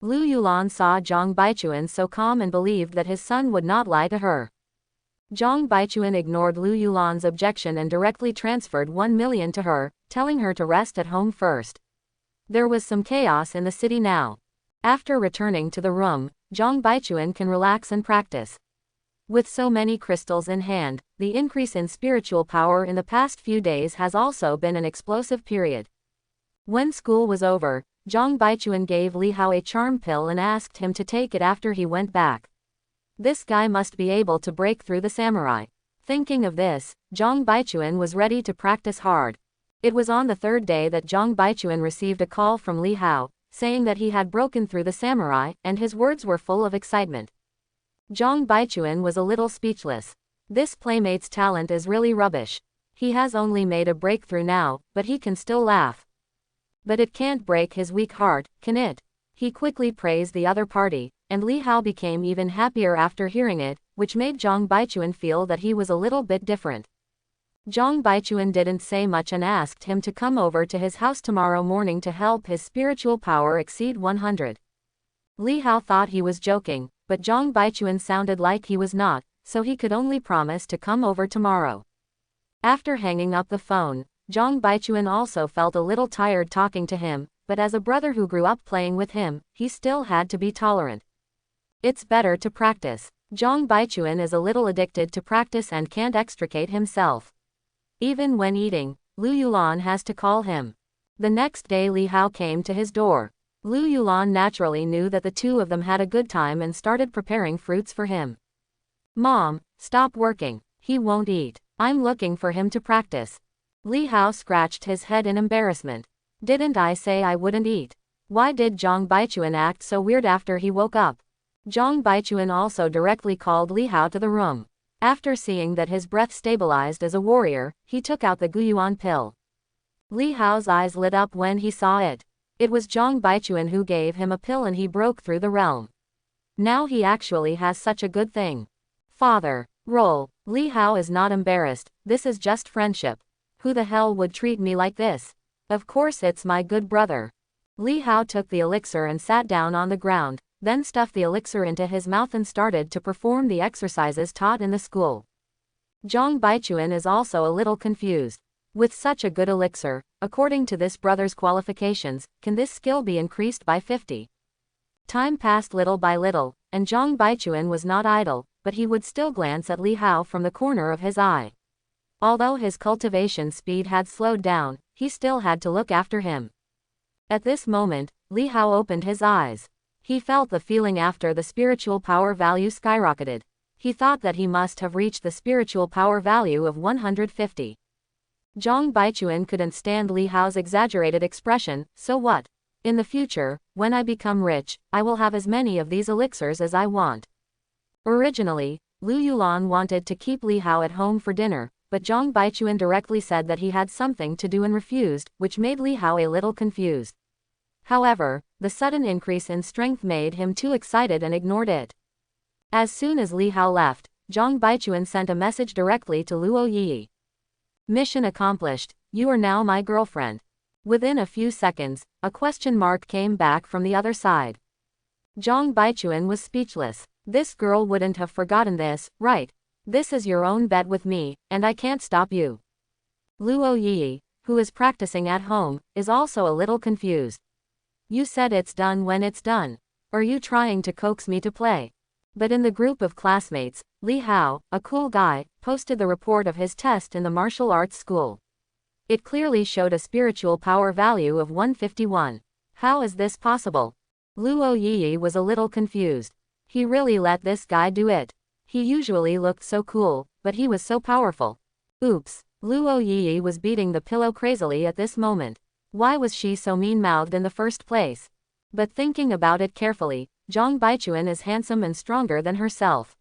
Lu Yulan saw Zhang Baichuan so calm and believed that his son would not lie to her. Zhang Baichuan ignored Lu Yulan's objection and directly transferred 1 million to her, telling her to rest at home first. There was some chaos in the city now. After returning to the room, Zhang Baichuan can relax and practice. With so many crystals in hand, the increase in spiritual power in the past few days has also been an explosive period. When school was over, Zhang Baichuan gave Li Hao a charm pill and asked him to take it after he went back. This guy must be able to break through the samurai. Thinking of this, Zhang Baichuan was ready to practice hard. It was on the third day that Zhang Baichuan received a call from Li Hao, saying that he had broken through the samurai, and his words were full of excitement. Zhang Baichuan was a little speechless. This playmate's talent is really rubbish. He has only made a breakthrough now, but he can still laugh. But it can't break his weak heart, can it? He quickly praised the other party, and Li Hao became even happier after hearing it, which made Zhang Baichuan feel that he was a little bit different. Zhang Baichuan didn't say much and asked him to come over to his house tomorrow morning to help his spiritual power exceed 100. Li Hao thought he was joking, but Zhang Baichuan sounded like he was not, so he could only promise to come over tomorrow. After hanging up the phone, Zhang Baichuan also felt a little tired talking to him, but as a brother who grew up playing with him, he still had to be tolerant. It's better to practice. Zhang Baichuan is a little addicted to practice and can't extricate himself. Even when eating, Lu Yulan has to call him. The next day Li Hao came to his door. Lu Yulan naturally knew that the two of them had a good time and started preparing fruits for him. Mom, stop working. He won't eat. I'm looking for him to practice. Li Hao scratched his head in embarrassment. Didn't I say I wouldn't eat? Why did Zhang Baichuan act so weird after he woke up? Zhang Baichuan also directly called Li Hao to the room. After seeing that his breath stabilized as a warrior, he took out the Guyuan pill. Li Hao's eyes lit up when he saw it. It was Zhang Baichuan who gave him a pill and he broke through the realm. Now he actually has such a good thing. Father. Roll. Li Hao is not embarrassed, this is just friendship. Who the hell would treat me like this? Of course it's my good brother. Li Hao took the elixir and sat down on the ground, then stuffed the elixir into his mouth and started to perform the exercises taught in the school. Zhang Baichuan is also a little confused. With such a good elixir, according to this brother's qualifications, can this skill be increased by 50? Time passed little by little, and Zhang Baichuan was not idle, but he would still glance at Li Hao from the corner of his eye. Although his cultivation speed had slowed down, he still had to look after him. At this moment, Li Hao opened his eyes. He felt the feeling after the spiritual power value skyrocketed. He thought that he must have reached the spiritual power value of 150. Zhang Baichuan couldn't stand Li Hao's exaggerated expression, so what? In the future, when I become rich, I will have as many of these elixirs as I want. Originally, Lu Yulan wanted to keep Li Hao at home for dinner, but Zhang Baichuan directly said that he had something to do and refused, which made Li Hao a little confused. However, the sudden increase in strength made him too excited and ignored it. As soon as Li Hao left, Zhang Baichuan sent a message directly to Luo Yi. Mission accomplished, you are now my girlfriend. Within a few seconds, a question mark came back from the other side. Zhang Baichuan was speechless. This girl wouldn't have forgotten this, right? This is your own bet with me, and I can't stop you. Luo Yi, who is practicing at home, is also a little confused. You said it's done when it's done. Are you trying to coax me to play? But in the group of classmates, Li Hao, a cool guy, posted the report of his test in the martial arts school. It clearly showed a spiritual power value of 151. How is this possible? Luo Yi was a little confused. He really let this guy do it. He usually looked so cool, but he was so powerful. Oops. Luo Yi was beating the pillow crazily at this moment. Why was she so mean-mouthed in the first place? But thinking about it carefully, Zhang Baichuan is handsome and stronger than herself.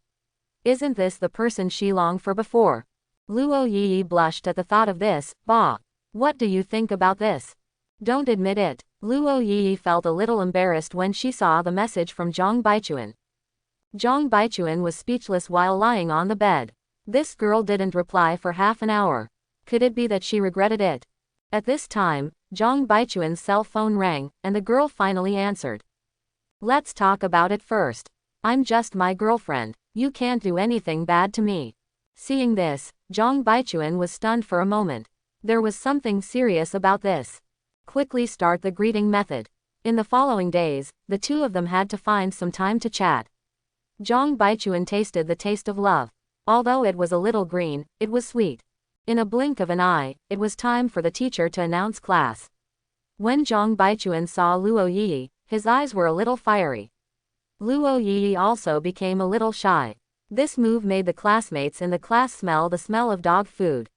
Isn't this the person she longed for before? Luo Yi blushed at the thought of this. Bah. What do you think about this? Don't admit it. Luo Yi felt a little embarrassed when she saw the message from Zhang Baichuan. Zhang Baichuan was speechless while lying on the bed. This girl didn't reply for half an hour. Could it be that she regretted it? At this time, Zhang Baichuan's cell phone rang, and the girl finally answered. Let's talk about it first. I'm just my girlfriend. You can't do anything bad to me. Seeing this, Zhang Baichuan was stunned for a moment. There was something serious about this. Quickly start the greeting method. In the following days, the two of them had to find some time to chat. Zhang Baichuan tasted the taste of love. Although it was a little green, it was sweet. In a blink of an eye, it was time for the teacher to announce class. When Zhang Baichuan saw Luo Yi, his eyes were a little fiery. Luo Yi also became a little shy. This move made the classmates in the class smell the smell of dog food.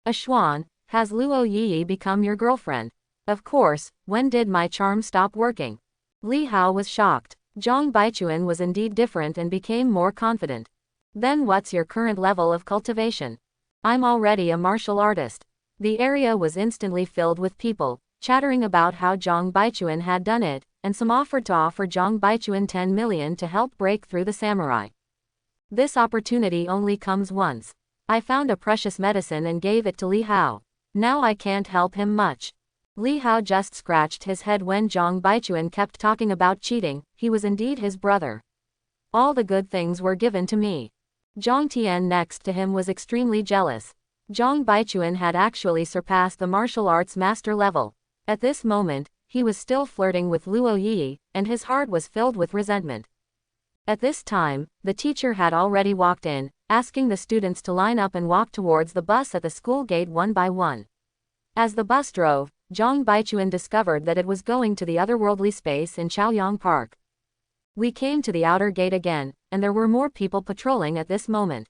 Ashwan, has Luo Yi become your girlfriend? Of course, when did my charm stop working? Li Hao was shocked. Zhang Baichuan was indeed different and became more confident. Then what's your current level of cultivation? I'm already a martial artist. The area was instantly filled with people, chattering about how Zhang Baichuan had done it, and some offered to offer Zhang Baichuan 10 million to help break through the samurai. This opportunity only comes once. I found a precious medicine and gave it to Li Hao. Now I can't help him much. Li Hao just scratched his head when Zhang Baichuan kept talking about cheating. He was indeed his brother. All the good things were given to me. Zhang Tian next to him was extremely jealous. Zhang Baichuan had actually surpassed the martial arts master level. At this moment, he was still flirting with Luo Yi, and his heart was filled with resentment. At this time, the teacher had already walked in, asking the students to line up and walk towards the bus at the school gate one by one. As the bus drove, Zhang Baichuan discovered that it was going to the otherworldly space in Chaoyang Park. We came to the outer gate again, and there were more people patrolling at this moment.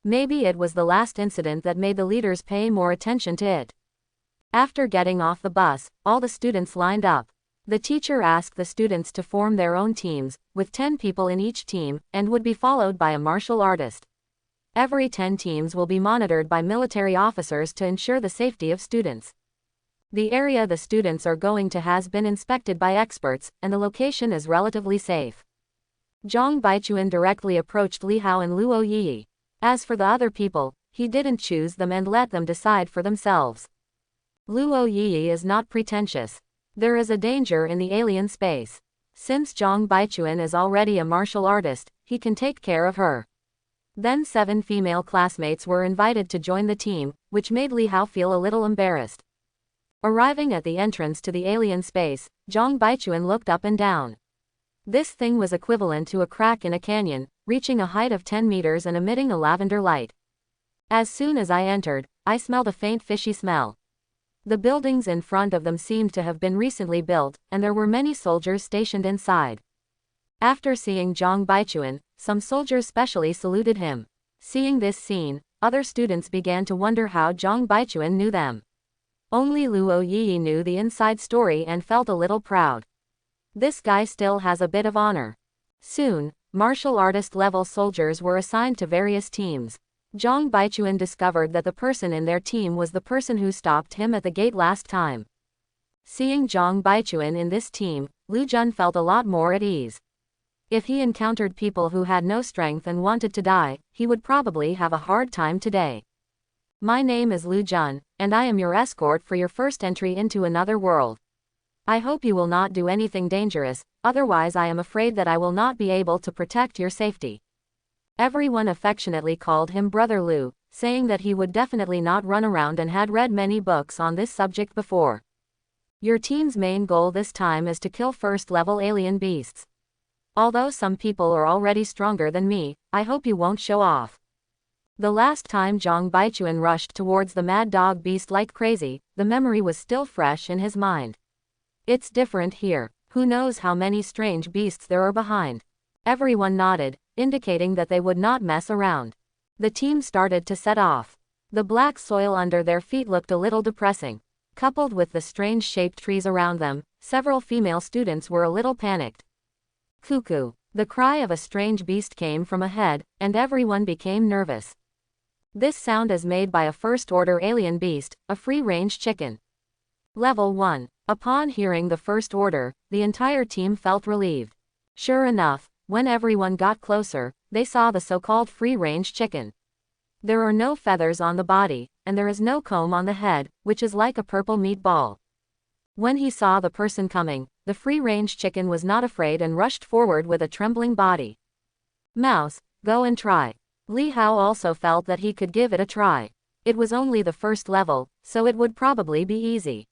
Maybe it was the last incident that made the leaders pay more attention to it. After getting off the bus, all the students lined up. The teacher asked the students to form their own teams, with 10 people in each team, and would be followed by a martial artist. Every 10 teams will be monitored by military officers to ensure the safety of students. The area the students are going to has been inspected by experts, and the location is relatively safe. Zhang Baichuan directly approached Li Hao and Luo Yi. As for the other people, he didn't choose them and let them decide for themselves. Luo Yi is not pretentious. There is a danger in the alien space. Since Zhang Baichuan is already a martial artist, he can take care of her. Then 7 female classmates were invited to join the team, which made Li Hao feel a little embarrassed. Arriving at the entrance to the alien space, Zhang Baichuan looked up and down. This thing was equivalent to a crack in a canyon, reaching a height of 10 meters and emitting a lavender light. As soon as I entered, I smelled a faint fishy smell. The buildings in front of them seemed to have been recently built, and there were many soldiers stationed inside. After seeing Zhang Baichuan, some soldiers specially saluted him. Seeing this scene, other students began to wonder how Zhang Baichuan knew them. Only Luo Yi knew the inside story and felt a little proud. This guy still has a bit of honor. Soon, martial artist level soldiers were assigned to various teams. Zhang Baichuan discovered that the person in their team was the person who stopped him at the gate last time. Seeing Zhang Baichuan in this team, Lu Jun felt a lot more at ease. If he encountered people who had no strength and wanted to die, he would probably have a hard time today. My name is Lu Jun, and I am your escort for your first entry into another world. I hope you will not do anything dangerous, otherwise I am afraid that I will not be able to protect your safety. Everyone affectionately called him Brother Lu, saying that he would definitely not run around and had read many books on this subject before. Your team's main goal this time is to kill first-level alien beasts. Although some people are already stronger than me, I hope you won't show off. The last time Zhang Baichuan rushed towards the mad dog beast like crazy, the memory was still fresh in his mind. It's different here. Who knows how many strange beasts there are behind? Everyone nodded, indicating that they would not mess around. The team started to set off. The black soil under their feet looked a little depressing. Coupled with the strange-shaped trees around them, several female students were a little panicked. Cuckoo! The cry of a strange beast came from ahead, and everyone became nervous. This sound is made by a first-order alien beast, a free-range chicken. Level 1. Upon hearing the first order, the entire team felt relieved. Sure enough, when everyone got closer, they saw the so-called free-range chicken. There are no feathers on the body, and there is no comb on the head, which is like a purple meatball. When he saw the person coming, the free-range chicken was not afraid and rushed forward with a trembling body. Mouse, go and try. Li Hao also felt that he could give it a try. It was only the first level, so it would probably be easy.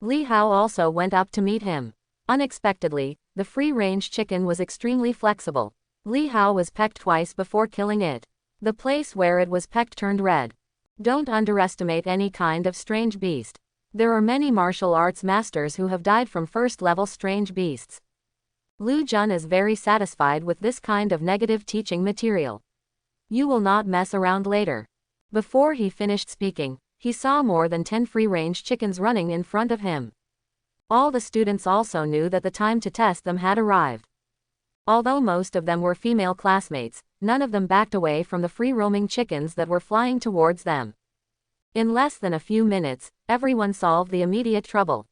Li Hao also went up to meet him. Unexpectedly, the free-range chicken was extremely flexible. Li Hao was pecked twice before killing it. The place where it was pecked turned red. Don't underestimate any kind of strange beast. There are many martial arts masters who have died from first-level strange beasts. Lu Jun is very satisfied with this kind of negative teaching material. You will not mess around later. Before he finished speaking, he saw more than 10 free-range chickens running in front of him. All the students also knew that the time to test them had arrived. Although most of them were female classmates, none of them backed away from the free-roaming chickens that were flying towards them. In less than a few minutes, everyone solved the immediate trouble.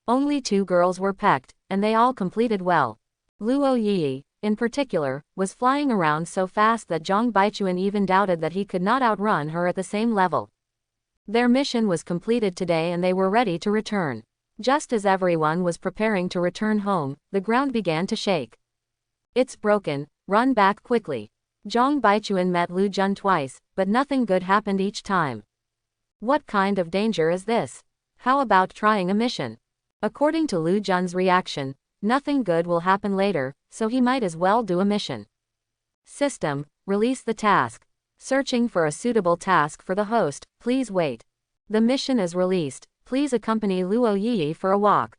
Only 2 girls were pecked, and they all completed well. Luo Yi, in particular, was flying around so fast that Zhang Baichuan even doubted that he could not outrun her at the same level. Their mission was completed today and they were ready to return. Just as everyone was preparing to return home, the ground began to shake. It's broken, run back quickly. Zhang Baichuan met Lu Jun twice, but nothing good happened each time. What kind of danger is this? How about trying a mission? According to Lu Jun's reaction, nothing good will happen later, so he might as well do a mission. System, release the task. Searching for a suitable task for the host, please wait. The mission is released, please accompany Luo Yi for a walk.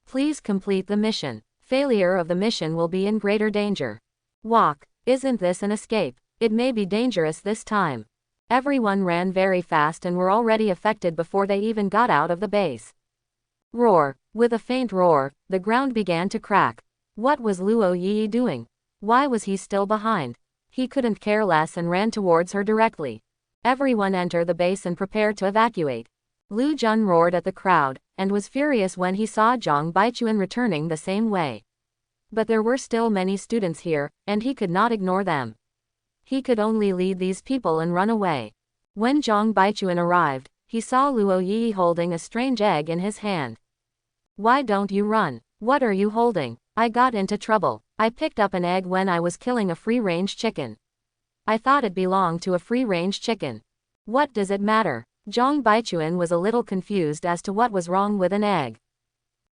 Please complete the mission. Failure of the mission will be in greater danger. Walk, isn't this an escape? It may be dangerous this time. Everyone ran very fast and were already affected before they even got out of the base. Roar. With a faint roar, the ground began to crack. What was Luo Yi doing? Why was he still behind? He couldn't care less and ran towards her directly. Everyone enter the base and prepare to evacuate. Lu Jun roared at the crowd, and was furious when he saw Zhang Baichuan returning the same way. But there were still many students here, and he could not ignore them. He could only lead these people and run away. When Zhang Baichuan arrived, he saw Luo Yi holding a strange egg in his hand. Why don't you run? What are you holding? I got into trouble. I picked up an egg when I was killing a free-range chicken. I thought it belonged to a free-range chicken. What does it matter? Zhang Baichuan was a little confused as to what was wrong with an egg.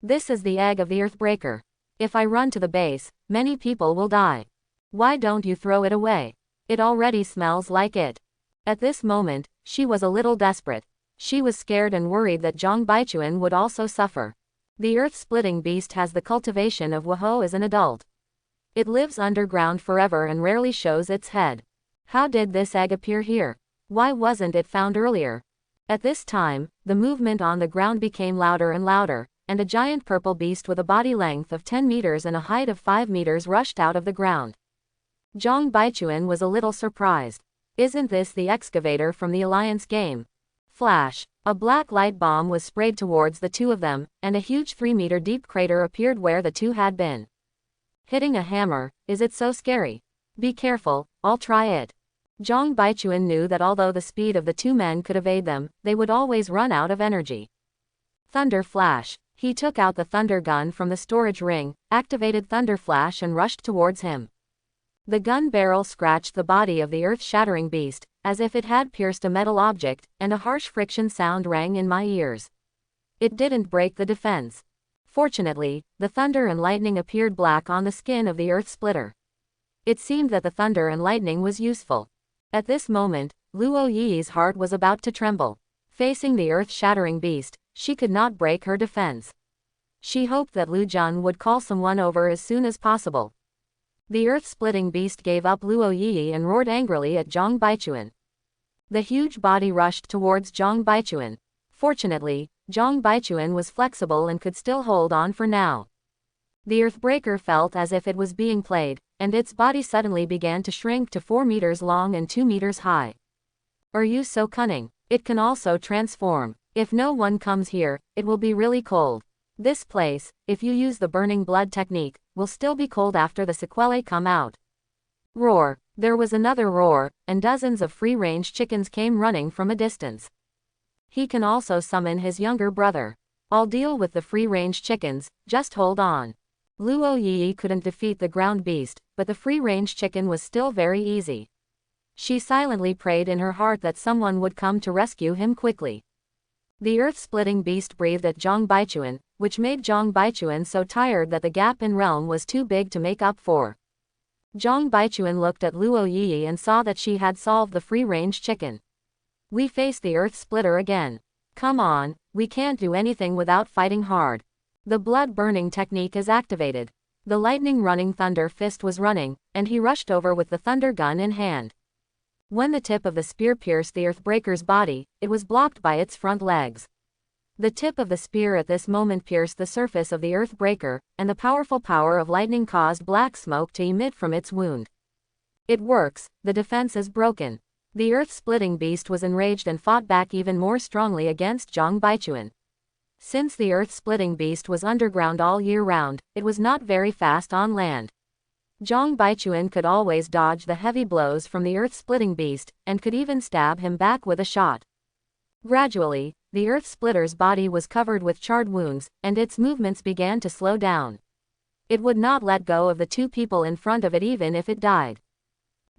This is the egg of the Earthbreaker. If I run to the base, many people will die. Why don't you throw it away? It already smells like it. At this moment, she was a little desperate. She was scared and worried that Zhang Baichuan would also suffer. The earth-splitting beast has the cultivation of Waho as an adult. It lives underground forever and rarely shows its head. How did this egg appear here? Why wasn't it found earlier? At this time, the movement on the ground became louder and louder, and a giant purple beast with a body length of 10 meters and a height of 5 meters rushed out of the ground. Zhang Baichuan was a little surprised. Isn't this the excavator from the Alliance game? Flash. A black light bomb was sprayed towards the two of them, and a huge 3-meter deep crater appeared where the two had been. Hitting a hammer, is it so scary? Be careful, I'll try it. Zhang Baichuan knew that although the speed of the two men could evade them, they would always run out of energy. Thunder Flash. He took out the thunder gun from the storage ring, activated Thunder Flash and rushed towards him. The gun barrel scratched the body of the earth-shattering beast, as if it had pierced a metal object, and a harsh friction sound rang in my ears. It didn't break the defense. Fortunately, the thunder and lightning appeared black on the skin of the earth splitter. It seemed that the thunder and lightning was useful. At this moment, Luo Yi's heart was about to tremble. Facing the earth-shattering beast, she could not break her defense. She hoped that Lu Jun would call someone over as soon as possible. The earth-splitting beast gave up Luo Yi and roared angrily at Zhang Baichuan. The huge body rushed towards Zhang Baichuan. Fortunately, Zhang Baichuan was flexible and could still hold on for now. The Earthbreaker felt as if it was being played, and its body suddenly began to shrink to 4 meters long and 2 meters high. Are you so cunning? It can also transform. If no one comes here, it will be really cold. This place, if you use the burning blood technique, will still be cold after the sequelae come out. Roar. There was another roar, and dozens of free-range chickens came running from a distance. He can also summon his younger brother. I'll deal with the free-range chickens, just hold on. Luo Yi couldn't defeat the ground beast, but the free-range chicken was still very easy. She silently prayed in her heart that someone would come to rescue him quickly. The earth-splitting beast breathed at Zhang Baichuan, which made Zhang Baichuan so tired that the gap in realm was too big to make up for. Zhang Baichuan looked at Luo Yi and saw that she had solved the free-range chicken. We face the earth splitter again. Come on, we can't do anything without fighting hard. The blood-burning technique is activated. The lightning-running thunder fist was running, and he rushed over with the thunder gun in hand. When the tip of the spear pierced the Earthbreaker's body, it was blocked by its front legs. The tip of the spear at this moment pierced the surface of the Earthbreaker, and the powerful power of lightning caused black smoke to emit from its wound. It works, the defense is broken. The earth-splitting beast was enraged and fought back even more strongly against Zhang Baichuan. Since the earth-splitting beast was underground all year round, it was not very fast on land. Zhang Baichuan could always dodge the heavy blows from the earth-splitting beast, and could even stab him back with a shot. Gradually, the earth-splitter's body was covered with charred wounds, and its movements began to slow down. It would not let go of the two people in front of it even if it died.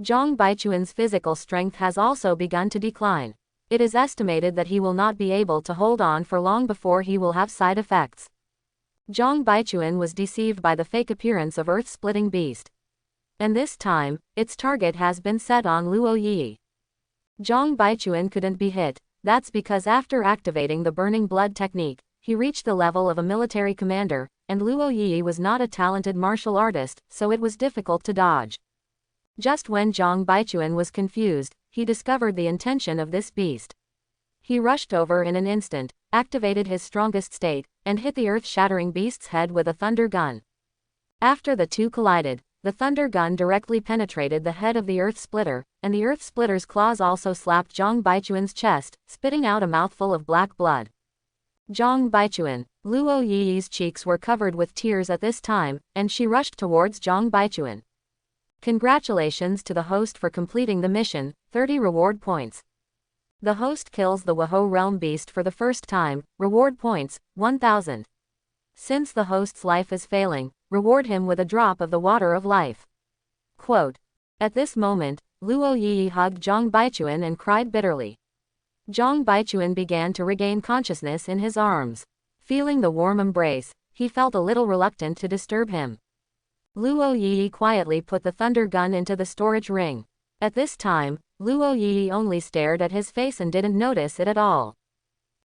Zhang Baichuan's physical strength has also begun to decline. It is estimated that he will not be able to hold on for long before he will have side effects. Zhang Baichuan was deceived by the fake appearance of earth-splitting beast. And this time, its target has been set on Luo Yi. Zhang Baichuan couldn't be hit. That's because after activating the burning blood technique, he reached the level of a military commander, and Luo Yi was not a talented martial artist, so it was difficult to dodge. Just when Zhang Baichuan was confused, he discovered the intention of this beast. He rushed over in an instant, activated his strongest state, and hit the earth-shattering beast's head with a thunder gun. After the two collided, the thunder gun directly penetrated the head of the Earth Splitter, and the Earth Splitter's claws also slapped Zhang Baichuan's chest, spitting out a mouthful of black blood. Zhang Baichuan. Luo Yi's cheeks were covered with tears at this time, and she rushed towards Zhang Baichuan. Congratulations to the host for completing the mission, 30 reward points. The host kills the Wahou realm beast for the first time, reward points, 1000. Since the host's life is failing, reward him with a drop of the water of life. Quote. At this moment, Luo Yi hugged Zhang Baichuan and cried bitterly. Zhang Baichuan began to regain consciousness in his arms. Feeling the warm embrace, he felt a little reluctant to disturb him. Luo Yi quietly put the thunder gun into the storage ring. At this time, Luo Yi only stared at his face and didn't notice it at all.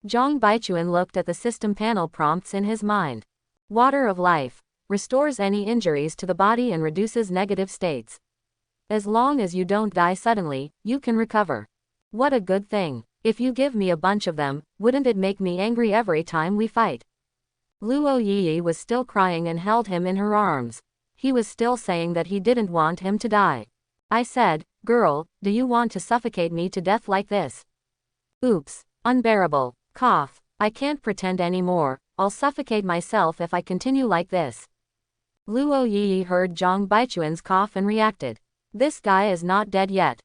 Zhang Baichuan looked at the system panel prompts in his mind. Water of life. Restores any injuries to the body and reduces negative states. As long as you don't die suddenly, you can recover. What a good thing. If you give me a bunch of them, wouldn't it make me angry every time we fight? Luo Yi was still crying and held him in her arms. He was still saying that he didn't want him to die. I said, girl, do you want to suffocate me to death like this? Oops. Unbearable. Cough. I can't pretend anymore. I'll suffocate myself if I continue like this. Luo Yi heard Zhang Baichuan's cough and reacted. This guy is not dead yet.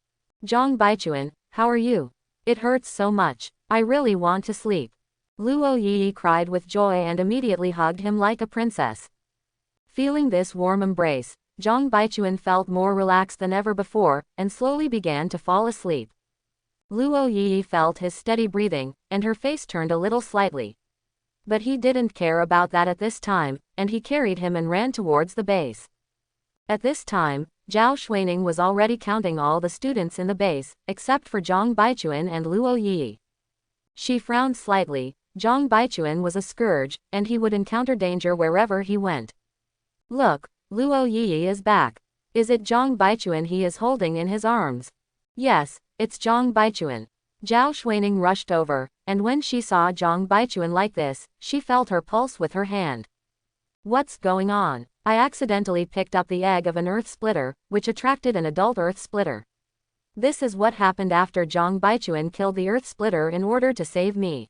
Zhang Baichuan, how are you? It hurts so much. I really want to sleep. Luo Yi cried with joy and immediately hugged him like a princess. Feeling this warm embrace, Zhang Baichuan felt more relaxed than ever before, and slowly began to fall asleep. Luo Yi felt his steady breathing, and her face turned a little slightly. But he didn't care about that at this time, and he carried him and ran towards the base. At this time, Zhao Xuaning was already counting all the students in the base, except for Zhang Baichuan and Luo Yi. She frowned slightly. Zhang Baichuan was a scourge, and he would encounter danger wherever he went. Look, Luo Yi is back. Is it Zhang Baichuan he is holding in his arms? Yes, it's Zhang Baichuan. Zhao Xuaning rushed over, and when she saw Zhang Baichuan like this, she felt her pulse with her hand. What's going on? I accidentally picked up the egg of an Earth Splitter, which attracted an adult Earth Splitter. This is what happened after Zhang Baichuan killed the Earth Splitter in order to save me.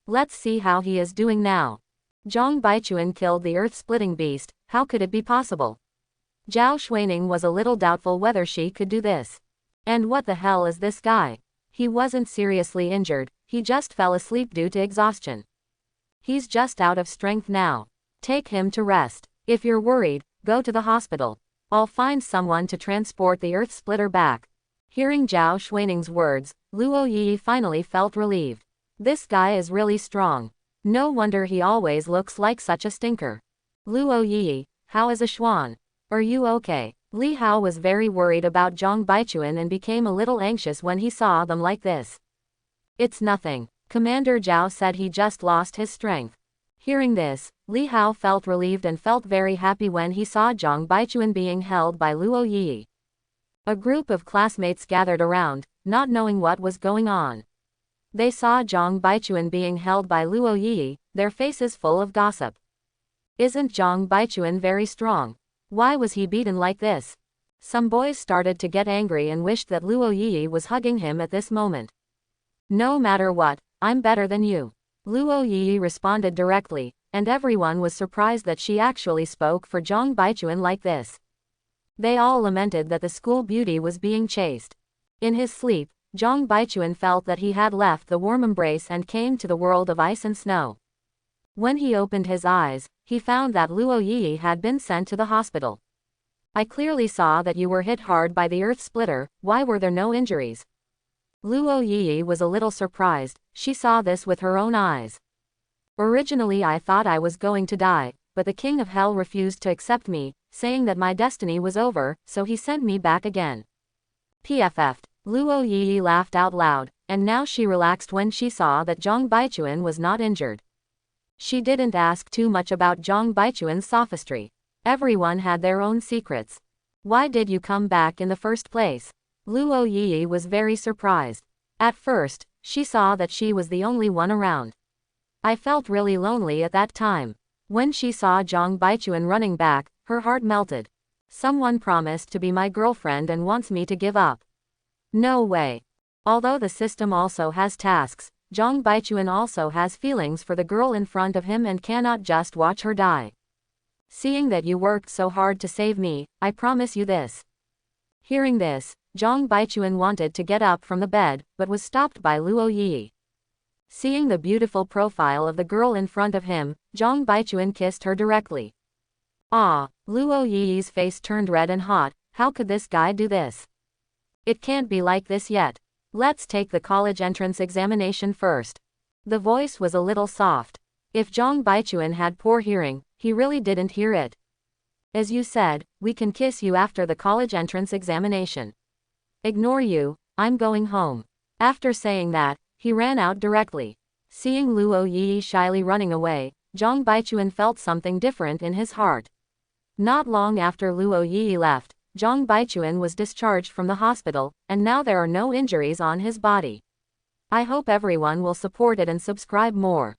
Let's see how he is doing now. Zhang Baichuan killed the Earth-splitting beast, how could it be possible? Zhao Xuaning was a little doubtful whether she could do this. And what the hell is this guy? He wasn't seriously injured, he just fell asleep due to exhaustion. He's just out of strength now. Take him to rest. If you're worried, go to the hospital. I'll find someone to transport the Earth Splitter back. Hearing Zhao Xuaning's words, Luo Yi finally felt relieved. This guy is really strong. No wonder he always looks like such a stinker. Luo Yi, how is a Xuan? Are you okay? Li Hao was very worried about Zhang Baichuan and became a little anxious when he saw them like this. It's nothing. Commander Zhao said he just lost his strength. Hearing this, Li Hao felt relieved and felt very happy when he saw Zhang Baichuan being held by Luo Yi. A group of classmates gathered around, not knowing what was going on. They saw Zhang Baichuan being held by Luo Yi, their faces full of gossip. Isn't Zhang Baichuan very strong? Why was he beaten like this? Some boys started to get angry and wished that Luo Yi was hugging him at this moment. No matter what, I'm better than you. Luo Yi responded directly, and everyone was surprised that she actually spoke for Zhang Baichuan like this. They all lamented that the school beauty was being chased. In his sleep, Zhang Baichuan felt that he had left the warm embrace and came to the world of ice and snow. When he opened his eyes, he found that Luo Yi had been sent to the hospital. I clearly saw that you were hit hard by the Earth Splitter, why were there no injuries? Luo Yi was a little surprised, she saw this with her own eyes. Originally I thought I was going to die, but the King of Hell refused to accept me, saying that my destiny was over, so he sent me back again. PFF'd. Luo Yi laughed out loud, and now she relaxed when she saw that Zhang Baichuan was not injured. She didn't ask too much about Zhang Baichuan's sophistry. Everyone had their own secrets. Why did you come back in the first place? Luo Yi was very surprised. At first, she saw that she was the only one around. I felt really lonely at that time. When she saw Zhang Baichuan running back, her heart melted. Someone promised to be my girlfriend and wants me to give up. No way. Although the system also has tasks, Zhang Baichuan also has feelings for the girl in front of him and cannot just watch her die. Seeing that you worked so hard to save me, I promise you this. Hearing this, Zhang Baichuan wanted to get up from the bed, but was stopped by Luo Yi. Seeing the beautiful profile of the girl in front of him, Zhang Baichuan kissed her directly. Ah, Luo Yi's face turned red and hot. How could this guy do this? It can't be like this yet. Let's take the college entrance examination first. The voice was a little soft. If Zhang Baichuan had poor hearing, he really didn't hear it. As you said, we can kiss you after the college entrance examination. Ignore you, I'm going home. After saying that, he ran out directly. Seeing Luo Yi shyly running away, Zhang Baichuan felt something different in his heart. Not long after Luo Yi left, Zhang Baichuan was discharged from the hospital, and now there are no injuries on his body. I hope everyone will support it and subscribe more.